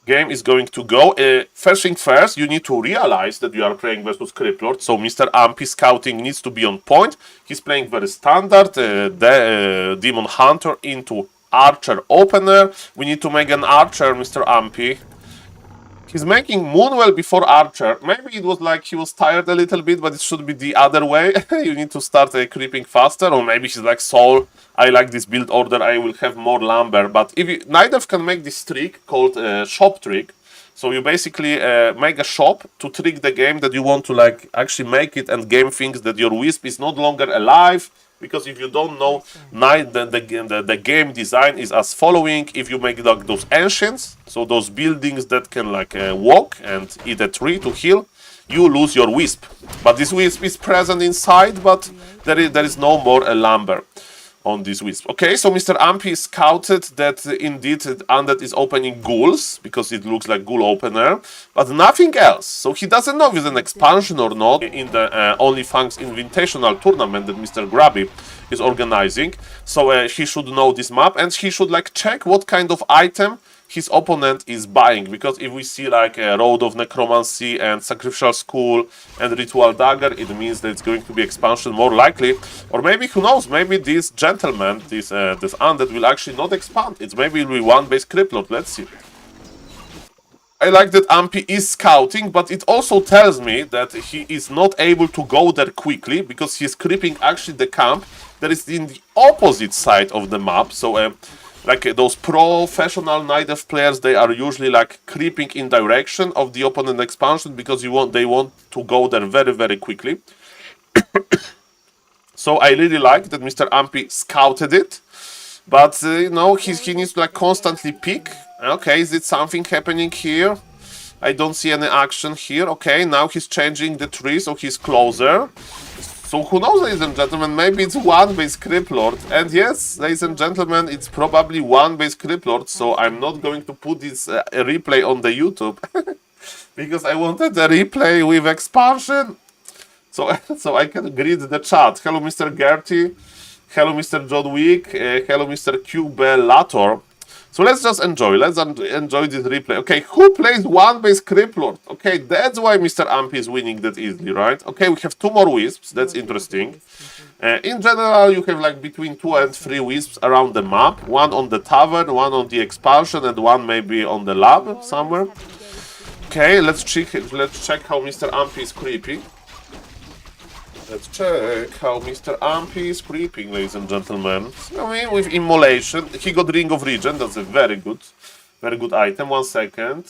A: game is going to go. First thing first, you need to realize that you are playing versus Criplord. So Mr. Ampy scouting needs to be on point. He's playing very standard Demon Hunter into Archer opener. We need to make an Archer, Mr. Ampy. He's making Moonwell before Archer. Maybe it was like he was tired a little bit, but it should be the other way. You need to start creeping faster, or maybe he's like, Saul, I like this build order, I will have more lumber. But if you, neither can make this trick called shop trick. So you basically make a shop to trick the game that you want to like actually make it, and game thinks that your Wisp is no longer alive. Because if you don't know, the game design is as following. If you make like those ancients, so those buildings that can like walk and eat a tree to heal, you lose your Wisp. But this Wisp is present inside, but there is no more lumber on this Wisp. Okay, so Mr. Ampy scouted that indeed Undead is opening ghouls, because it looks like ghoul opener, but nothing else. So he doesn't know if it's an expansion or not in the OnlyFans Invitational tournament that Mr. Grabby is organizing. So he should know this map, and he should like check what kind of item his opponent is buying, because if we see like a Road of Necromancy and Sacrificial Skull and Ritual Dagger, it means that it's going to be expansion more likely. Or maybe, who knows, maybe this gentleman, this Undead will actually not expand. It's maybe will be one base Criplord. Let's see. I like that Ampy is scouting, but it also tells me that he is not able to go there quickly, because he's creeping actually the camp that is in the opposite side of the map. So like those professional Night Elf players, they are usually like creeping in direction of the opponent expansion, because they want to go there very, very quickly. So I really like that Mr. Ampy scouted it, but you know, he needs to like constantly peek. Okay, is it something happening here? I don't see any action here. Okay, now he's changing the tree, so he's closer. So who knows, ladies and gentlemen, maybe it's one base Criplord. And yes, ladies and gentlemen, it's probably one base Criplord, so I'm not going to put this replay on the YouTube. Because I wanted a replay with expansion. So I can greet the chat. Hello, Mr. Gertie. Hello, Mr. John Wick. Hello, Mr. Cubelator. So let's just enjoy. Let's enjoy this replay. Okay, who plays one base Criplord? Okay, that's why Mr. Ampy is winning that easily, right? Okay, we have 2 more Wisps. That's interesting. In general, you have like between 2 and 3 Wisps around the map. One on the tavern, one on the expansion, and one maybe on the lab somewhere. Okay, let's check how Mr. Ampy is creeping. Let's check how Mr. Ampy is creeping, ladies and gentlemen. I mean, with Immolation, he got Ring of Regen. That's a very good item. 1 second.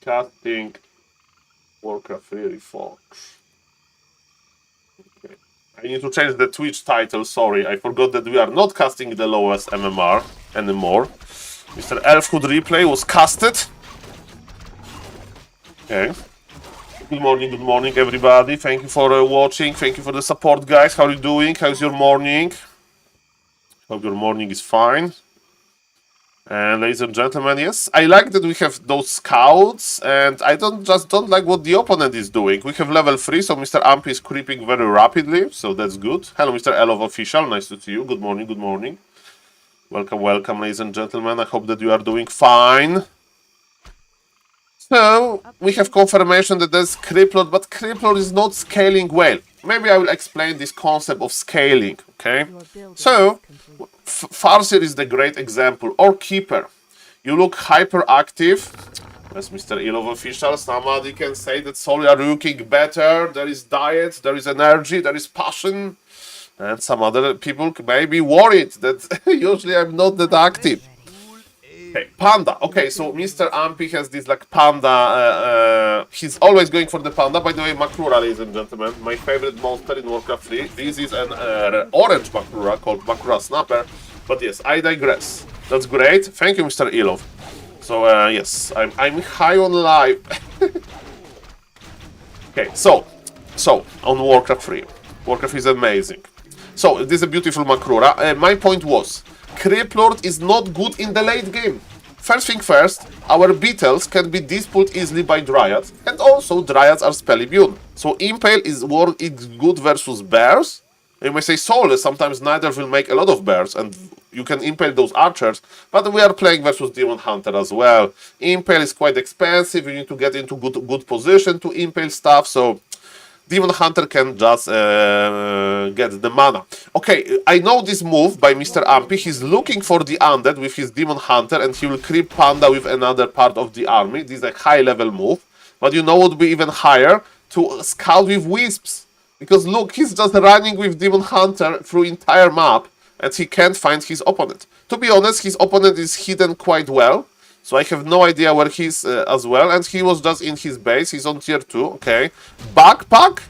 A: Casting Warcraft 3 Fox. Okay. I need to change the Twitch title. Sorry, I forgot that we are not casting the lowest MMR anymore. Mr. Elfhood Replay was casted. Okay. Good morning, everybody. Thank you for watching. Thank you for the support, guys. How are you doing? How's your morning? Hope your morning is fine. And ladies and gentlemen, yes, I like that we have those scouts, and I don't like what the opponent is doing. We have level 3, so Mr. Ampy is creeping very rapidly, so that's good. Hello, Mr. Elov Official. Nice to see you. Good morning, good morning. Welcome, ladies and gentlemen. I hope that you are doing fine. So, we have confirmation that there's Criplord, but Criplord is not scaling well. Maybe I will explain this concept of scaling, okay? So, Farseer is the great example, or Keeper. You look hyperactive. As Mr. Ilov Official, somebody can say that Saul, you are looking better, there is diet, there is energy, there is passion. And some other people may be worried that usually I'm not that active. Okay, Panda. Okay, so Mr. Ampy has this like Panda. He's always going for the Panda. By the way, Makrura, ladies and gentlemen, my favorite monster in Warcraft 3. This is an orange Makrura called Makrura Snapper. But yes, I digress. That's great. Thank you, Mr. Ilov. So yes, I'm high on life. Okay, so on Warcraft 3, Warcraft is amazing. So this is a beautiful Makrura. My point was, Criplord is not good in the late game. first thing first, our beetles can be dispelled easily by dryads, and also dryads are spell immune. So impale is good versus bears. You may say soulless, sometimes neither will make a lot of bears, and you can impale those archers, but we are playing versus Demon Hunter as well. Impale is quite expensive, you need to get into good position to impale stuff, so Demon Hunter can just get the mana. Okay, I know this move by Mr. Ampy. He's looking for the undead with his Demon Hunter, and he will creep Panda with another part of the army. This is a high level move, but you know what would be even higher? To scout with wisps. Because look, he's just running with Demon Hunter through entire map, and he can't find his opponent. To be honest, his opponent is hidden quite well, so I have no idea where he's as well, and he was just in his base. He's on tier 2, okay. Backpack?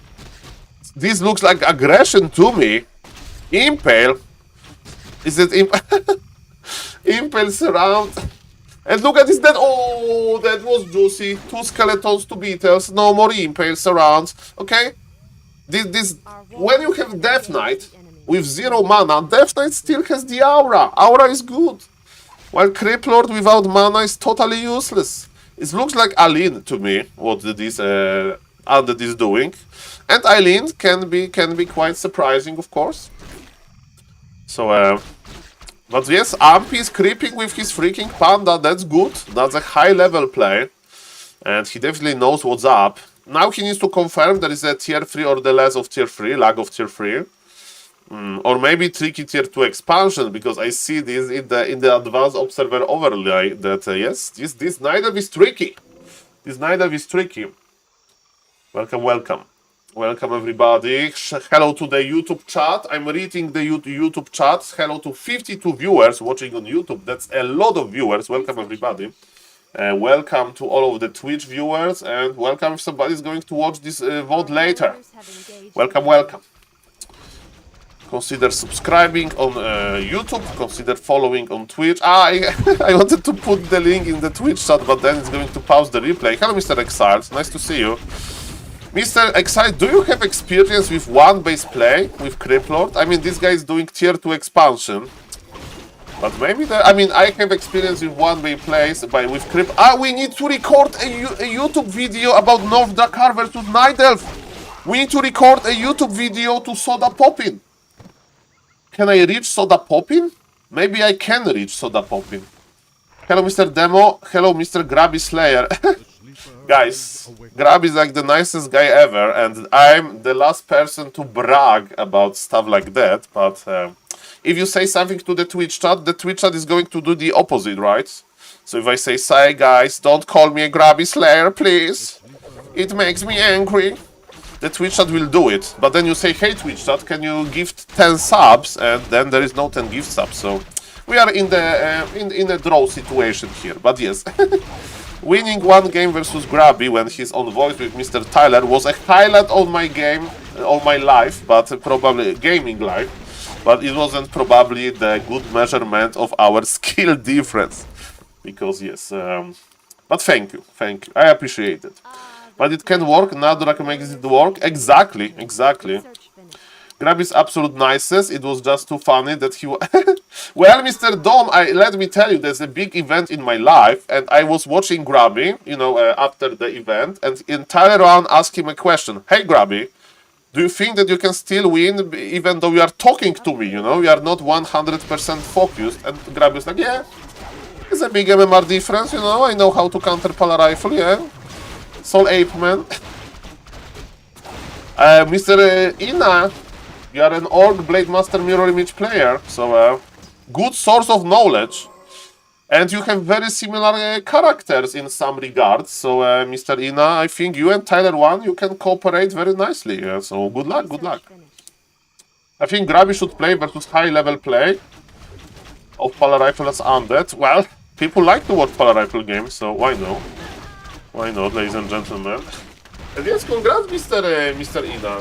A: This looks like aggression to me. Impale? Is it Impale surround? And look at this dead. Oh, that was juicy. 2 skeletons, 2 beetles, no more Impale surrounds, okay. This when you have Death Knight with 0 mana, Death Knight still has the aura. Aura is good. While Creep Lord without mana is totally useless. It looks like Aline to me, what this undead is doing. And Eileen can be quite surprising, of course. So, but yes, Ampy is creeping with his freaking Panda. That's good. That's a high level play. And he definitely knows what's up. Now he needs to confirm there is a tier 3 or the less of tier 3, lag of tier 3. Or maybe tricky tier 2 expansion, because I see this in the advanced observer overlay that yes, this Nidav is tricky. This Nidav is tricky. Welcome everybody. Hello to the YouTube chat. I'm reading the YouTube chat. Hello to 52 viewers watching on YouTube. That's a lot of viewers. Welcome everybody. Welcome to all of the Twitch viewers, and welcome if somebody's going to watch this VOD later. Welcome. Consider subscribing on YouTube, consider following on Twitch. I wanted to put the link in the Twitch chat, but then it's going to pause the replay. Hello, Mr. Exiled. Nice to see you. Mr. Exiled, do you have experience with one base play with Creep Lord? I mean, this guy is doing tier 2 expansion. But maybe I have experience with one base plays with Creep. We need to record a YouTube video about North Dakar versus Night Elf. We need to record a YouTube video to Soda Poppin. Can I reach Soda Poppin? Maybe I can reach Soda Poppin. Hello, Mr. Demo. Hello, Mr. Grabby Slayer. Guys, Grab is like the nicest guy ever, and I'm the last person to brag about stuff like that, but if you say something to the Twitch chat is going to do the opposite, right? So if I say, "Sorry guys, don't call me a Grabby Slayer, please. It makes me angry." The Twitch chat will do it. But then you say, "Hey Twitch chat, can you gift 10 subs?" And then there is no 10 gift subs. So we are in a draw situation here. But yes, winning one game versus Grabby when he's on voice with Mr. Tyler was a highlight of my game, of my life, but probably gaming life. But it wasn't probably the good measurement of our skill difference. Because yes, but thank you, I appreciate it. But it can work, Nadrak makes it work, exactly. Grab is absolute nicest, it was just too funny that he well, Mr. Dom, let me tell you, there's a big event in my life, and I was watching Grabby, after the event, and in Tyler Round asked him a question. "Hey Grabby, do you think that you can still win even though you are talking to me, you are not 100% focused?" And Grabby is like, "Yeah, it's a big MMR difference, I know how to counter Polar Rifle, yeah. SaulPlayerMan. Mr. Ina, you are an Orc Blade Master Mirror Image player, so good source of knowledge. And you have very similar characters in some regards, so Mr. Ina, I think you and Tyler One, you can cooperate very nicely, so good luck. I think Grabby should play versus high level play of Polar Rifle as Undead. Well, people like to watch Polar Rifle games, so why not? Why not, ladies and gentlemen? And yes, congrats, Mr. Ina.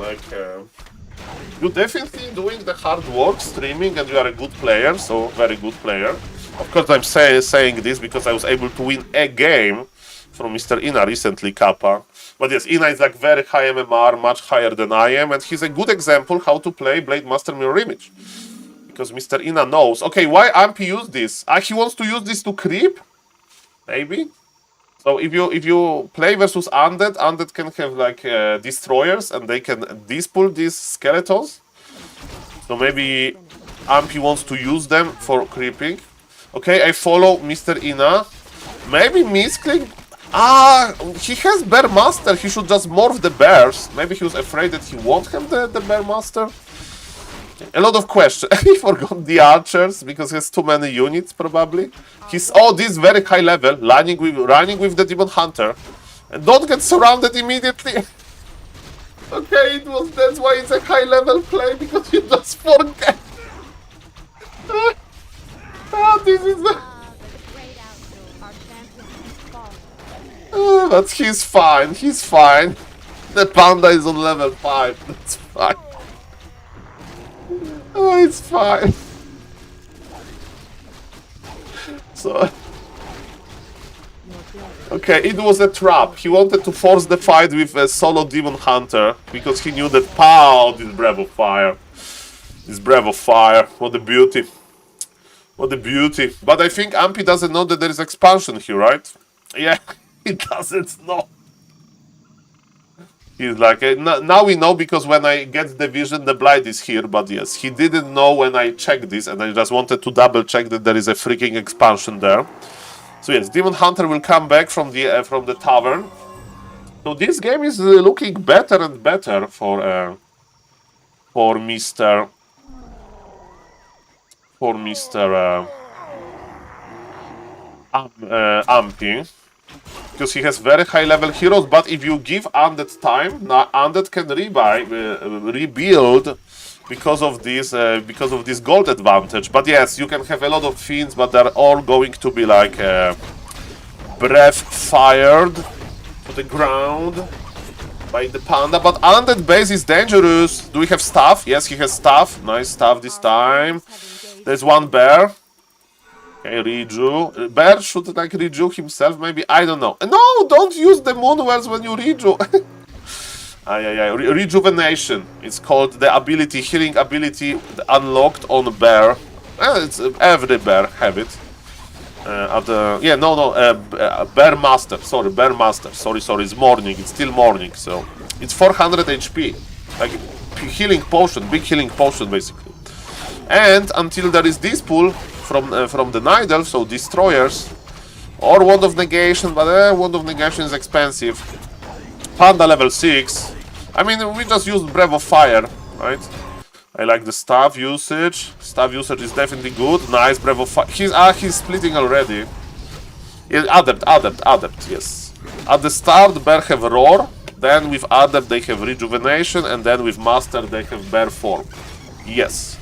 A: You're definitely doing the hard work, streaming, and you are a good player, so very good player. Of course, I'm saying this because I was able to win a game from Mr. Ina recently, Kappa. But yes, Ina is like very high MMR, much higher than I am, and he's a good example how to play Blade Master Mirror Image. Because Mr. Ina knows. Okay, why Ampy use this? He wants to use this to creep? maybe. So if you play versus undead, undead can have like destroyers and they can dispull these skeletons. So maybe Ampy wants to use them for creeping. Okay, I follow Mr. Ina. Maybe misclick. Ah, he has Bear Master. He should just morph the bears. Maybe he was afraid that he won't have the Bear Master. A lot of questions. He forgot the archers because he has too many units, probably. He's this very high level, running with the Demon Hunter, and don't get surrounded immediately. Okay, that's why it's a high level play, because you just forget. This is but he's fine. He's fine. The panda is on level 5. That's fine. Oh, it's fine. So, okay, it was a trap. He wanted to force the fight with a solo Demon Hunter because he knew that, pow, this Breath of Fire. This Breath of Fire. What a beauty. What a beauty. But I think Ampy doesn't know that there is expansion here, right? Yeah, he doesn't know. He's like, now we know because when I get the vision, the blight is here. But yes, he didn't know when I checked this, and I just wanted to double check that there is a freaking expansion there. So yes, Demon Hunter will come back from the tavern. So this game is looking better and better for Mr. Ampy. Because he has very high level heroes, but if you give Undead time, now Undead can rebuild because of this gold advantage. But yes, you can have a lot of fiends, but they're all going to be like breath fired to the ground by the panda. But Undead base is dangerous. Do we have staff? Yes, he has staff. Nice staff this time. There's one bear. Okay, Riju. Bear should like Riju himself, maybe. I don't know. No, don't use the Moonwells when you Riju. Rejuvenation. It's called the ability, healing ability unlocked on bear. It's every bear have it. Bear Master. Sorry, Bear Master. Sorry. It's morning. It's still morning, so it's 400 HP. Like healing potion, big healing potion, basically. And until there is this pull from the Night Elf, so destroyers or Wand of Negation, but Wand of Negation is expensive. Panda level 6. I mean, we just used Breath of Fire, right? I like the staff usage. Staff usage is definitely good. Nice Breath of Fire. He's splitting already. Yeah, Adept, yes. At the start, Bear have Roar. Then with Adept they have Rejuvenation, and then with Master they have Bear Form. Yes.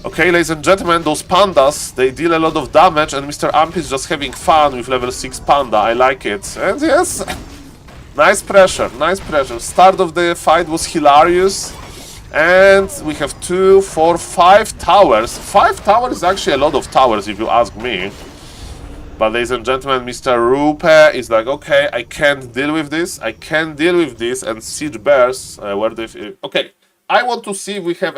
A: Okay, ladies and gentlemen, those pandas, they deal a lot of damage, and Mr. Amp is just having fun with level 6 panda. I like it. And yes, nice pressure. Start of the fight was hilarious. And we have 2, 4, 5 towers. 5 towers is actually a lot of towers, if you ask me. But ladies and gentlemen, Mr. Rupe is like, okay, I can't deal with this. And siege bears, where they... Okay. I want to see if we have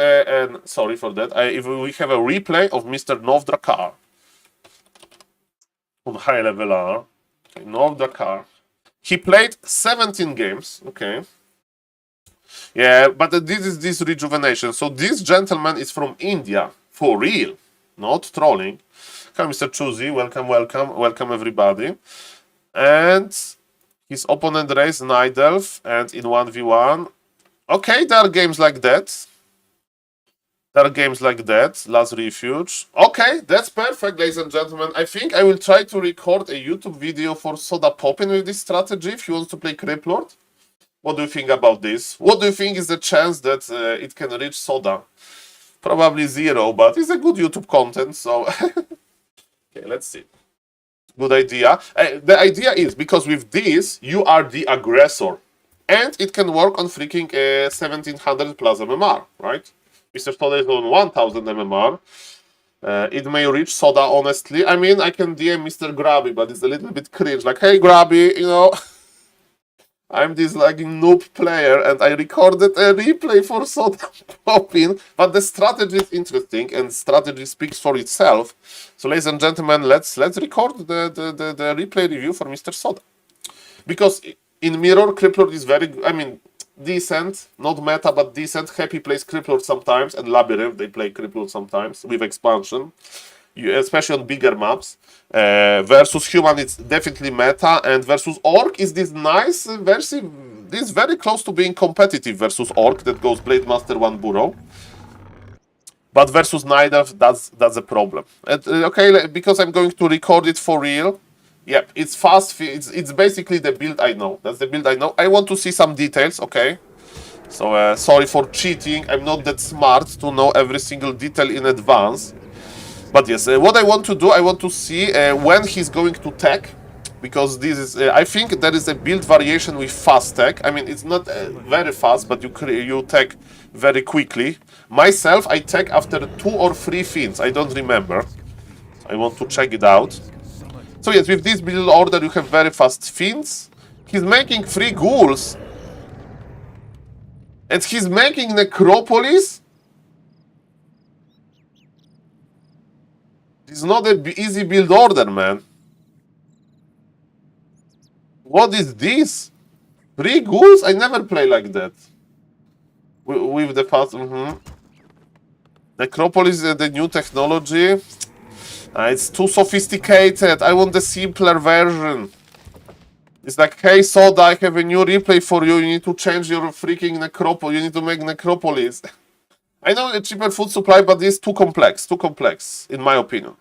A: sorry for that. If we have a replay of Mr. Novdrakar on high level R. Okay, Novdrakar. He played 17 games. Okay. Yeah, but this is this rejuvenation. So this gentleman is from India for real, not trolling. Okay, Mr. Chuzi, welcome everybody. And his opponent raised Night Elf, and in 1v1. Okay, there are games like that. Last Refuge. Okay, that's perfect, ladies and gentlemen. I think I will try to record a YouTube video for Soda Poppin with this strategy if he wants to play Criplord. What do you think about this? What do you think is the chance that it can reach Soda? Probably 0, but it's a good YouTube content, so... Okay, let's see. Good idea. The idea is, because with this, you are the aggressor. And it can work on freaking 1700 plus MMR, right? Mr. Soda is on 1000 MMR. It may reach Soda, honestly. I mean, I can DM Mr. Grabby, but it's a little bit cringe. Like, hey, Grabby, you know... I'm this like noob player, and I recorded a replay for Soda popping. But the strategy is interesting, and strategy speaks for itself. So, ladies and gentlemen, let's record the replay review for Mr. Soda, because in Mirror, Crippler is very, I mean, decent, not meta, but decent. Happy plays Crippler sometimes, and Labyrinth, they play Crippler sometimes with expansion, especially on bigger maps. Versus Human, it's definitely meta, and versus Orc is this nice versus, this very close to being competitive versus Orc that goes Blade Master 1 Burrow. But versus neither, that's a problem. And, okay, because I'm going to record it for real. Yep, it's fast. It's basically the build I know. That's the build I know. I want to see some details, okay? So sorry for cheating. I'm not that smart to know every single detail in advance. But yes, what I want to do, I want to see when he's going to tech. Because this is, I think there is a build variation with fast tech. I mean, it's not very fast, but you tech very quickly. Myself, I tech after 2 or 3 fins. I don't remember. I want to check it out. So yes, with this build order, you have very fast fins. He's making 3 ghouls. And he's making Necropolis. It's not an easy build order, man. What is this? 3 ghouls? I never play like that. With the fast... Necropolis, the new technology. It's too sophisticated. I want the simpler version. It's like, hey, Soda, I have a new replay for you. You need to change your freaking Necropolis. You need to make Necropolis. I know a cheaper food supply, but it's too complex. Too complex, in my opinion.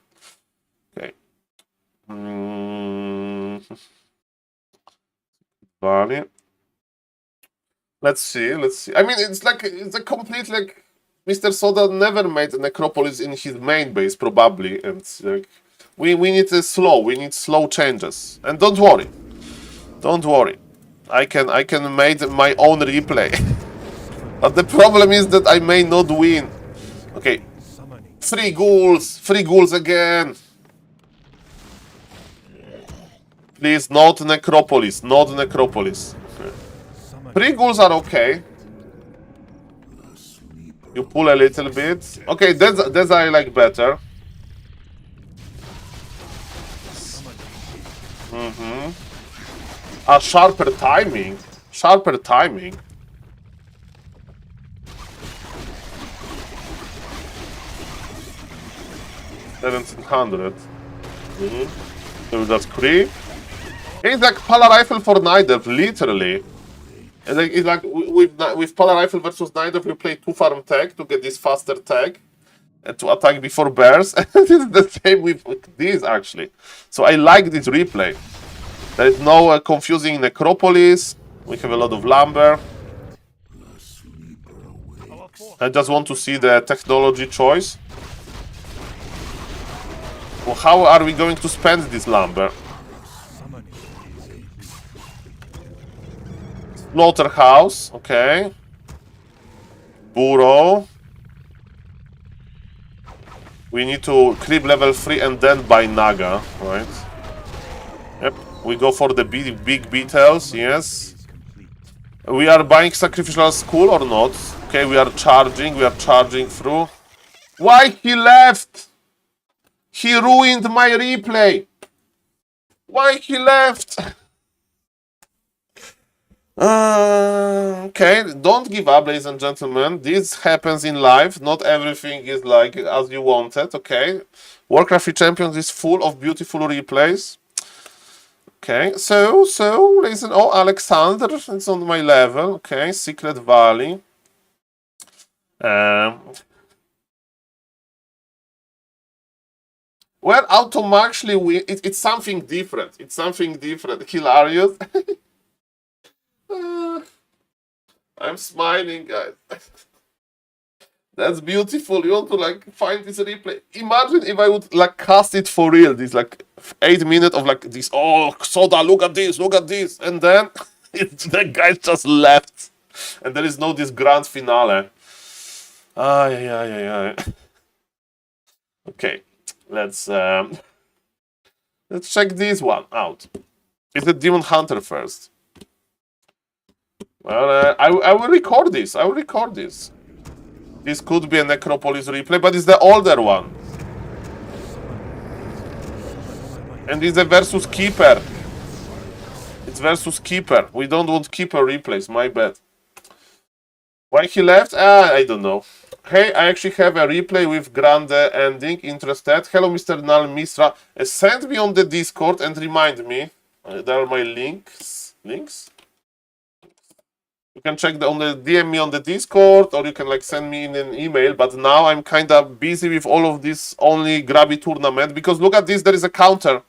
A: Okay. Valley. Let's see. I mean, it's like, it's a complete, like... Mr. Soda never made a Necropolis in his main base, probably, and like, we need we need slow changes. And don't worry, I can make my own replay. But the problem is that I may not win. Okay, 3 ghouls again. Please, not Necropolis. Okay. 3 ghouls are okay. You pull a little bit. Okay, that's I like better. Sharper timing. 1700. So that's creep. It's like Pala Rifle for Nidev, literally. It's like with Pala Rifle versus Nidev, you play 2 farm tag to get this faster tag and to attack before bears. And it's the same with this, actually. So I like this replay. There is no confusing Necropolis. We have a lot of lumber. I just want to see the technology choice. Well, how are we going to spend this lumber? Slaughterhouse, okay. Burrow. We need to creep level 3 and then buy Naga, right? Yep, we go for the big beetles, yes. We are buying Sacrificial Skull or not? Okay, we are charging through. Why he left? He ruined my replay. Why he left? Okay, don't give up, ladies and gentlemen. This happens in life. Not everything is like as you wanted, okay? Warcraft 3 Champions is full of beautiful replays. Okay, so, ladies and... Oh, Alexander, it's on my level. Okay, Secret Valley. Well, Autom actually, it's something different. It's something different. Hilarious. I'm smiling, guys. That's beautiful. You want to like find this replay. Imagine if I would like cast it for real. This like 8 minutes of like this. Oh, Soda, look at this, and then the guy just left, and there is no this grand finale. Okay, let's check this one out. Is the Demon Hunter first? Well, I will record this. I will record this. This could be a Necropolis replay, but it's the older one. And it's a versus Keeper. It's versus Keeper. We don't want Keeper replays, my bad. Why he left? I don't know. Hey, I actually have a replay with Grande ending. Interested? Hello, Mr. Nal Misra. Send me on the Discord and remind me. There are my links. You can check on the DM me on the Discord, or you can like send me in an email. But now I'm kind of busy with all of this only grabby tournament, because look at this. There is a counter.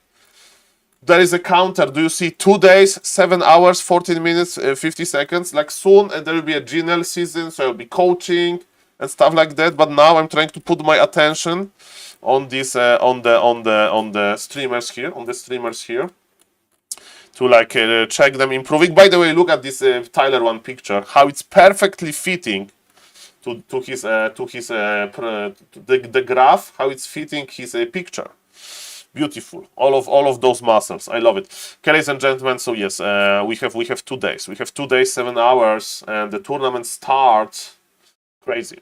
A: There is a counter. Do you see 2 days, 7 hours, 14 minutes, 50 seconds? Like soon, and there will be a GNL season, so I'll be coaching and stuff like that. But now I'm trying to put my attention on this, on the streamers here, to like check them improving. By the way, look at this Tyler one picture. How it's perfectly fitting to the graph. How it's fitting his picture. Beautiful. All of those muscles. I love it. Okay, ladies and gentlemen, so yes, we have 2 days. We have 2 days, 7 hours, and the tournament starts. Crazy.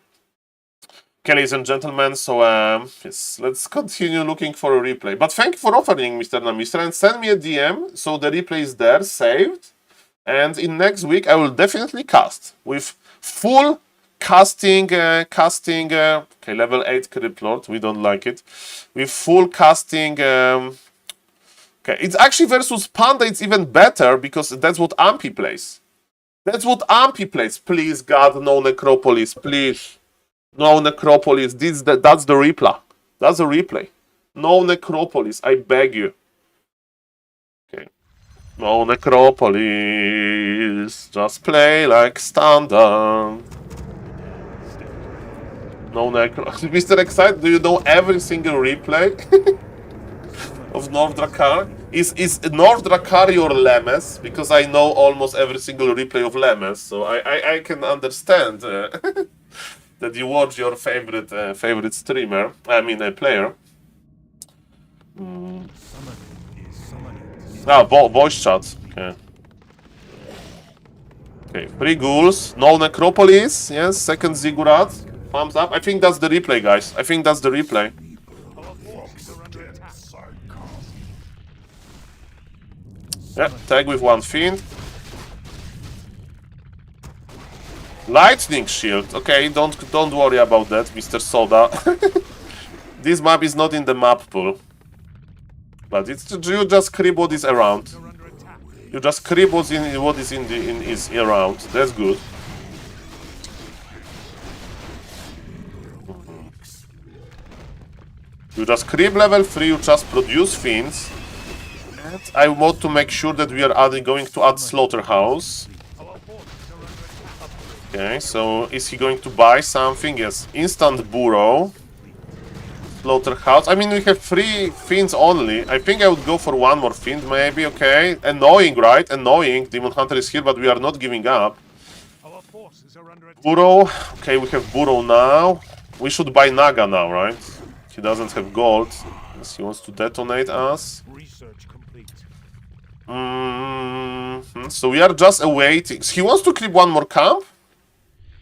A: Okay, ladies and gentlemen, so yes, let's continue looking for a replay. But thank you for offering, Mr. Namistra, and send me a DM so the replay is there, saved. And in next week, I will definitely cast with full casting, okay, level 8 Crypt Lord, we don't like it. With full casting, okay, it's actually versus Panda, it's even better, because that's what Ampy plays. That's what Ampy plays. Please, God, no Necropolis, please. No Necropolis, that's the replay. That's the replay. No Necropolis, I beg you. Okay. No Necropolis, just play like standard. No Necro. Mr. Excite, do you know every single replay of North Drakkar? Is North Drakkar your Lemes? Because I know almost every single replay of Lemes, so I can understand that you watch your favorite streamer. I mean, a player. Voice chat. Okay. Okay, 3 ghouls, no Necropolis. Yes, second Ziggurat. Thumbs up. I think that's the replay, guys. I think that's the replay. Yeah, tag with 1 fiend. Lightning shield. Okay, don't worry about that, Mr. Soda. This map is not in the map pool. But it's you just crib what is around. You just crib what is around. That's good. You just crib level 3, you just produce fiends. And I want to make sure that we are going to add Slaughterhouse. Okay, so is he going to buy something? Yes, instant burrow. Slaughterhouse. I mean, we have 3 fiends only. I think I would go for 1 more fiend, maybe, okay. Annoying, right? Annoying. Demon Hunter is here, but we are not giving up. Burrow. Okay, we have Burrow now. We should buy Naga now, right? He doesn't have gold. Yes, he wants to detonate us. So we are just awaiting. He wants to creep 1 more camp?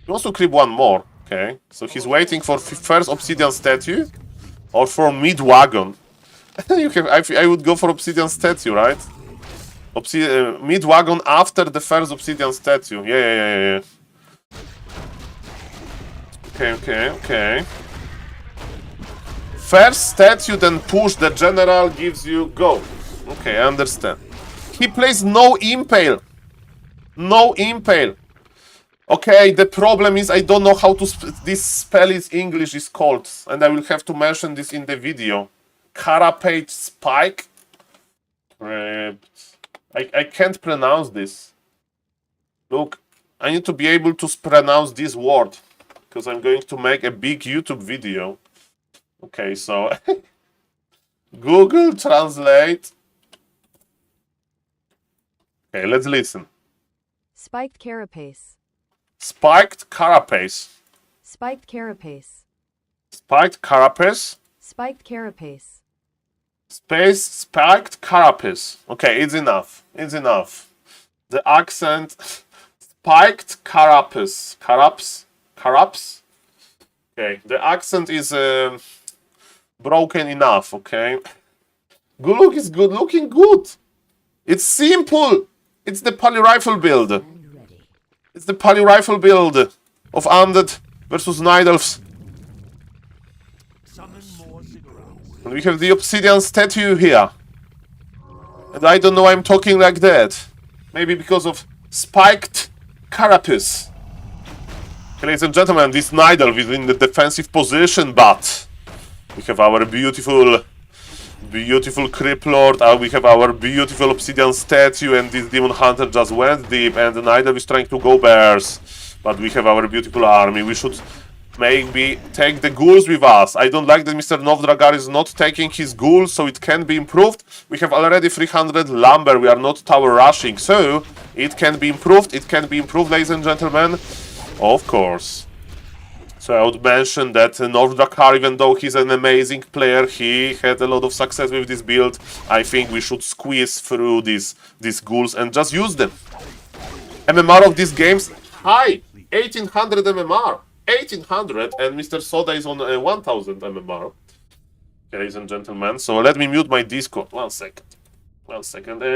A: He wants to creep 1 more. Okay. So he's waiting for first Obsidian Statue. Or for mid-wagon. I would go for Obsidian Statue, right? Mid-wagon after the first Obsidian Statue. Yeah. Okay. First statue, then push. The general gives you go. Okay, I understand. He plays no impale. No impale. Okay, the problem is I don't know how to... This spell is English is called. And I will have to mention this in the video. Carapace Spike? I can't pronounce this. Look, I need to be able to pronounce this word. Because I'm going to make a big YouTube video. Okay, so... Google Translate. Okay, let's listen.
F: Spiked carapace.
A: Spiked carapace.
F: Spiked carapace.
A: Spiked carapace.
F: Spiked carapace.
A: Spiked carapace. Okay, it's enough. It's enough. The accent. Spiked carapace. Carapace? Okay, the accent is broken enough, okay? Good look is good looking good. It's simple. It's the poly rifle build. It's the poly rifle build of Undead versus Night Elves. And we have the obsidian statue here. And I don't know why I'm talking like that. Maybe because of spiked carapace. Okay, ladies and gentlemen, this Night Elf is in the defensive position, but we have our beautiful Crypt Lord, we have our beautiful obsidian statue, and this demon hunter just went deep, and the Night Elf is trying to go bears. But we have our beautiful army. We should maybe take the ghouls with us. I don't like that Mr. Novdragar is not taking his ghouls, so it can be improved. We have already 300 lumber, we are not tower rushing, so it can be improved. It can be improved, ladies and gentlemen. Of course. So I would mention that Novdragar, even though he's an amazing player, he had a lot of success with this build. I think we should squeeze through these ghouls and just use them. MMR of these games, high! 1800 MMR! 1800, and Mr. Soda is on 1000 MMR. Okay, ladies and gentlemen, so let me mute my Discord. One second.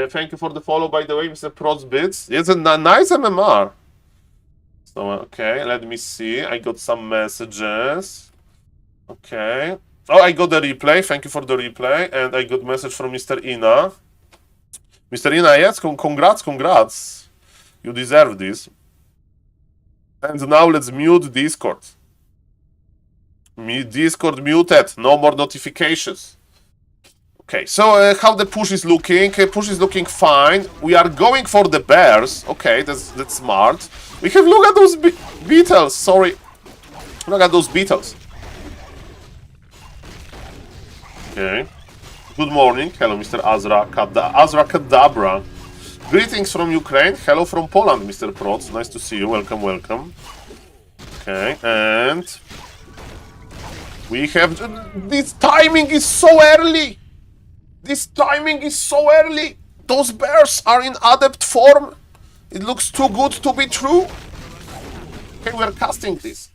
A: Thank you for the follow, by the way, Mr. Protsbits. It's a nice MMR. So, okay, let me see. I got some messages. Okay. Oh, I got the replay. Thank you for the replay. And I got message from Mr. Ina. Mr. Ina, yes, congrats. You deserve this. And now let's mute Discord. Discord muted. No more notifications. Okay, so how the push is looking? Push is looking fine. We are going for the bears. Okay, that's smart. We have, look at those beetles. Sorry. Look at those beetles. Okay. Good morning. Hello, Mr. Azra Kadabra. Greetings from Ukraine. Hello from Poland, Mr. Prots. Nice to see you. Welcome. Okay, and we have... This timing is so early! Those bears are in adept form. It looks too good to be true. Okay, we are casting this.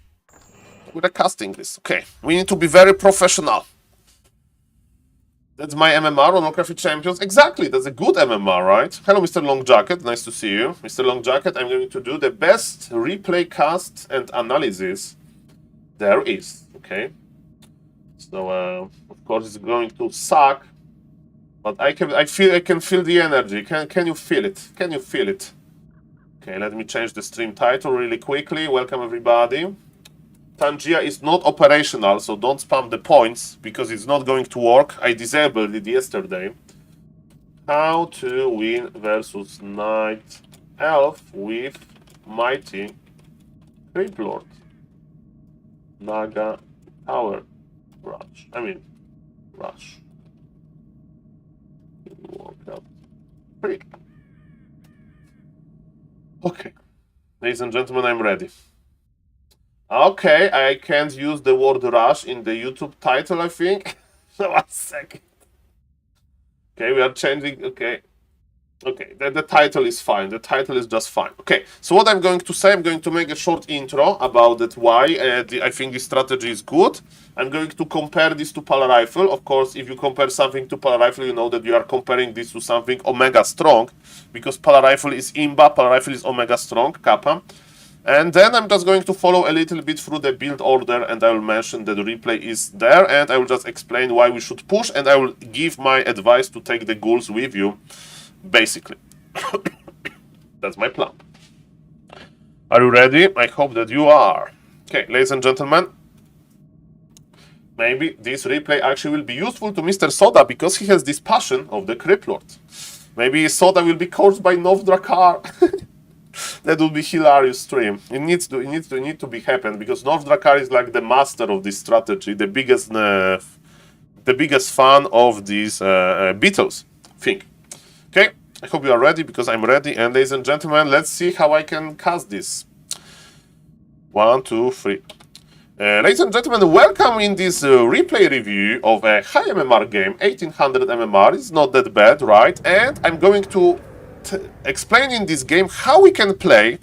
A: Okay, we need to be very professional. That's my MMR on Warcraft Champions. Exactly, that's a good MMR, right? Hello, Mr. Long Jacket. Nice to see you. Mr. Long Jacket, I'm going to do the best replay cast and analysis there is. Okay? So, of course, it's going to suck. But I can feel the energy. Can you feel it? Okay, let me change the stream title really quickly. Welcome, everybody. Tangia is not operational, so don't spam the points, because it's not going to work. I disabled it yesterday. How to win versus Night Elf with Mighty Crypt Lord. Naga Tower Rush. Rush. Warcraft. Freak. Okay. Ladies and gentlemen, I'm ready. Okay, I can't use the word rush in the YouTube title, I think. 1 second. Okay, we are changing. Okay, the title is fine. The title is just fine. Okay, so what I'm going to say, I'm going to make a short intro about that why I think this strategy is good. I'm going to compare this to Polar Rifle. Of course, if you compare something to Polar Rifle, you know that you are comparing this to something Omega Strong, because Polar Rifle is Imba, Polar Rifle is Omega Strong, Kappa. And then I'm just going to follow a little bit through the build order, and I will mention that the replay is there, and I will just explain why we should push, and I will give my advice to take the ghouls with you, basically. That's my plan. Are you ready? I hope that you are. Okay, ladies and gentlemen, maybe this replay actually will be useful to Mr. Soda, because he has this passion of the Crypt Lord. Maybe Soda will be cursed by Novdracar. That would be hilarious stream. It needs to be happen, because Novdracar is like the master of this strategy, the biggest fan of these beetles thing. Okay, I hope you are ready, because I'm ready. And ladies and gentlemen, let's see how I can cast this. 1, 2, 3. Ladies and gentlemen, welcome in this replay review of a high MMR game, 1800 MMR. It's not that bad, right? And I'm going to explain in this game how we can play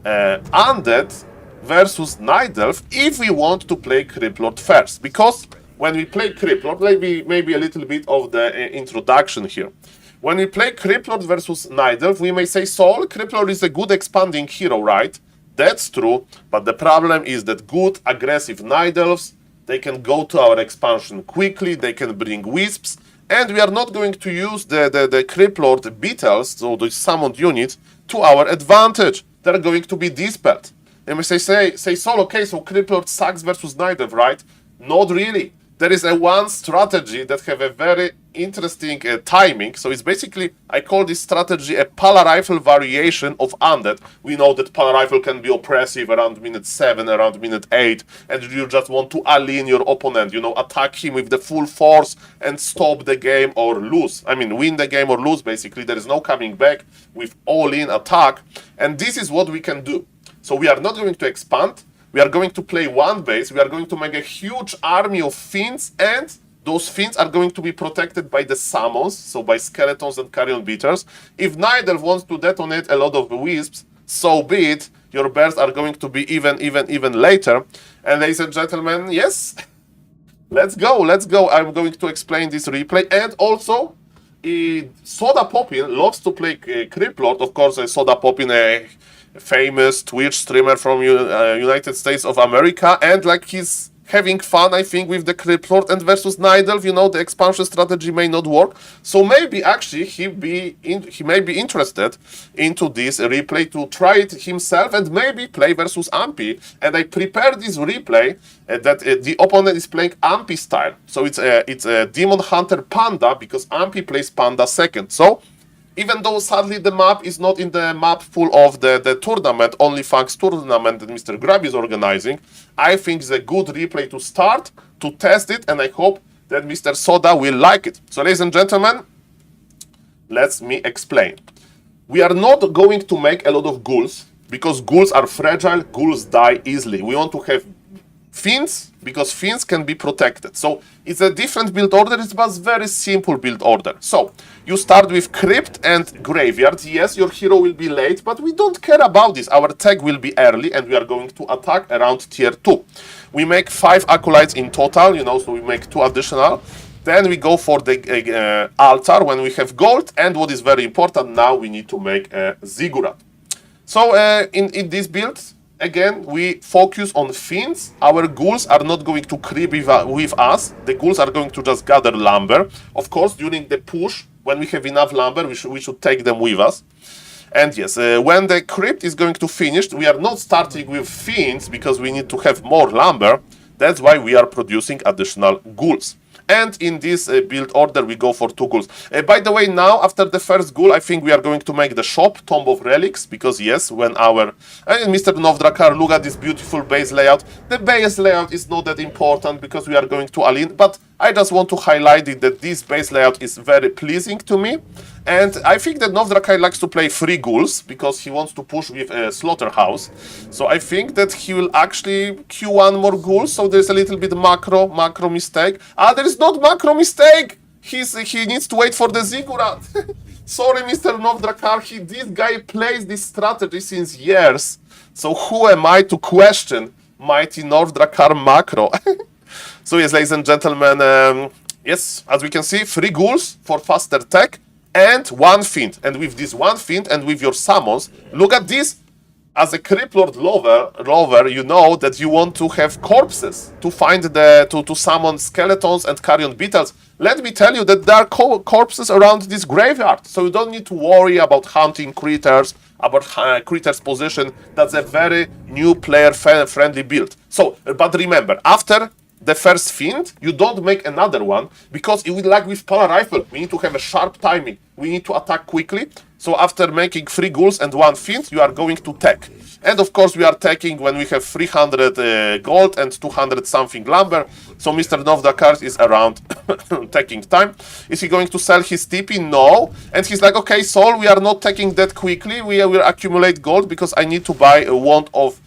A: Undead versus Night Elf if we want to play Criplord first. Because when we play Criplord, maybe a little bit of the introduction here. When we play Criplord versus Night Elf, we may say, Saul, Criplord is a good expanding hero, right? That's true, but the problem is that good, aggressive Night Elves, they can go to our expansion quickly, they can bring wisps, and we are not going to use the Criplord Beetles, so the summoned units, to our advantage. They're going to be dispelled. And we say Saul, okay, so Criplord sucks versus Night Elf, right? Not really. There is one strategy that have a very interesting timing. So it's basically, I call this strategy a Pala Rifle variation of Undead. We know that Pala Rifle can be oppressive around minute 7, around minute 8, and you just want to align your opponent, you know, attack him with the full force and stop the game or lose. I mean, win the game or lose, basically. There is no coming back with all-in attack, and this is what we can do. So we are not going to expand. We are going to play one base, we are going to make a huge army of fiends, and those fiends are going to be protected by the summons, so by skeletons and carrion beaters. If Night Elf wants to detonate a lot of wisps, so be it. Your bears are going to be even later. And ladies and gentlemen, yes, let's go. I'm going to explain this replay. And also, Soda Poppin loves to play Criplord. Of course, Soda Poppin, a famous Twitch streamer from United States of America, and like he's having fun, I think, with the Criplord and versus Night Elf. You know, the expansion strategy may not work, so maybe actually he may be interested into this replay to try it himself and maybe play versus Ampy. And I prepared this replay that the opponent is playing Ampy style, so it's a Demon Hunter Panda because Ampy plays Panda second. So even though sadly the map is not in the map full of the tournament, Only Funks tournament that Mr. Grab is organizing, I think it's a good replay to start, to test it, and I hope that Mr. Soda will like it. So ladies and gentlemen, let me explain. We are not going to make a lot of ghouls, because ghouls are fragile, ghouls die easily. We want to have fiends, because fiends can be protected. So it's a different build order, it's a very simple build order. So you start with Crypt and Graveyard. Yes, your hero will be late, but we don't care about this. Our tag will be early, and we are going to attack around tier 2. We make 5 Acolytes in total, you know, so we make 2 additional. Then we go for the altar when we have gold, and what is very important now, we need to make a Ziggurat. So in this build, again, we focus on fiends. Our ghouls are not going to creep with us. The ghouls are going to just gather lumber. Of course, during the push, when we have enough lumber, we should take them with us. And yes, when the crypt is going to finish, we are not starting with fiends because we need to have more lumber. That's why we are producing additional ghouls. And in this build order, we go for 2 ghouls. By the way, now, after the first ghoul, I think we are going to make the shop, Tomb of Relics, because yes, when our... Mr. Novdrakar, look at this beautiful base layout. The base layout is not that important, because we are going to align, but I just want to highlight it that this base layout is very pleasing to me. And I think that Novdrakar likes to play 3 ghouls, because he wants to push with a slaughterhouse. So I think that he will actually Q1 more ghouls, so there's a little bit macro mistake. Ah, there is not macro mistake! He needs to wait for the Ziggurat. Sorry, Mr. Novdrakar, this guy plays this strategy since years. So who am I to question mighty Novdrakar macro? So yes, ladies and gentlemen, yes, as we can see, 3 ghouls for faster tech and 1 fiend. And with this 1 fiend and with your summons, look at this. As a Criplord lover, you know that you want to have corpses to find to summon skeletons and carrion beetles. Let me tell you that there are corpses around this graveyard, so you don't need to worry about hunting critters, about critters position. That's a very new player friendly build. So, but remember, after the first fiend, you don't make another one, because it will, like with Pala Rifle, we need to have a sharp timing. We need to attack quickly. So after making 3 ghouls and 1 fiend, you are going to tech. And of course we are taking when we have 300 gold and 200 something lumber. So Mr. Novdrakar is around taking time. Is he going to sell his TP? No. And he's like, okay, Saul, we are not taking that quickly. We will accumulate gold because I need to buy a wand of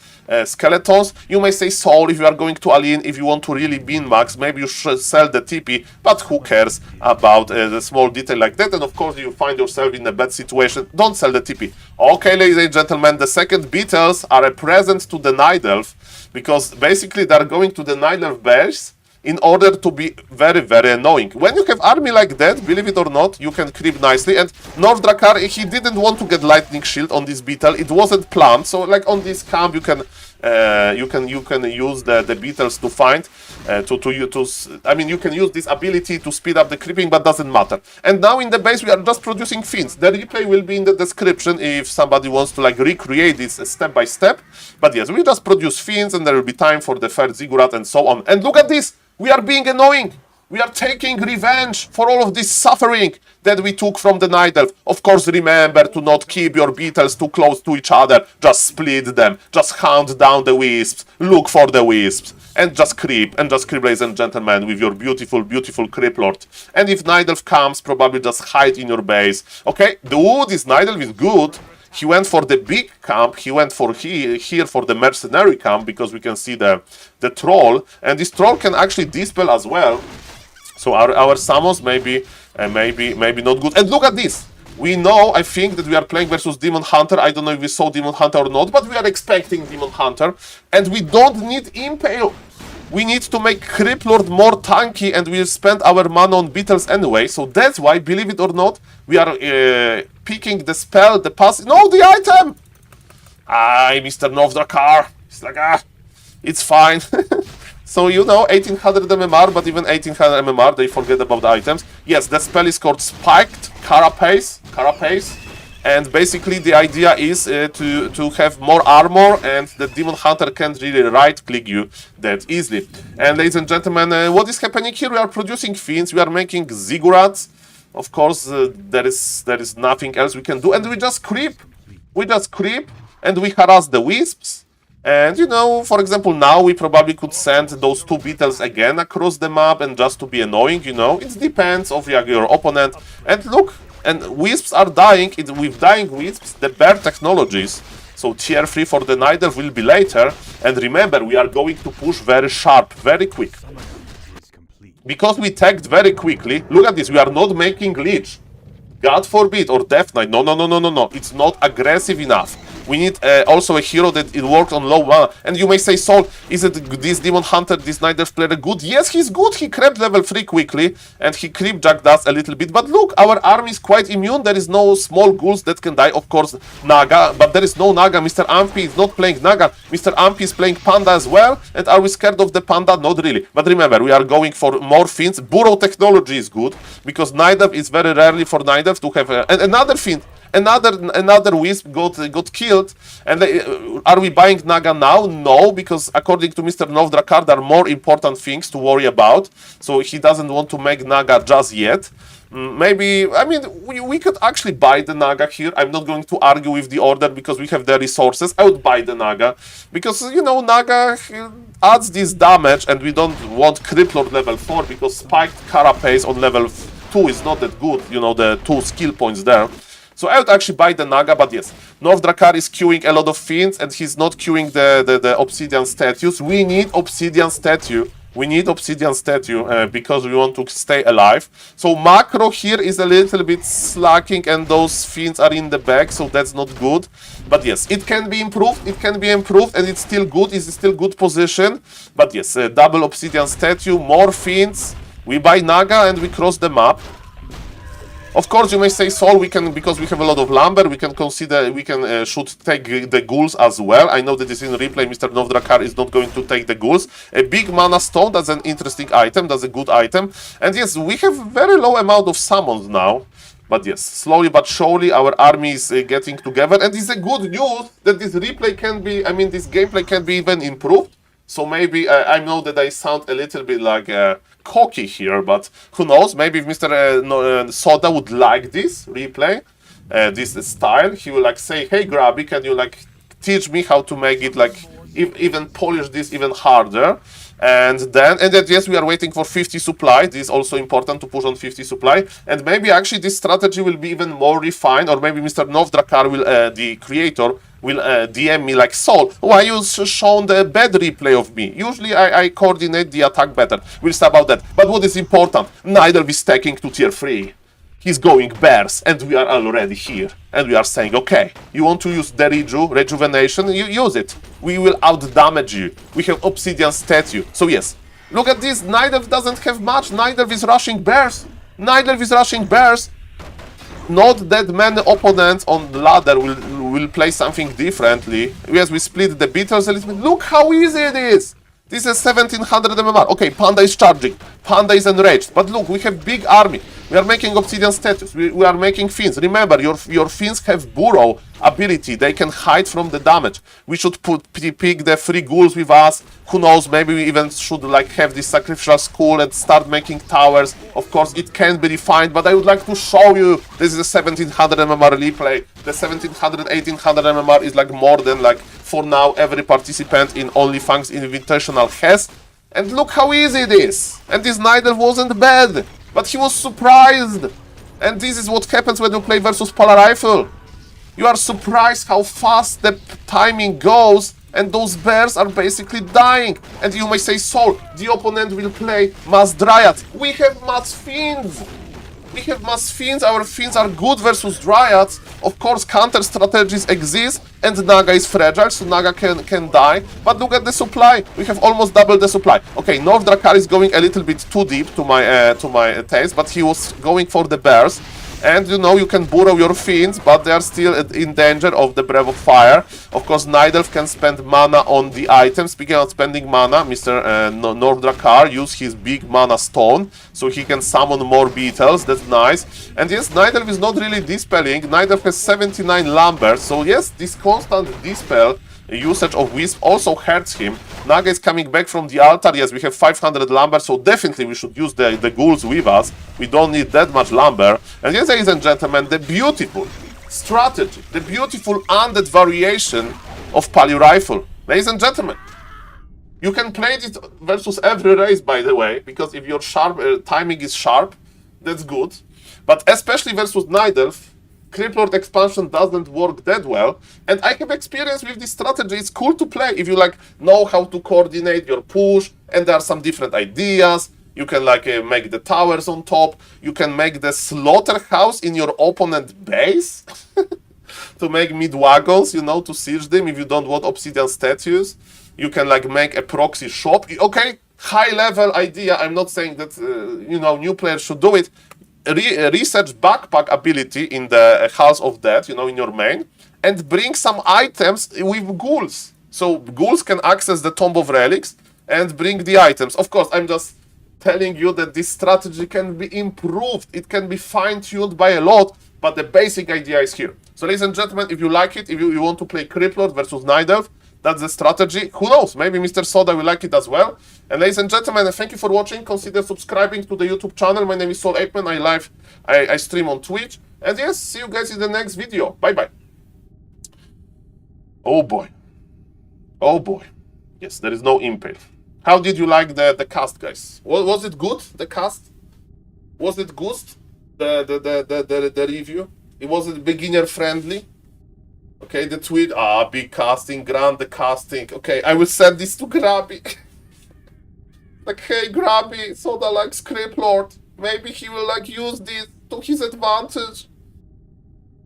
A: skeletons. You may say, Saul, if you are going to align, if you want to really bin max, maybe you should sell the TP, but who cares about the small detail like that? And of course you find yourself in a bad situation situation. Don't sell the TP. Okay, ladies and gentlemen, the second beetles are a present to the Night Elf, because basically they're going to the Night Elf base in order to be very, very annoying. When you have army like that, believe it or not, you can creep nicely. And North Drakkar, he didn't want to get lightning shield on this beetle. It wasn't planned. So like on this camp, you can use the beetles to find I mean, you can use this ability to speed up the creeping, but doesn't matter. And now in the base we are just producing fiends. The replay will be in the description if somebody wants to like recreate this step by step. But yes, we just produce fiends, and there will be time for the third ziggurat and so on. And look at this, we are being annoying. We are taking revenge for all of this suffering that we took from the Night Elf. Of course, remember to not keep your beetles too close to each other. Just split them. Just hunt down the wisps. Look for the wisps. And just creep, ladies and gentlemen, with your beautiful, beautiful Creep Lord. And if Night Elf comes, probably just hide in your base. Okay, this Night Elf is good. He went for the big camp, he went for here for the mercenary camp, because we can see the troll. And this troll can actually dispel as well. So our summons maybe not good. And look at this. We know, I think, that we are playing versus Demon Hunter. I don't know if we saw Demon Hunter or not, but we are expecting Demon Hunter. And we don't need Impale. We need to make Creep Lord more tanky, and we'll spend our mana on beetles anyway. So that's why, believe it or not, we are picking the spell, the pass. No, the item! Mr. North Drakkar. It's like, it's fine. So, you know, 1800 MMR, but even 1800 MMR, they forget about the items. Yes, the spell is called Spiked Carapace. And basically the idea is to have more armor, and the Demon Hunter can't really right-click you that easily. And ladies and gentlemen, what is happening here? We are producing fiends, we are making ziggurats. Of course, there is nothing else we can do, and we just creep. And we harass the wisps. And, you know, for example, now we probably could send those two beetles again across the map, and just to be annoying, you know. It depends of your opponent. And look, and wisps are dying. With dying wisps, the bear technologies, so tier 3 for the Night Elf will be later. And remember, we are going to push very sharp, very quick. Because we tagged very quickly, look at this, we are not making Leech. God forbid, or Death Knight. No. It's not aggressive enough. We need also a hero that it works on low mana. And you may say, Saul, is it this Demon Hunter, this Night Elf player good? Yes, he's good. He crept level 3 quickly, and he creep jacked us a little bit. But look, our army is quite immune. There is no small ghouls that can die. Of course, Naga, but there is no Naga. Mr. Ampi is not playing Naga. Mr. Ampi is playing Panda as well. And are we scared of the Panda? Not really. But remember, we are going for more fiends. Burrow technology is good, because Night Elf is very rarely for Night Elf to have and another fiend. Another wisp got killed. And are we buying Naga now? No, because according to Mr. North Drakkar, there are more important things to worry about. So he doesn't want to make Naga just yet. Maybe, I mean, we could actually buy the Naga here. I'm not going to argue with the order, because we have the resources. I would buy the Naga, because, you know, Naga adds this damage, and we don't want Creep Lord level 4, because Spiked Carapace on level 2 is not that good, you know, the 2 skill points there. So I would actually buy the Naga, but yes, North Drakkar is queuing a lot of fiends, and he's not queuing the Obsidian statues. We need Obsidian statue. Because we want to stay alive. So macro here is a little bit slacking, and those fiends are in the back, so that's not good. But yes, it can be improved, and it's still good, it's still good position. But yes, double Obsidian statue, more fiends. We buy Naga, and we cross the map. Of course, you may say, Saul, we can, because we have a lot of lumber, we can consider, should take the ghouls as well. I know that this in replay, Mr. North Drakkar is not going to take the ghouls. A big mana stone, that's an interesting item, that's a good item. And yes, we have very low amount of summons now. But yes, slowly but surely our army is getting together. And it's a good news that this replay can be, this gameplay can be even improved. So maybe, I know that I sound a little bit like cocky here, but who knows, maybe if Mr. Soda would like this replay, this style, he will like say, hey Grabby, can you like teach me how to make it like, even polish this even harder. And then yes, we are waiting for 50 supply. This is also important to push on 50 supply. And maybe actually this strategy will be even more refined, or maybe Mr. North Drakkar will, the creator, will DM me like, Saul, why you shown the bad replay of me? Usually I coordinate the attack better. We'll see about that. But what is important, Night Elf is stacking to tier 3. he's going bears, and we are already here. And we are saying, okay, you want to use the rejuvenation, you use it. We will out-damage you. We have obsidian statue. So yes, look at this, Nidelf doesn't have much, Nidelf is rushing bears. Nidelf is rushing bears. Not that many opponents on the ladder will play something differently. Yes, we split the beaters a little bit. Look how easy it is! This is 1700 MMR. Okay, Panda is charging. Panda is enraged. But look, we have big army. We are making obsidian statues. We are making fins. Remember, your fins have burrow ability. They can hide from the damage. We should pick the 3 ghouls with us. Who knows, maybe we even should like have this sacrificial skull and start making towers. Of course, it can be refined, but I would like to show you. This is a 1700 MMR replay. The 1700, 1800 MMR is like more than like, for now, every participant in OnlyFans Invitational has. And look how easy it is. And this Nidal wasn't bad, but he was surprised. And this is what happens when you play versus Polar Rifle. You are surprised how fast the timing goes, and those bears are basically dying. And you may say, Saul, the opponent will play Mass Dryad. We have Mass Fiends. We have Mass Fiends, our Fiends are good versus Dryads. Of course, counter strategies exist, and Naga is fragile, so Naga can die. But look at the supply, we have almost double the supply. Okay, North Drakkar is going a little bit too deep to my taste, but he was going for the bears. And you know, you can burrow your Fiends, but they are still in danger of the Breath of Fire. Of course, Nidelf can spend mana on the items. Speaking of spending mana, Mr. North Drakkar used his big mana stone, so he can summon more beetles. That's nice. And yes, Nidelf is not really dispelling. Nidelf has 79 lumber, so yes, this constant dispel usage of Wisp also hurts him. Naga is coming back from the altar. Yes, we have 500 lumber, so definitely we should use the ghouls with us. We don't need that much lumber. And yes, ladies and gentlemen, the beautiful strategy, the beautiful undead variation of Pali Rifle. Ladies and gentlemen, you can play it versus every race, by the way, because if your timing is sharp, that's good. But especially versus Nidelf, Criplord expansion doesn't work that well, and I have experience with this strategy. It's cool to play if you like know how to coordinate your push, and there are some different ideas. You can like make the towers on top. You can make the slaughterhouse in your opponent base to make mid-wagons, you know, to siege them if you don't want obsidian statues. You can like make a proxy shop. Okay, high-level idea. I'm not saying that you know, new players should do it. Research backpack ability in the House of Death, you know, in your main, and bring some items with ghouls. So ghouls can access the Tomb of Relics and bring the items. Of course, I'm just telling you that this strategy can be improved. It can be fine-tuned by a lot, but the basic idea is here. So ladies and gentlemen, if you like it, if you want to play Criplord versus Nidelf, that's the strategy. Who knows? Maybe Mr. Soda will like it as well. And ladies and gentlemen, thank you for watching. Consider subscribing to the YouTube channel. My name is SaulPlayerMan. I stream on Twitch. And yes, see you guys in the next video. Bye-bye. Oh boy. Oh boy. Yes, there is no impale. How did you like the cast, guys? Was it good, the cast? Was it good, the review? Was it beginner friendly? Okay, the tweet, big casting, grande casting. Okay, I will send this to Grabby. Like, hey, Grabby, Soda likes Criplord. Maybe he will, like, use this to his advantage.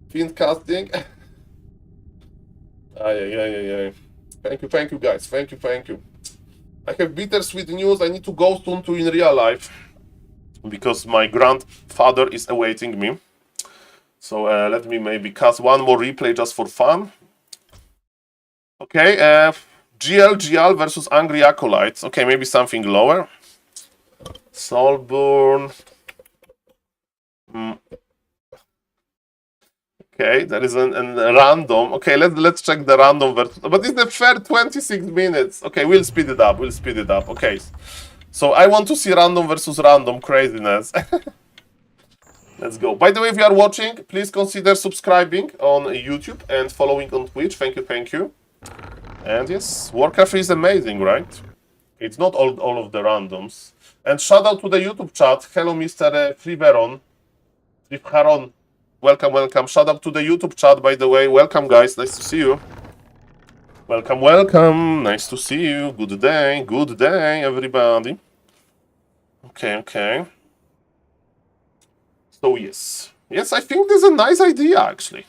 A: Fiend casting. Ay. Thank you, guys. Thank you. I have bittersweet news. I need to go soon to in real life, because my grandfather is awaiting me. So let me maybe cast one more replay just for fun. Okay, GL versus Angry Acolytes. Okay, maybe something lower. Soulburn. Okay, there is a random. Okay, let's check the random versus. But it's the fair 26 minutes. Okay, we'll speed it up. Okay, so I want to see random versus random craziness. Let's go. By the way, if you are watching, please consider subscribing on YouTube and following on Twitch. Thank you. And yes, Warcraft is amazing, right? It's not all of the randoms. And shout out to the YouTube chat. Hello, Mr. Friveron. Welcome. Shout out to the YouTube chat, by the way. Welcome, guys. Nice to see you. Welcome. Nice to see you. Good day, everybody. Okay. So yes. Yes, I think this is a nice idea, actually.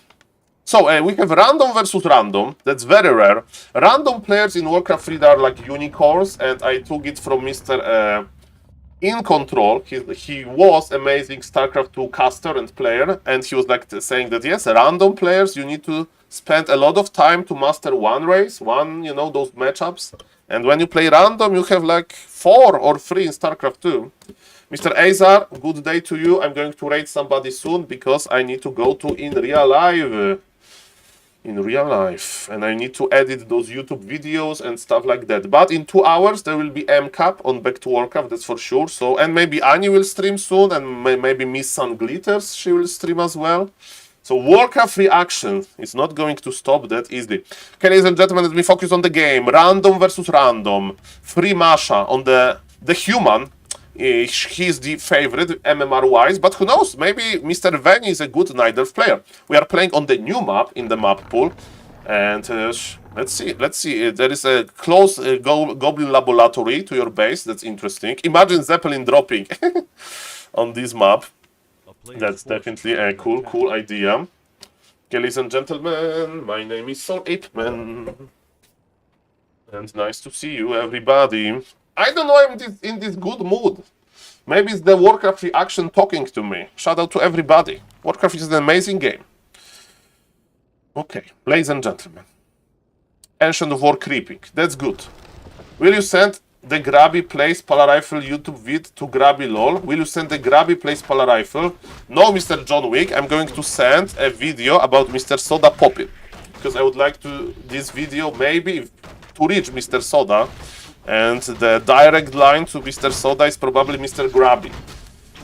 A: So we have random versus random. That's very rare. Random players in Warcraft 3 are like unicorns, and I took it from Mr. In Control. He was amazing StarCraft 2 caster and player, and he was like saying that yes, random players, you need to spend a lot of time to master one race, those matchups. And when you play random, you have like 4 or 3 in StarCraft 2. Mr. Azar, good day to you. I'm going to raid somebody soon because I need to go to in real life, and I need to edit those YouTube videos and stuff like that. But in 2 hours there will be MCAP on Back to Warcraft, that's for sure. So, and maybe Annie will stream soon, and maybe Miss Sun Glitters, she will stream as well. So Warcraft reaction is not going to stop that easily. Okay, ladies and gentlemen, let me focus on the game. Random versus random. Free Masha on the human. He's the favorite MMR-wise, but who knows? Maybe Mr. Veni is a good Night Elf player. We are playing on the new map in the map pool, and let's see. There is a close Goblin Laboratory to your base. That's interesting. Imagine Zeppelin dropping on this map. That's definitely a cool idea. Okay, ladies and gentlemen, my name is SaulPlayerMan, and nice to see you, everybody. I don't know, I'm in this good mood. Maybe it's the Warcraft reaction talking to me. Shout out to everybody. Warcraft is an amazing game. Okay, ladies and gentlemen. Ancient War creeping. That's good. Will you send the Grabby Plays Polar Rifle YouTube vid to Grabby LOL? Will you send the Grabby Plays Polar Rifle? No, Mr. John Wick. I'm going to send a video about Mr. Soda Poppin. Because I would like to, this video maybe to reach Mr. Soda. And the direct line to Mr. Soda is probably Mr. Grabby.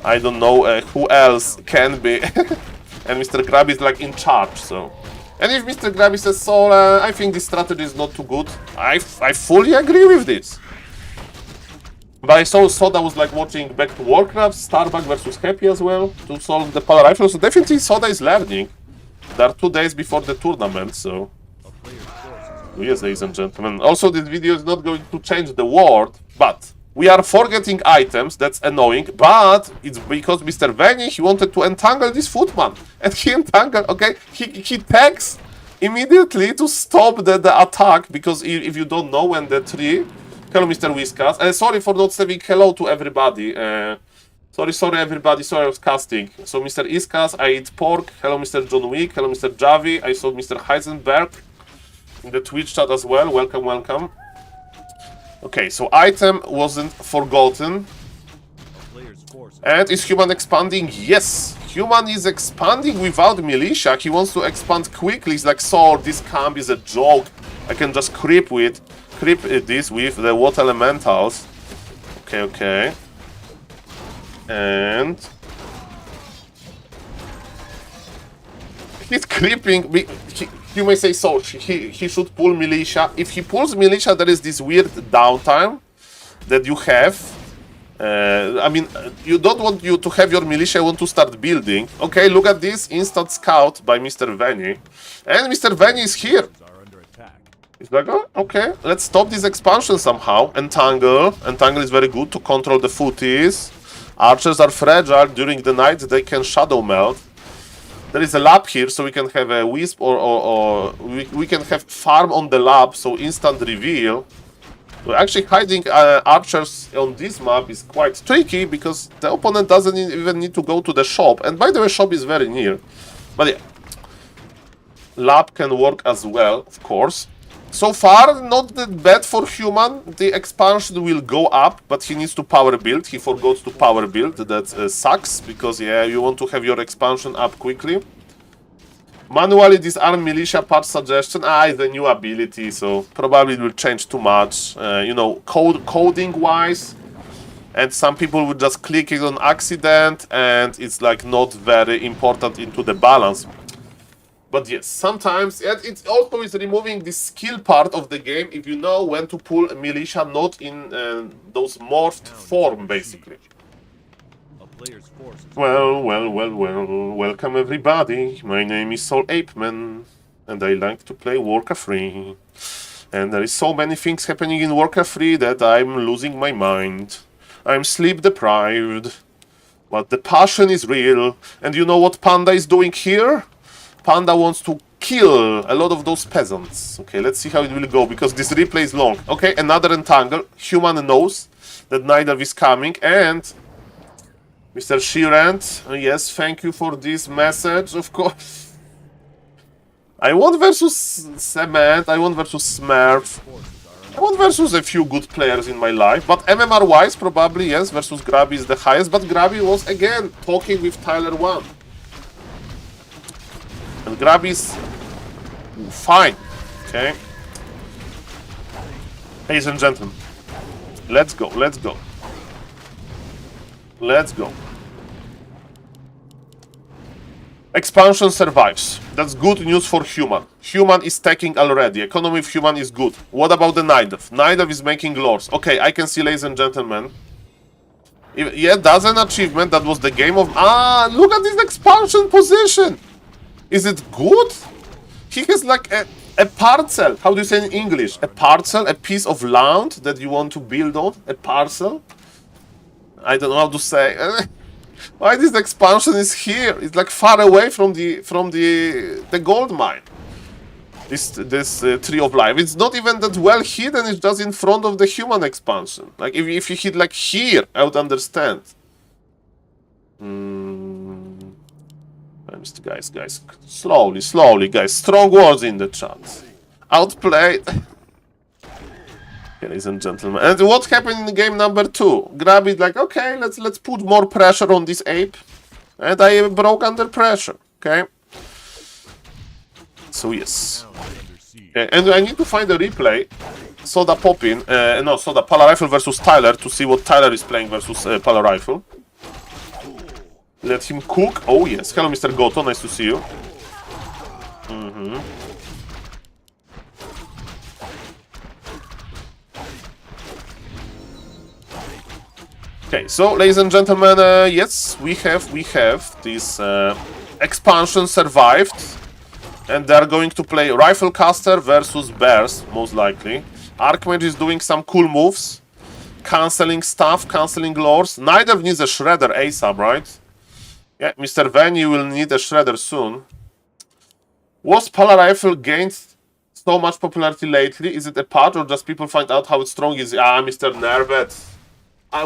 A: I don't know who else can be. And Mr. Grabby is like in charge, so. And if Mr. Grabby says so, I think this strategy is not too good. I fully agree with this. But I saw Soda was like watching Back to Warcraft, Starbuck versus Happy as well, to solve the Polar Rifle. So definitely Soda is learning. There are 2 days before the tournament, so. Yes, ladies and gentlemen. Also, this video is not going to change the world, but we are forgetting items. That's annoying, but it's because Mr. Veni, he wanted to entangle this footman, and he entangled. Okay, he tags immediately to stop the attack, because if you don't know, when the tree. Hello, Mr. Whiskas. Sorry for not saying hello to everybody. Sorry, everybody. Sorry, I was casting. So, Mr. Iskas, I eat pork. Hello, Mr. John Wick. Hello, Mr. Javi. I saw Mr. Heisenberg in the Twitch chat as well. Welcome. Okay, so item wasn't forgotten. And is human expanding? Yes, human is expanding without militia. He wants to expand quickly. He's like, so this camp is a joke. I can just creep this with the water elementals. Okay. And he's creeping. You may say so. He should pull militia. If he pulls militia, there is this weird downtime that you have. I mean, you don't want you to have your militia. You want to start building. Okay, look at this instant scout by Mr. Veni, and Mr. Veni is here. He's like, oh, okay, let's stop this expansion somehow. Entangle is very good to control the footies. Archers are fragile during the night. They can shadow melt. There is a lab here, so we can have a wisp, or we can have farm on the lab, so instant reveal. We're actually hiding archers on this map is quite tricky, because the opponent doesn't even need to go to the shop. And by the way, shop is very near. But yeah, lab can work as well, of course. So far, not that bad for human. The expansion will go up, but he needs to power build. He forgot to power build. That sucks, because yeah, you want to have your expansion up quickly. Manually disarm militia part suggestion. It's a new ability, so probably it will change too much. Coding wise. And some people would just click it on accident, and it's like not very important into the balance. But yes, sometimes it also is removing the skill part of the game if you know when to pull a militia not in those morphed form, basically. Well, welcome everybody. My name is SaulPlayerMan, and I like to play Warcraft 3. And there is so many things happening in Warcraft 3 that I'm losing my mind. I'm sleep deprived. But the passion is real. And you know what Panda is doing here? Panda wants to kill a lot of those peasants. Okay, let's see how it will go, because this replay is long. Okay, another entangle. Human knows that neither is coming. And Mr. Shirant, yes, thank you for this message, of course. I want versus Cement, I want versus Smurf. I want versus a few good players in my life, but MMR-wise, probably, yes, versus Grabby is the highest, but Grabby was, again, talking with Tyler 1. And Grabby is fine, okay? Ladies and gentlemen, let's go, let's go. Let's go. Expansion survives. That's good news for Human. Human is taking already. Economy of Human is good. What about the Nidav? Nidav is making lores. Okay, I can see, ladies and gentlemen. Yeah, that's an achievement. That was the game of... Ah, look at this expansion position. Is it good? He has like a parcel. How do you say in English? A parcel? A piece of land that you want to build on? A parcel? I don't know how to say. Why this expansion is here? It's like far away from the gold mine. This tree of life. It's not even that well hidden. It's just in front of the human expansion. Like if you hit like here, I would understand. Guys, slowly, guys. Strong words in the chat. Outplayed. Ladies and gentlemen. And what happened in game number 2? Grab it like, okay, let's put more pressure on this ape. And I broke under pressure, okay? So yes. And I need to find a replay. Soda Poppin, Soda Pala Rifle versus Tyler to see what Tyler is playing versus Pala Rifle. Let him cook. Oh yes. Hello, Mr. Goto. Nice to see you. Okay, so ladies and gentlemen, yes, we have this expansion survived, and they are going to play Rifle Caster versus Bears, most likely. Archmage is doing some cool moves, canceling stuff, canceling lores. Neither needs a Shredder ASAP, right? Yeah, Mr. Van, you will need a Shredder soon. Was Pala Rifle gained so much popularity lately? Is it a patch or just people find out how strong it is? Ah, Mr. Nervet.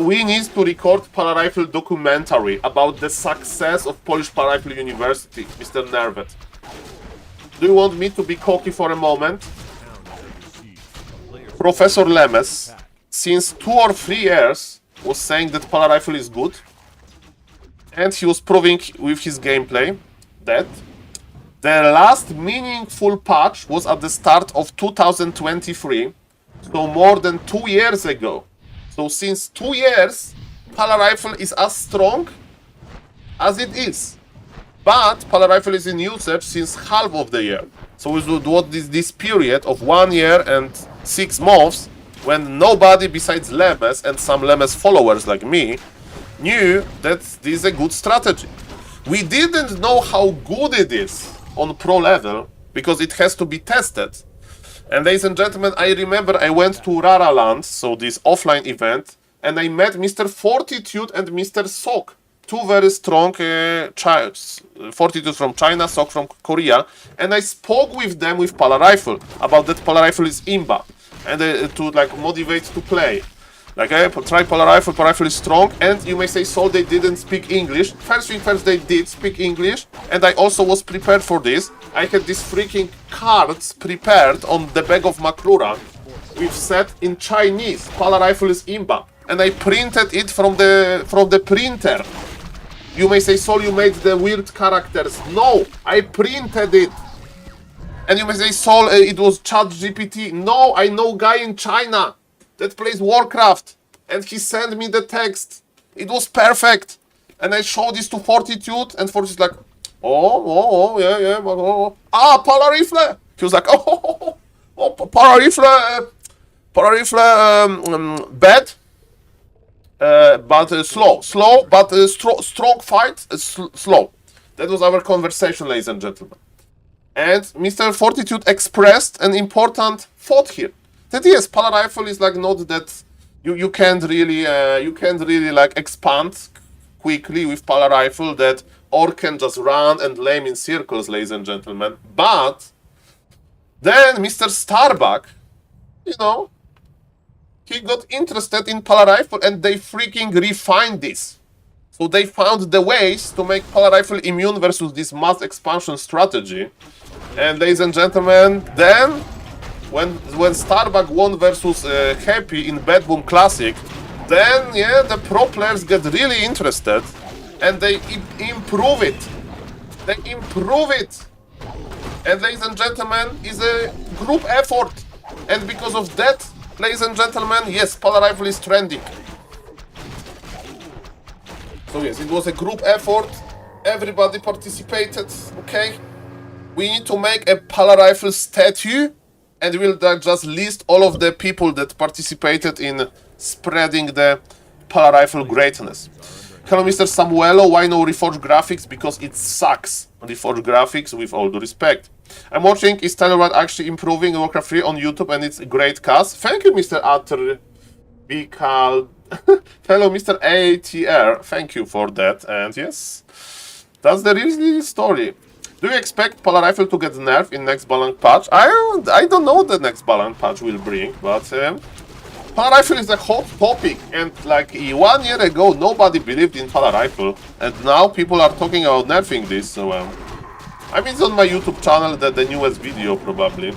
A: We need to record Pala Rifle documentary about the success of Polish Pala Rifle University, Mr. Nervet. Do you want me to be cocky for a moment? Professor Lemes, since 2 or 3 years, was saying that Pala Rifle is good. And he was proving with his gameplay that the last meaningful patch was at the start of 2023, so more than 2 years ago. So since 2 years, Pala Rifle is as strong as it is. But Pala Rifle is in usage since half of the year. So it was what this period of 1 year and 6 months when nobody besides Lemes and some Lemes followers like me knew that this is a good strategy. We didn't know how good it is on pro level because it has to be tested. And ladies and gentlemen, I remember I went to Rara Land, so this offline event, and I met Mr. Fortitude and Mr. Sok. 2 very strong Fortitude from China, Sok from Korea. And I spoke with them with Pala Rifle about that Pala Rifle is imba. And to like motivate to play. Like, try Pala Rifle is strong, and you may say, so they didn't speak English. First thing first, they did speak English, and I also was prepared for this. I had these freaking cards prepared on the bag of Maklura, with set in Chinese, Pala Rifle is imba, and I printed it from the printer. You may say, Sol, you made the weird characters. No, I printed it. And you may say, Sol, it was ChatGPT. No, I know guy in China that plays Warcraft, and he sent me the text. It was perfect. And I showed this to Fortitude, and Fortitude is like, yeah, Pala Rifle. He was like, Pala Rifle, bad, but slow, but strong fight, slow. That was our conversation, ladies and gentlemen. And Mr. Fortitude expressed an important thought here. That yes, Pala Rifle is like not that you can't really like expand quickly with power rifle that or can just run and aim in circles, ladies and gentlemen. But then Mr. Starbuck, you know, he got interested in power rifle and they freaking refined this. So they found the ways to make power rifle immune versus this mass expansion strategy. And ladies and gentlemen, then when Starbuck won versus Happy in Bad Boom Classic, then yeah, the pro players get really interested and they improve it. They improve it. And ladies and gentlemen, is a group effort. And because of that, ladies and gentlemen, yes, power rifle is trending. So yes, it was a group effort. Everybody participated, okay? We need to make a power rifle statue and we'll just list all of the people that participated in spreading the power rifle greatness. Hello, Mr. Samuelo. Why no Reforged graphics? Because it sucks. Reforged graphics, with all due respect. I'm watching Is Tyler White actually improving Warcraft 3 on YouTube, and it's a great cast. Thank you, Mr. Utter Bikal. Hello, Mr. ATR. Thank you for that. And yes, that's the real story. Do you expect power rifle to get nerfed in next balance patch? I don't know what the next balance patch will bring, but power rifle is a hot topic, and like 1 year ago nobody believed in power rifle, and now people are talking about nerfing this. So I mean, it's on my YouTube channel, the newest video probably.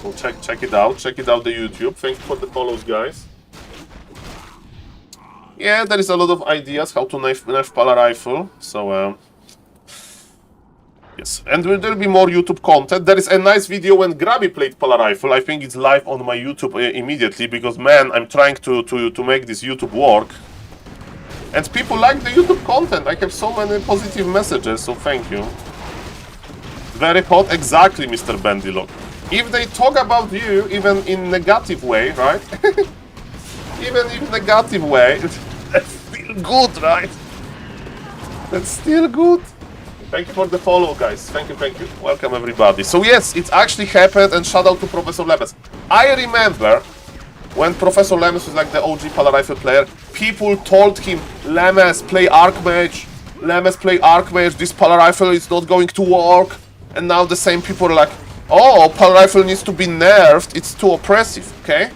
A: So check it out. Check it out the YouTube. Thanks for the follows, guys. Yeah, there is a lot of ideas how to nerf power rifle. So yes, and there will be more YouTube content. There is a nice video when Grabby played power rifle. I think it's live on my YouTube immediately because, man, I'm trying to make this YouTube work. And people like the YouTube content. I have so many positive messages, so thank you. Very hot, exactly, Mr. Bendilock. If they talk about you, even in negative way, right? Even in negative way, that's still good, right? That's still good. Thank you for the follow, guys. Thank you, thank you. Welcome, everybody. So yes, it actually happened, and shout out to Professor Lemes. I remember when Professor Lemes was like the OG power rifle player, people told him, Lemes, play Archmage. Lemes, play Archmage. This power rifle is not going to work. And now the same people are like, oh, power rifle needs to be nerfed. It's too oppressive, okay?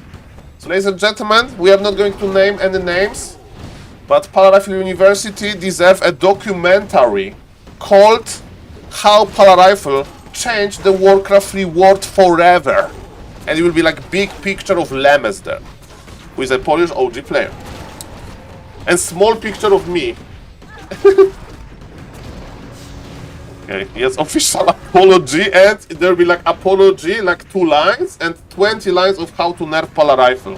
A: So, ladies and gentlemen, we are not going to name any names, but Power Rifle University deserves a documentary called How Power Rifle Changed the Warcraft 3 World Forever. And it will be like a big picture of Lemes there, who is a Polish OG player. And small picture of me. Okay, yes, official apology, and there will be like apology, like 2 lines, and 20 lines of how to nerf power rifle.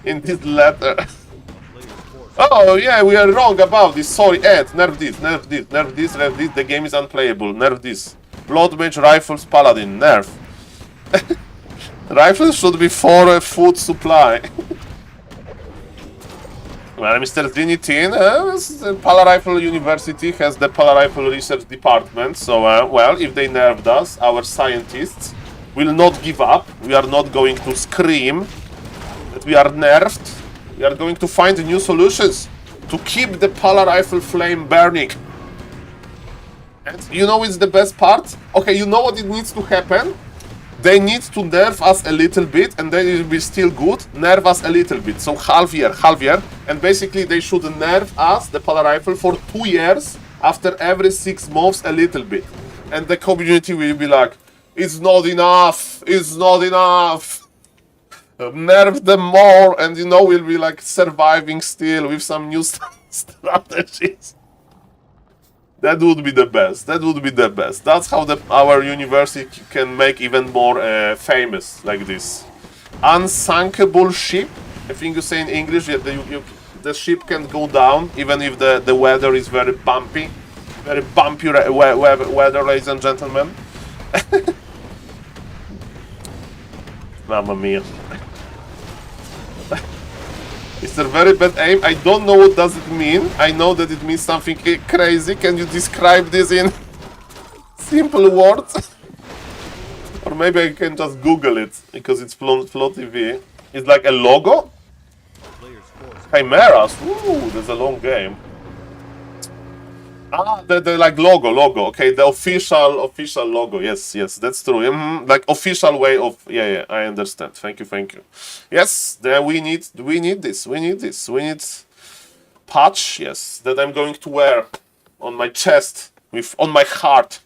A: In this letter. Oh yeah, we are wrong about this. Sorry, Ed. Nerf this, nerf this, nerf this, nerf this. The game is unplayable. Nerf this. Blood Mage Rifles Paladin. Nerf. Rifles should be for food supply. Well, Mr. Trinitin, Power Rifle University has the Power Rifle Research Department. So, well, if they nerfed us, our scientists will not give up. We are not going to scream that we are nerfed. We are going to find new solutions to keep the Power Rifle flame burning. And you know what's the best part? Okay, you know what it needs to happen? They need to nerf us a little bit, and then it will be still good. Nerf us a little bit, so half year. And basically they should nerf us, the Power Rifle, for 2 years, after every 6 months a little bit. And the community will be like, it's not enough, it's not enough. Nerf them more, and you know, we'll be like surviving still with some new strategies. That would be the best. That would be the best. That's how our university can make even more famous, like this. Unsinkable ship. I think you say in English that the ship can go down even if the weather is very bumpy. Very bumpy weather, ladies and gentlemen. Mamma mia. It's a very bad aim. I don't know what does it mean. I know that it means something crazy. Can you describe this in simple words? Or maybe I can just Google it, because it's Flow TV. It's like a logo? Chimeras. Ooh, there's a long game. Ah, the like logo. Okay, the official logo. Yes, that's true. Like official way of. Yeah, I understand. Thank you. Yes, there we need this. We need patch. Yes, that I'm going to wear on my chest on my heart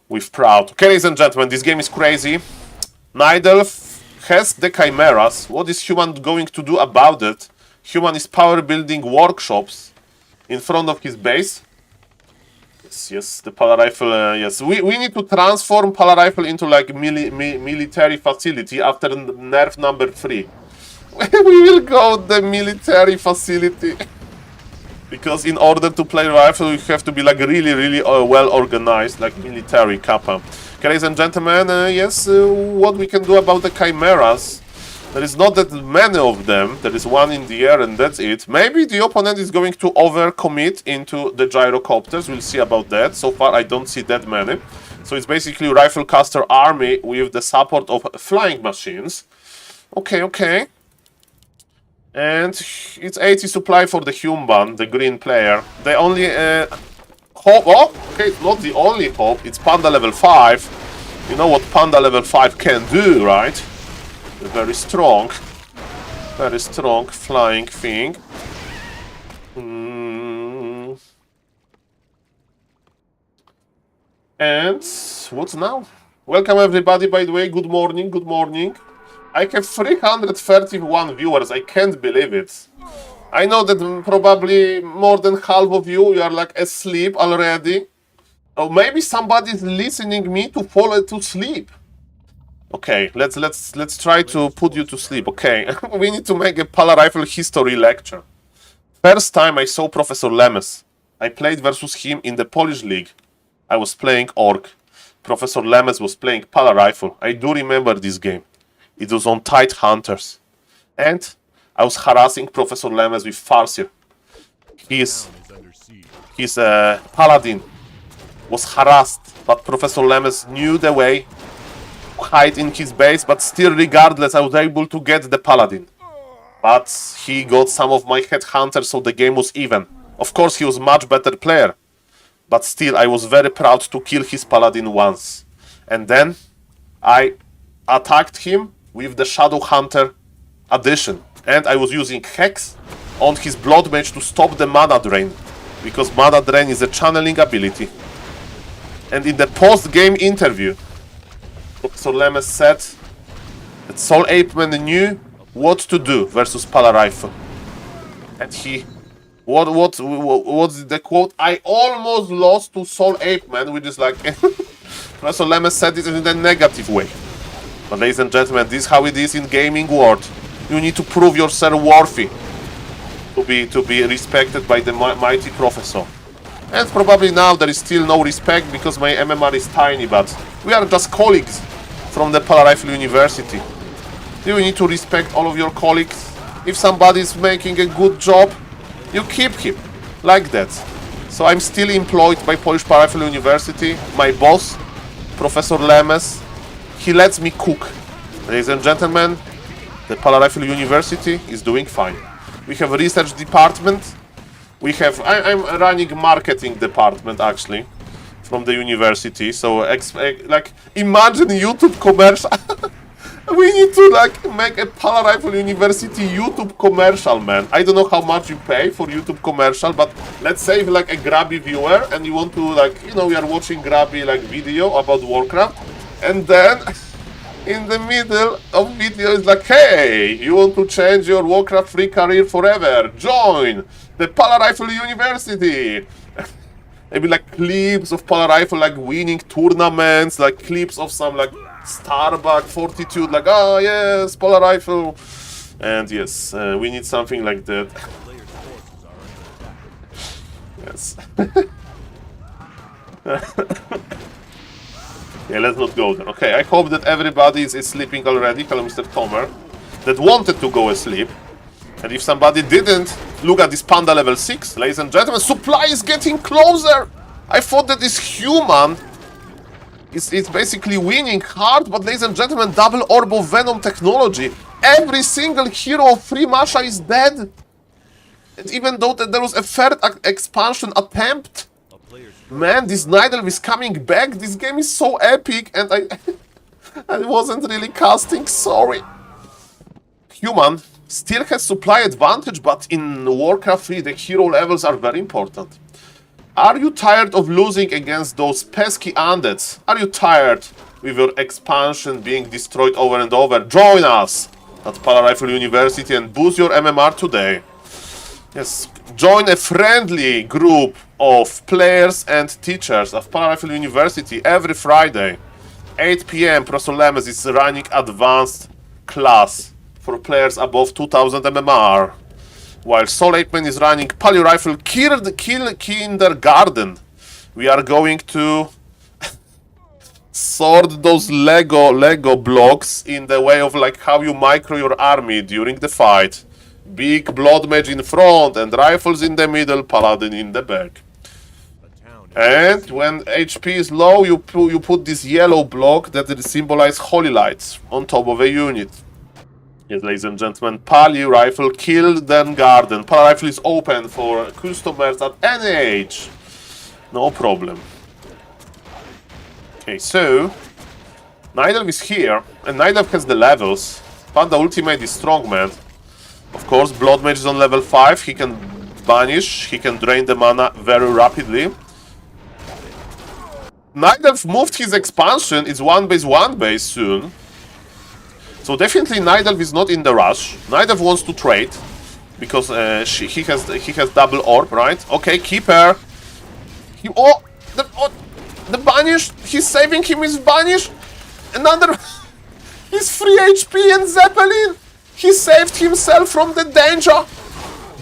A: with proud. Okay, ladies and gentlemen, this game is crazy. Nidelf has the chimeras. What is human going to do about it? Human is power building workshops in front of his base. Yes, the power rifle. Yes, we need to transform power rifle into like military facility after nerf number 3. We will go the military facility because in order to play rifle, you have to be like really well organized, like military kappa. Okay, ladies and gentlemen, yes, what we can do about the chimeras? There is not that many of them. There is one in the air and that's it. Maybe the opponent is going to overcommit into the gyrocopters. We'll see about that. So far, I don't see that many. So it's basically rifle caster army with the support of flying machines. Okay. And it's 80 supply for the human, the green player. The only hope... Oh, okay, it's not the only hope. It's Panda level 5. You know what Panda level 5 can do, right? Very strong flying thing. And what's now? Welcome everybody, by the way. Good morning. I have 331 viewers. I can't believe it. I know that probably more than half of you are like asleep already. Or maybe somebody is listening me to fall to sleep. Okay, let's try to put you to sleep. Okay, we need to make a Pala Rifle history lecture. First time I saw Professor Lemes. I played versus him in the Polish league. I was playing Orc. Professor Lemes was playing Pala Rifle. I do remember this game. It was on Tide Hunters. And I was harassing Professor Lemes with Farseer. His Paladin was harassed, but Professor Lemes knew the way hide in his base, but still regardless I was able to get the Paladin. But he got some of my headhunters, so the game was even. Of course he was much better player, but still I was very proud to kill his Paladin once. And then I attacked him with the Shadow Hunter addition. And I was using Hex on his Blood Mage to stop the mana drain, because mana drain is a channeling ability. And in the post-game interview, Professor Lemes said that SaulApeman knew what to do versus Pala Rifle. And he... What's the quote? I almost lost to SaulApeman, which is like... Professor Lemes said it in a negative way. But ladies and gentlemen, this is how it is in gaming world. You need to prove yourself worthy to be respected by the mighty Professor. And probably now there is still no respect because my MMR is tiny, but we are just colleagues from the Pala Rifle University. You need to respect all of your colleagues. If somebody is making a good job, you keep him like that. So I'm still employed by Polish Pala Rifle University. My boss, Professor Lemes, he lets me cook. Ladies and gentlemen, the Pala Rifle University is doing fine. We have a research department. We have... I'm running marketing department actually from the university. So like imagine YouTube commercial. We need to like make a Pala Rifle University YouTube commercial, man. I don't know how much you pay for YouTube commercial, but let's say if like a grabby viewer and you want to like, you know, we are watching grabby like video about Warcraft, and then in the middle of video is like, hey, you want to change your Warcraft free career forever? Join the Pala Rifle University. Maybe like clips of Pala Rifle like winning tournaments, like clips of some like Starbuck Fortitude, like, oh yes, Pala Rifle. And yes, we need something like that. Yes. Yeah, let's not go there. Okay, I hope that everybody is sleeping already. Hello, Mr. Tomer. That wanted to go asleep. And if somebody didn't, look at this Panda level 6. Ladies and gentlemen, supply is getting closer. I thought that this human it's basically winning hard, but ladies and gentlemen, double orb of venom technology. Every single hero of free Masha is dead. And even though there was a third expansion attempt, man, this Night Elf is coming back. This game is so epic, and I wasn't really casting, sorry. Human still has supply advantage, but in Warcraft 3 the hero levels are very important. Are you tired of losing against those pesky undeads? Are you tired with your expansion being destroyed over and over? Join us at Rifle University and boost your MMR today. Yes, join a friendly group of players and teachers of Rifle University every Friday. 8 PM, Professor Lemes is running advanced class for players above 2000 MMR. While SaulPlayerMan is running Rifle Kindergarten. We are going to sort those Lego blocks in the way of like how you micro your army during the fight. Big blood mage in front and rifles in the middle, paladin in the back. And when HP is low, you put this yellow block that symbolize holy lights on top of a unit. Yes, ladies and gentlemen, Pali Rifle Kindergarten. Pali Rifle is open for customers at any age. No problem. Okay, so Night Elf is here, and Night Elf has the levels. Panda Ultimate is strong, man. Of course, Blood Mage is on level 5. He can banish, he can drain the mana very rapidly. Night Elf moved his expansion. It's 1-base soon. So definitely Night Elf is not in the rush. Night Elf wants to trade because he has double orb, right? Okay, Keeper. The banish. He's saving him with banish. Another. He's 3 HP and Zeppelin. He saved himself from the danger.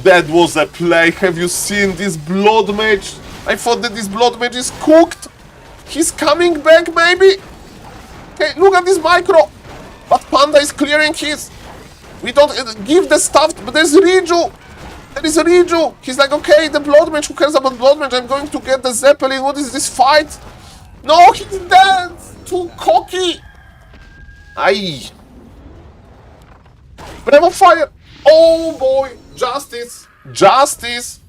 A: That was a play. Have you seen this Blood Mage? I thought that this Blood Mage is cooked. He's coming back, maybe. Okay, look at this micro. But Panda is clearing his. We don't give the stuff, but there's Riju. There is Riju. He's like, okay, the Blood Mage, who cares about Blood Mage? I'm going to get the Zeppelin. What is this fight? No, he's dead. Too cocky. Aye. Bravo Fire. Oh boy. Justice. Justice.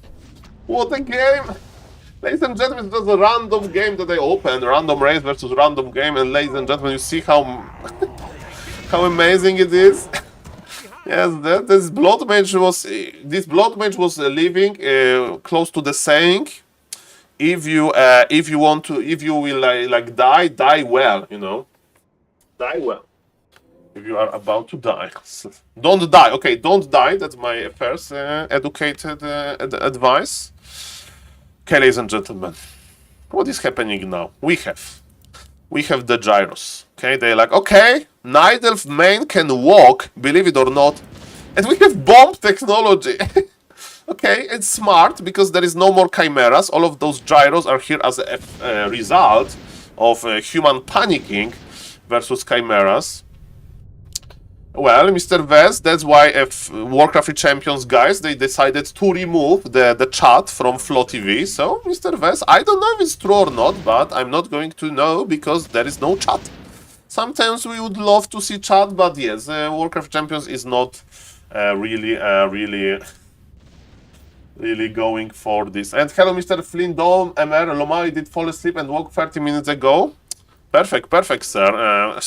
A: What a game. Ladies and gentlemen, it's just a random game that I opened. Random race versus random game. And ladies and gentlemen, you see how... how amazing it is. Yes, this Blood Mage was living close to the saying, if you will like die well, you know, die well. If you are about to die, don't die. Okay, don't die. That's my first educated advice. Okay, ladies and gentlemen, what is happening now? We have the gyros. Okay, they're like, okay, Night Elf main can walk, believe it or not, and we have bomb technology. Okay, it's smart because there is no more chimeras. All of those gyros are here as a result of human panicking versus chimeras. Well, Mr. Vest, that's why if Warcraft Champions guys, they decided to remove the chat from Flow TV. So, Mr. Vest, I don't know if it's true or not, but I'm not going to know because there is no chat. Sometimes we would love to see chat, but yes, Warcraft Champions is not really going for this. And hello, Mr. Flynn Dome, MR, Lomai did fall asleep and woke 30 minutes ago. Perfect, sir.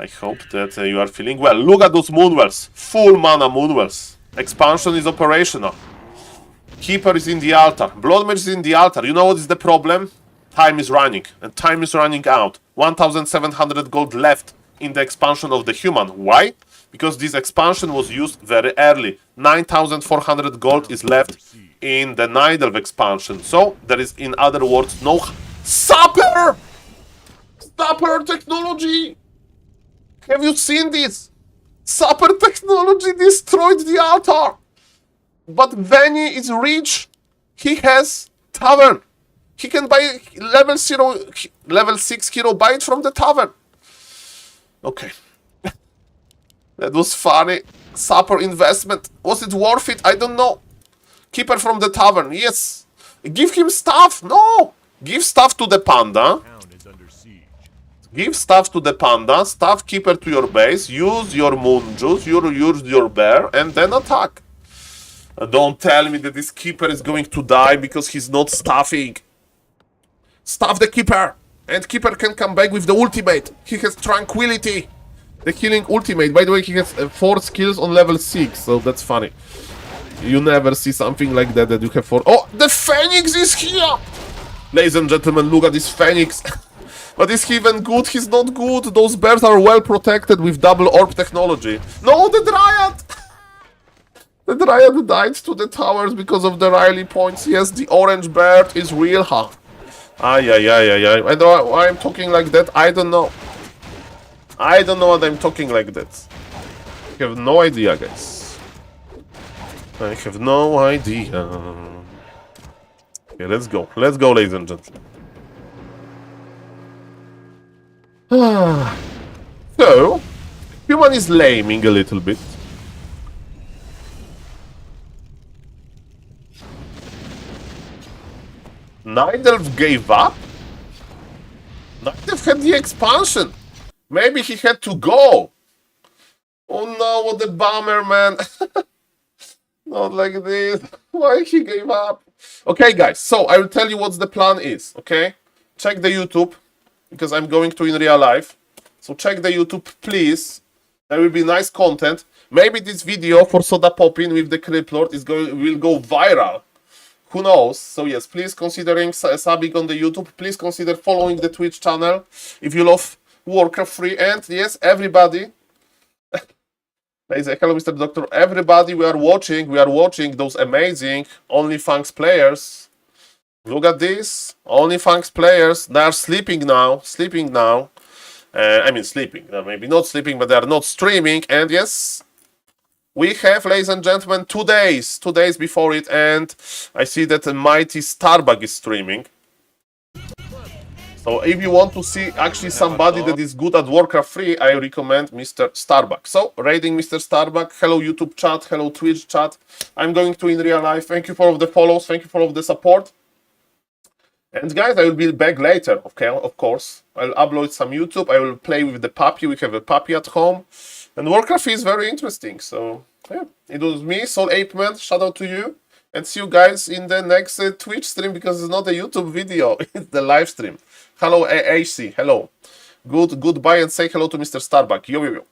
A: I hope that you are feeling well. Look at those Moonwells. Full mana Moonwells. Expansion is operational. Keeper is in the altar. Blood Mage is in the altar. You know what is the problem? Time is running. And time is running out. 1,700 gold left in the expansion of the human. Why? Because this expansion was used very early. 9,400 gold is left in the Night Elf expansion. So, there is, in other words, no... Supper! Supper technology! Have you seen this? Supper technology destroyed the altar. But Veni is rich. He has tavern. He can buy level 6 hero, buy it from the tavern. Okay. That was funny. Supper investment. Was it worth it? I don't know. Keeper from the tavern. Yes. Give him stuff. No. Give stuff to the panda. Give stuff to the panda, stuff Keeper to your base, use your moon juice, use your bear, and then attack. Don't tell me that this keeper is going to die because he's not staffing. Staff the keeper! And keeper can come back with the ultimate. He has tranquility. The healing ultimate. By the way, he has 4 skills on level 6, so that's funny. You never see something like that you have 4. Oh, the Phoenix is here! Ladies and gentlemen, look at this Phoenix. But is he even good? He's not good. Those bears are well protected with double orb technology. No, the Dryad! The Dryad died to the towers because of the Riley points. Yes, the orange bird is real, huh? Ay. I know why I'm talking like that. I don't know. I don't know what I'm talking like that. I have no idea, guys. I have no idea. Okay, let's go. Let's go, ladies and gentlemen. So, human is laming a little bit. Night Elf gave up? Night Elf had the expansion. Maybe he had to go. Oh no, what a bummer, man. Not like this. Why he gave up? Okay, guys, so I will tell you what the plan is, okay? Check the YouTube, because I'm going to in real life. So check the YouTube, please. There will be nice content. Maybe this video for Soda Poppin with the Clip Lord will go viral. Who knows? So yes, please considering subbing on the YouTube. Please consider following the Twitch channel if you love Warcraft 3. And yes, everybody. Hello, Mr. Doctor. Everybody, we are watching those amazing OnlyFans players. Look at this. OnlyFans players. They are sleeping now. I mean, sleeping. Maybe not sleeping, but they are not streaming. And yes, we have, ladies and gentlemen, 2 days. 2 days before it. And I see that a mighty Starbuck is streaming. So if you want to see actually somebody that is good at Warcraft 3, I recommend Mr. Starbuck. So, raiding Mr. Starbuck. Hello YouTube chat, hello Twitch chat. I'm going to in real life. Thank you for all of the follows, thank you for all of the support. And guys, I will be back later, okay, of course. I'll upload some YouTube, I will play with the puppy, we have a puppy at home. And Warcraft is very interesting, so yeah. It was me, SaulApeman, shout out to you. And see you guys in the next Twitch stream, because it's not a YouTube video, it's the live stream. Hello AC, hello. Goodbye and say hello to Mr. Starbuck. Yo.